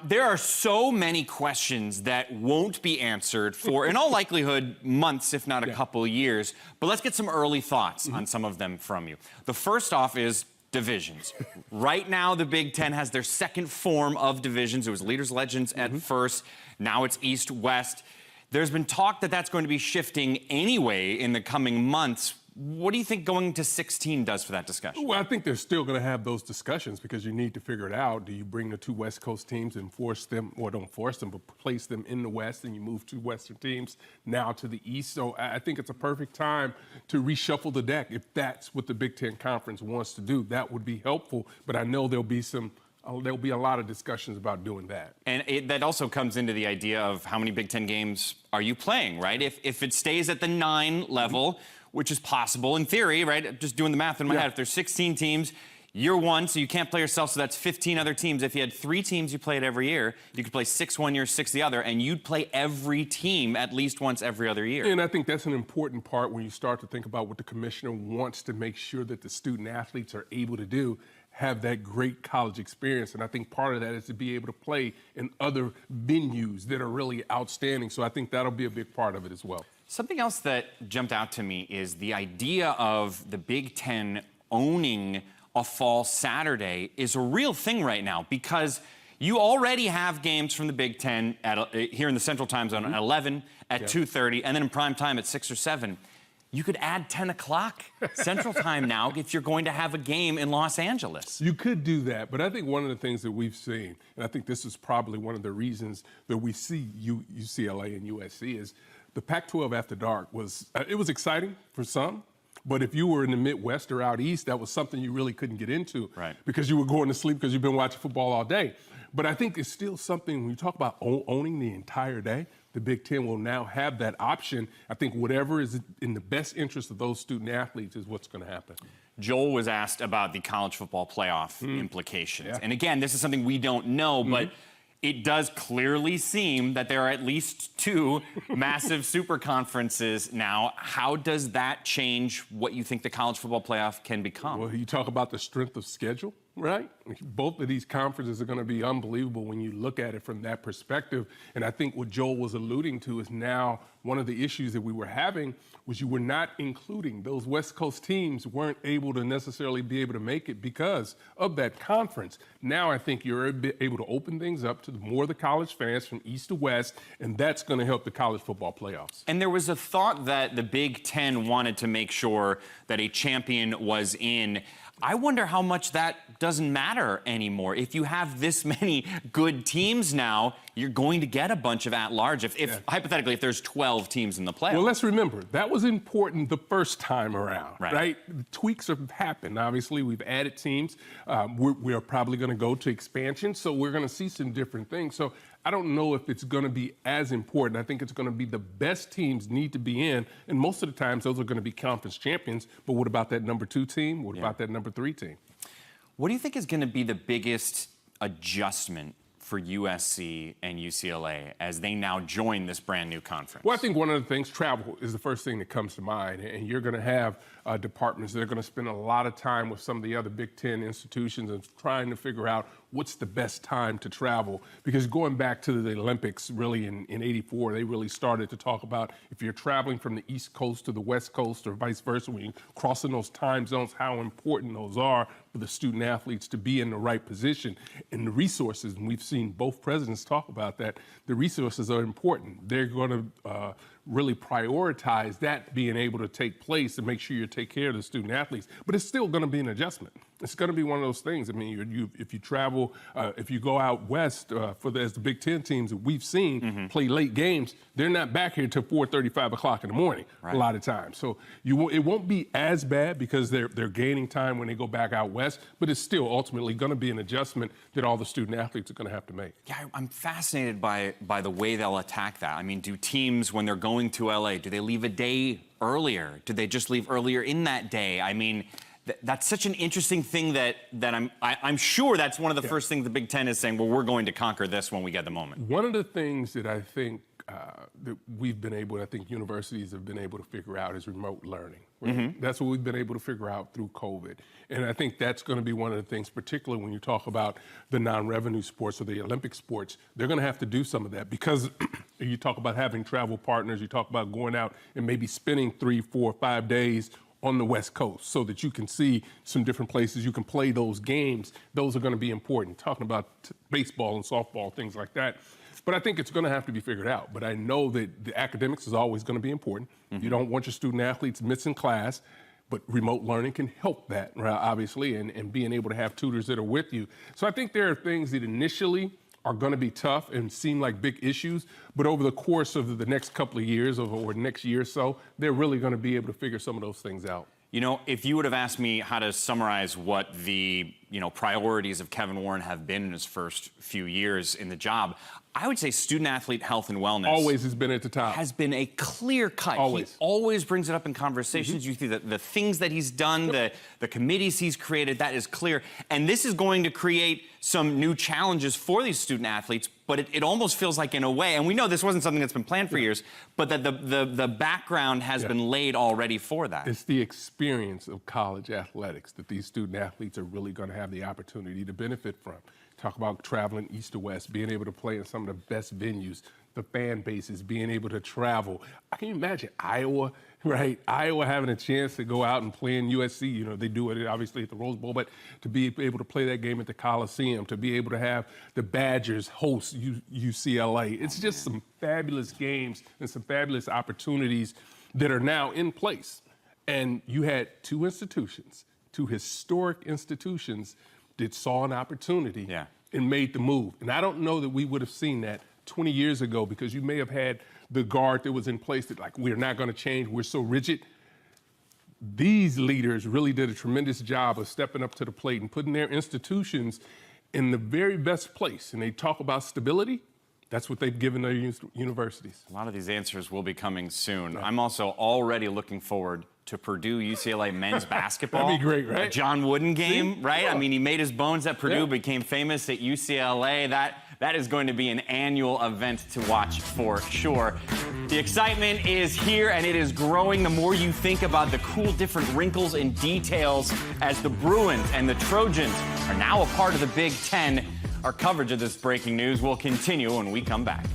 There are so many questions that won't be answered for, in all likelihood, months, if not a couple years. But let's get some early thoughts on some of them from you. The first off is divisions. Right now, the Big Ten has their second form of divisions. It was Leaders Legends at first. Now it's East-West. There's been talk that that's going to be shifting anyway in the coming months. What do you think going to 16 does for that discussion? Well, I think they're still going to have those discussions because you need to figure it out. Do you bring the two West Coast teams and force them, or don't force them, but place them in the West, and you move two Western teams now to the East? So I think it's a perfect time to reshuffle the deck. If that's what the Big Ten Conference wants to do, that would be helpful. But I know there'll be a lot of discussions about doing that. And that also comes into the idea of how many Big Ten games are you playing, right? If it stays at the 9 level, which is possible in theory, right? Just doing the math in my head. If there's 16 teams, year one, so you can't play yourself, so that's 15 other teams. If you had 3 teams you played every year, you could play 6 one year, 6 the other, and you'd play every team at least once every other year. And I think that's an important part when you start to think about what the commissioner wants to make sure that the student athletes are able to do, have that great college experience. And I think part of that is to be able to play in other venues that are really outstanding. So I think that'll be a big part of it as well. Something else that jumped out to me is the idea of the Big Ten owning a fall Saturday is a real thing right now because you already have games from the Big Ten here in the Central Time Zone at 11, at 2:30, and then in prime time at 6 or 7. You could add 10 o'clock Central Time now if you're going to have a game in Los Angeles. You could do that, but I think one of the things that we've seen, and I think this is probably one of the reasons that we see UCLA and USC is the Pac-12 after dark was exciting for some, but if you were in the Midwest or out East, that was something you really couldn't get into because you were going to sleep because you've been watching football all day. But I think it's still something, when you talk about owning the entire day, the Big Ten will now have that option. I think whatever is in the best interest of those student athletes is what's going to happen. Joel was asked about the college football playoff implications. And again, this is something we don't know, but it does clearly seem that there are at least 2 massive super conferences now. How does that change what you think the college football playoff can become? Well, you talk about the strength of schedule, right? Both of these conferences are going to be unbelievable when you look at it from that perspective. And I think what Joel was alluding to is now one of the issues that we were having was you were not including those West Coast teams weren't able to necessarily be able to make it because of that conference. Now I think you're able to open things up to more of the college fans from east to west, and that's going to help the college football playoffs. And there was a thought that the Big Ten wanted to make sure that a champion was in. I wonder how much that doesn't matter anymore. If you have this many good teams now, you're going to get a bunch of at-large. If hypothetically, if there's 12 teams in the playoffs. Well, let's remember, that was important the first time around, right? Tweaks have happened. Obviously, we've added teams. We're probably going to go to expansion, so we're going to see some different things. So I don't know if it's going to be as important. I think it's going to be the best teams need to be in, and most of the times those are going to be conference champions. But what about that number 2 team? What about that number 3 team? What do you think is going to be the biggest adjustment for USC and UCLA as they now join this brand new conference? Well, I think one of the things, travel is the first thing that comes to mind. And you're going to have departments that are going to spend a lot of time with some of the other Big Ten institutions and trying to figure out what's the best time to travel. Because going back to the Olympics, really in '84, they really started to talk about if you're traveling from the East Coast to the West Coast or vice versa, when you're crossing those time zones, how important those are for the student athletes to be in the right position. And the resources, and we've seen both presidents talk about that, the resources are important. They're going to really prioritize that being able to take place and make sure you take care of the student athletes. But it's still going to be an adjustment. It's going to be one of those things. I mean, if you travel, if you go out west as the Big Ten teams that we've seen play late games, they're not back here till 4:30, 5 o'clock in the morning a lot of times. So it won't be as bad because they're gaining time when they go back out west, but it's still ultimately going to be an adjustment that all the student athletes are going to have to make. Yeah, I'm fascinated by the way they'll attack that. I mean, do teams, when they're going to LA, do they leave a day earlier? Do they just leave earlier in that day? I mean, that's such an interesting thing that I'm sure that's one of the first things the Big Ten is saying, well, we're going to conquer this when we get the moment. One of the things that I think that we've been able, I think universities have been able to figure out is remote learning. Right? That's what we've been able to figure out through COVID. And I think that's going to be one of the things, particularly when you talk about the non-revenue sports or the Olympic sports, they're going to have to do some of that because you talk about having travel partners, you talk about going out and maybe spending 3, 4, 5 days on the West Coast so that you can see some different places, you can play those games. Those are going to be important. Talking about baseball and softball, things like that. But I think it's going to have to be figured out. But I know that the academics is always going to be important. You don't want your student athletes missing class, but remote learning can help that, obviously, and being able to have tutors that are with you. So I think there are things that initially are going to be tough and seem like big issues, but over the course of the next couple of years or next year or so, they're really going to be able to figure some of those things out. You know, if you would have asked me how to summarize what the, priorities of Kevin Warren have been in his first few years in the job, I would say student-athlete health and wellness. Always has been at the top. Has been a clear cut. Always. He always brings it up in conversations. You see the things that he's done, the committees he's created, that is clear. And this is going to create some new challenges for these student-athletes, but it almost feels like in a way, and we know this wasn't something that's been planned for years, but that the background has been laid already for that. It's the experience of college athletics that these student-athletes are really going to have the opportunity to benefit from. Talk about traveling east to west, being able to play in some of the best venues, the fan bases, being able to travel. I can imagine Iowa, right? Iowa having a chance to go out and play in USC. They do it obviously at the Rose Bowl, but to be able to play that game at the Coliseum, to be able to have the Badgers host UCLA. It's just some fabulous games and some fabulous opportunities that are now in place. And you had two historic institutions that saw an opportunity and made the move. And I don't know that we would have seen that 20 years ago because you may have had the guard that was in place that we're not going to change, we're so rigid. These leaders really did a tremendous job of stepping up to the plate and putting their institutions in the very best place. And they talk about stability. That's what they've given their universities. A lot of these answers will be coming soon. I'm also already looking forward to Purdue UCLA men's basketball. That'd be great, right? A John Wooden game, See? right? Yeah. I mean, he made his bones at Purdue, became famous at UCLA. That is going to be an annual event to watch for sure. The excitement is here, and it is growing the more you think about the cool different wrinkles and details as the Bruins and the Trojans are now a part of the Big Ten. Our coverage of this breaking news will continue when we come back.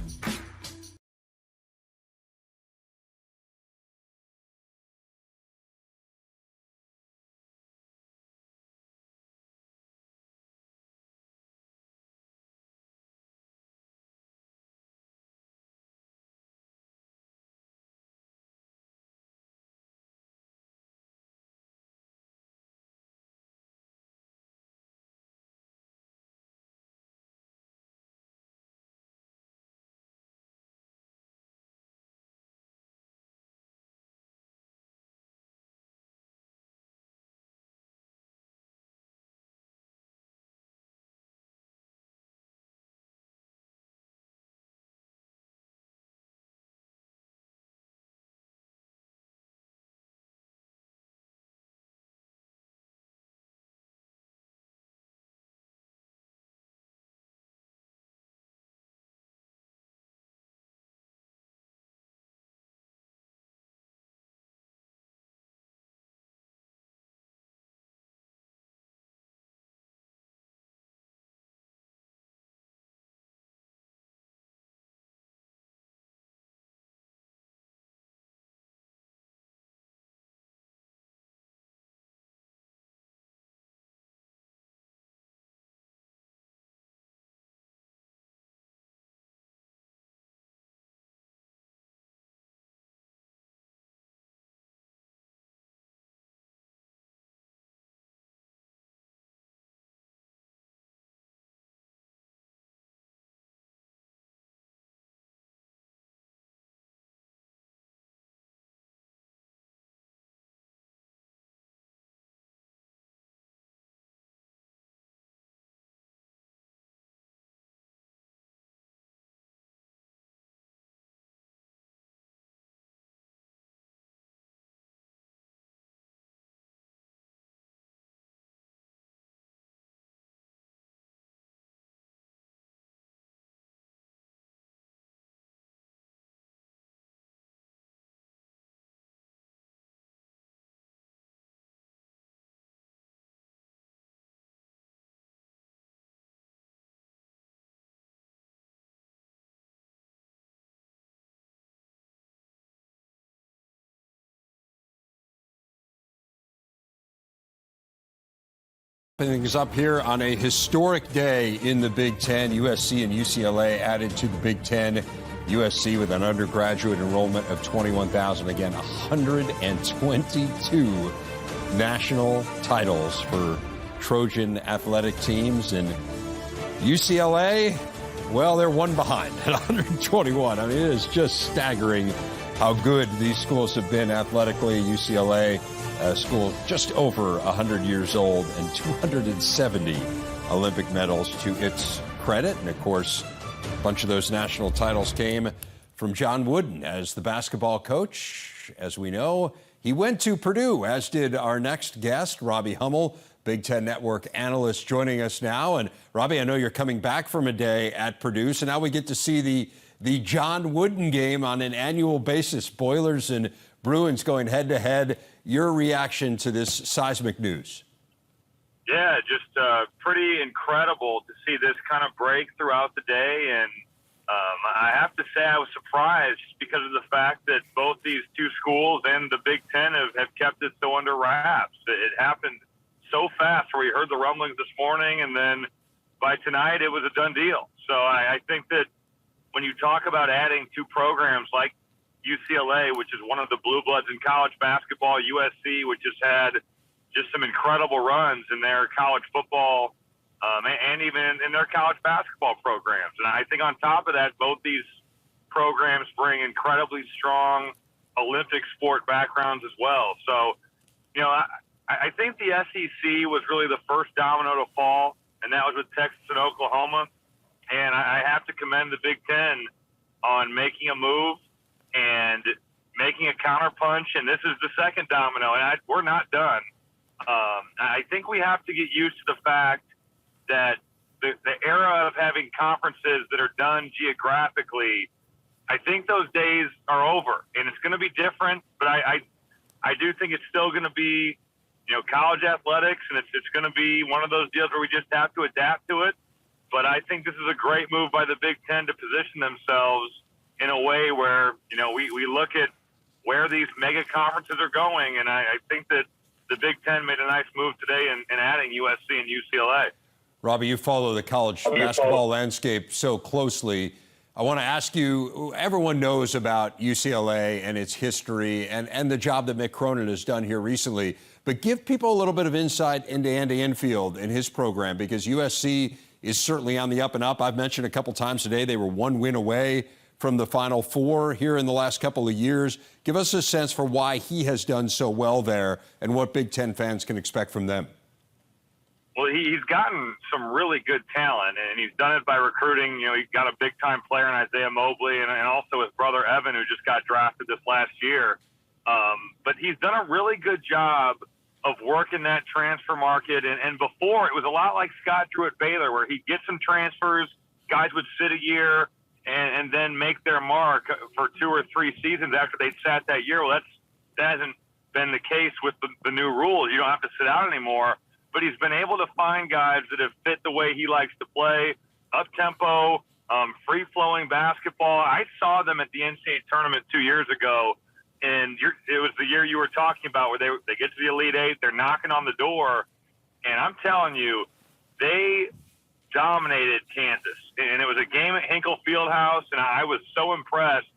Things up here on a historic day in the Big Ten. USC and UCLA added to the Big Ten. USC with an undergraduate enrollment of 21,000. Again, 122 national titles for Trojan athletic teams. And UCLA, well, they're one behind at 121. I mean, it is just staggering how good these schools have been athletically. UCLA, a school just over 100 years old, and 270 Olympic medals to its credit. And, of course, a bunch of those national titles came from John Wooden as the basketball coach. As we know, he went to Purdue, as did our next guest, Robbie Hummel, Big Ten Network analyst, joining us now. And, Robbie, I know you're coming back from a day at Purdue, so now we get to see the John Wooden game on an annual basis. Boilers and Bruins going head-to-head. Your reaction to this seismic news? Yeah, just pretty incredible to see this kind of break throughout the day. And I have to say I was surprised because of the fact that both these two schools and the Big Ten have kept it so under wraps. It happened so fast where we heard the rumblings this morning, and then by tonight it was a done deal. So I think that when you talk about adding two programs like UCLA, which is one of the blue bloods in college basketball, USC, which has had just some incredible runs in their college football and even in their college basketball programs. And I think on top of that, both these programs bring incredibly strong Olympic sport backgrounds as well. So, you know, I think the SEC was really the first domino to fall, and that was with Texas and Oklahoma. And I have to commend the Big Ten on making a move and making a counterpunch, and this is the second domino, and we're not done. I think we have to get used to the fact that the era of having conferences that are done geographically, I think those days are over, and it's going to be different. But I do think it's still going to be, college athletics, and it's going to be one of those deals where we just have to adapt to it. But I think this is a great move by the Big Ten to position themselves in a way where, we look at where these mega conferences are going, and I think that the Big Ten made a nice move today in adding USC and UCLA. Robbie, you follow the college basketball landscape so closely. I want to ask you, everyone knows about UCLA and its history and the job that Mick Cronin has done here recently, but give people a little bit of insight into Andy Enfield and his program, because USC is certainly on the up and up. I've mentioned a couple times today they were one win away from the Final Four here in the last couple of years. Give us a sense for why he has done so well there and what Big Ten fans can expect from them. Well, he's gotten some really good talent, and he's done it by recruiting. He got a big-time player in Isaiah Mobley, and also his brother Evan, who just got drafted this last year. But he's done a really good job of working that transfer market. And before, it was a lot like Scott Drew at Baylor, where he'd get some transfers, guys would sit a year, and then make their mark for 2 or 3 seasons after they'd sat that year. Well, that hasn't been the case with the new rules. You don't have to sit out anymore. But he's been able to find guys that have fit the way he likes to play, up-tempo, free-flowing basketball. I saw them at the NCAA tournament 2 years ago, and it was the year you were talking about where they get to the Elite Eight, they're knocking on the door, and I'm telling you, they dominated Kansas. And it was a game at Hinkle Fieldhouse, and I was so impressed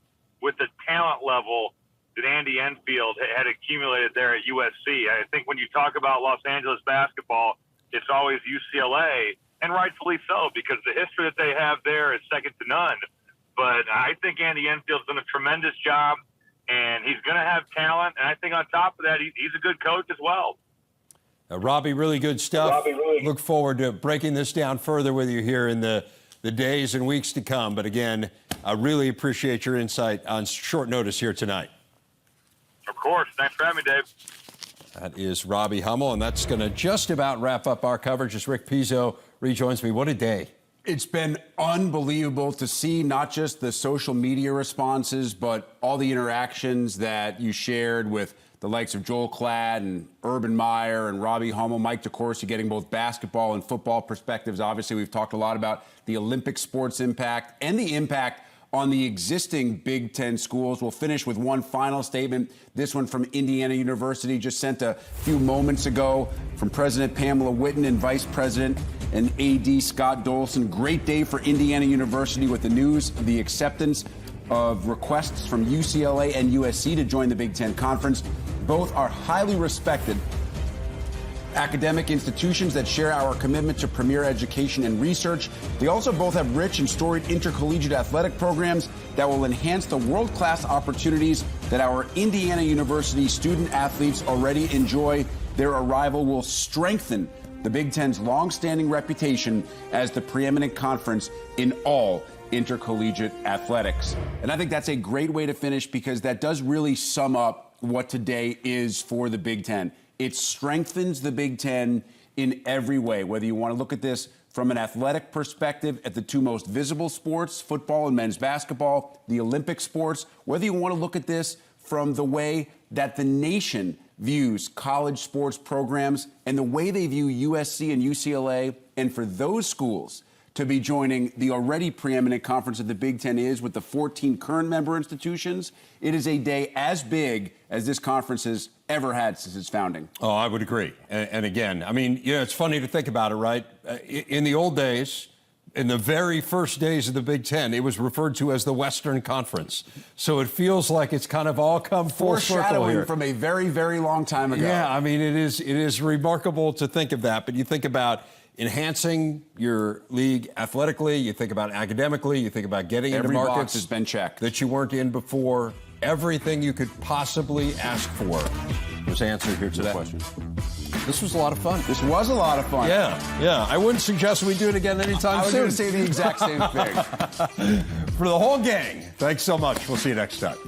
with the talent level that Andy Enfield had accumulated there at USC. I think when you talk about Los Angeles basketball, it's always UCLA, and rightfully so, because the history that they have there is second to none. But I think Andy Enfield's done a tremendous job, and he's going to have talent. And I think on top of that, he's a good coach as well. Robbie, really good stuff. Look forward to breaking this down further with you here in the days and weeks to come. But again, I really appreciate your insight on short notice here tonight. Of course. Thanks for having me, Dave. That is Robbie Hummel, and that's going to just about wrap up our coverage as Rick Pizzo rejoins me. What a day. It's been unbelievable to see not just the social media responses, but all the interactions that you shared with the likes of Joel Klatt and Urban Meyer and Robbie Hummel, Mike DeCourcy, getting both basketball and football perspectives. Obviously, we've talked a lot about the Olympic sports impact and the impact on the existing Big Ten schools. We'll finish with one final statement. This one from Indiana University, just sent a few moments ago from President Pamela Whitten and Vice President and AD Scott Dolson. Great day for Indiana University with the news of the acceptance of requests from UCLA and USC to join the Big Ten Conference. Both are highly respected academic institutions that share our commitment to premier education and research. They also both have rich and storied intercollegiate athletic programs that will enhance the world-class opportunities that our Indiana University student athletes already enjoy. Their arrival will strengthen the Big Ten's long-standing reputation as the preeminent conference in all intercollegiate athletics. And I think that's a great way to finish, because that does really sum up what today is for the Big Ten. It strengthens the Big Ten in every way, whether you want to look at this from an athletic perspective at the two most visible sports, football and men's basketball, the Olympic sports, whether you want to look at this from the way that the nation views college sports programs and the way they view USC and UCLA, and for those schools to be joining the already preeminent conference that the Big Ten is with the 14 current member institutions. It is a day as big as this conference has ever had since its founding. Oh, I would agree. And again, I mean, it's funny to think about it, right? In the old days, in the very first days of the Big Ten, it was referred to as the Western Conference. So it feels like it's kind of all come full circle here. From a very, very long time ago. Yeah, I mean, it is remarkable to think of that. But you think about enhancing your league athletically, you think about academically, you think about getting into markets box has been checked that you weren't in before. Everything you could possibly ask for was answered here today. Question. This was a lot of fun. This was a lot of fun. Yeah. I wouldn't suggest we do it again anytime soon. I was going to say the exact same thing. For the whole gang, thanks so much. We'll see you next time.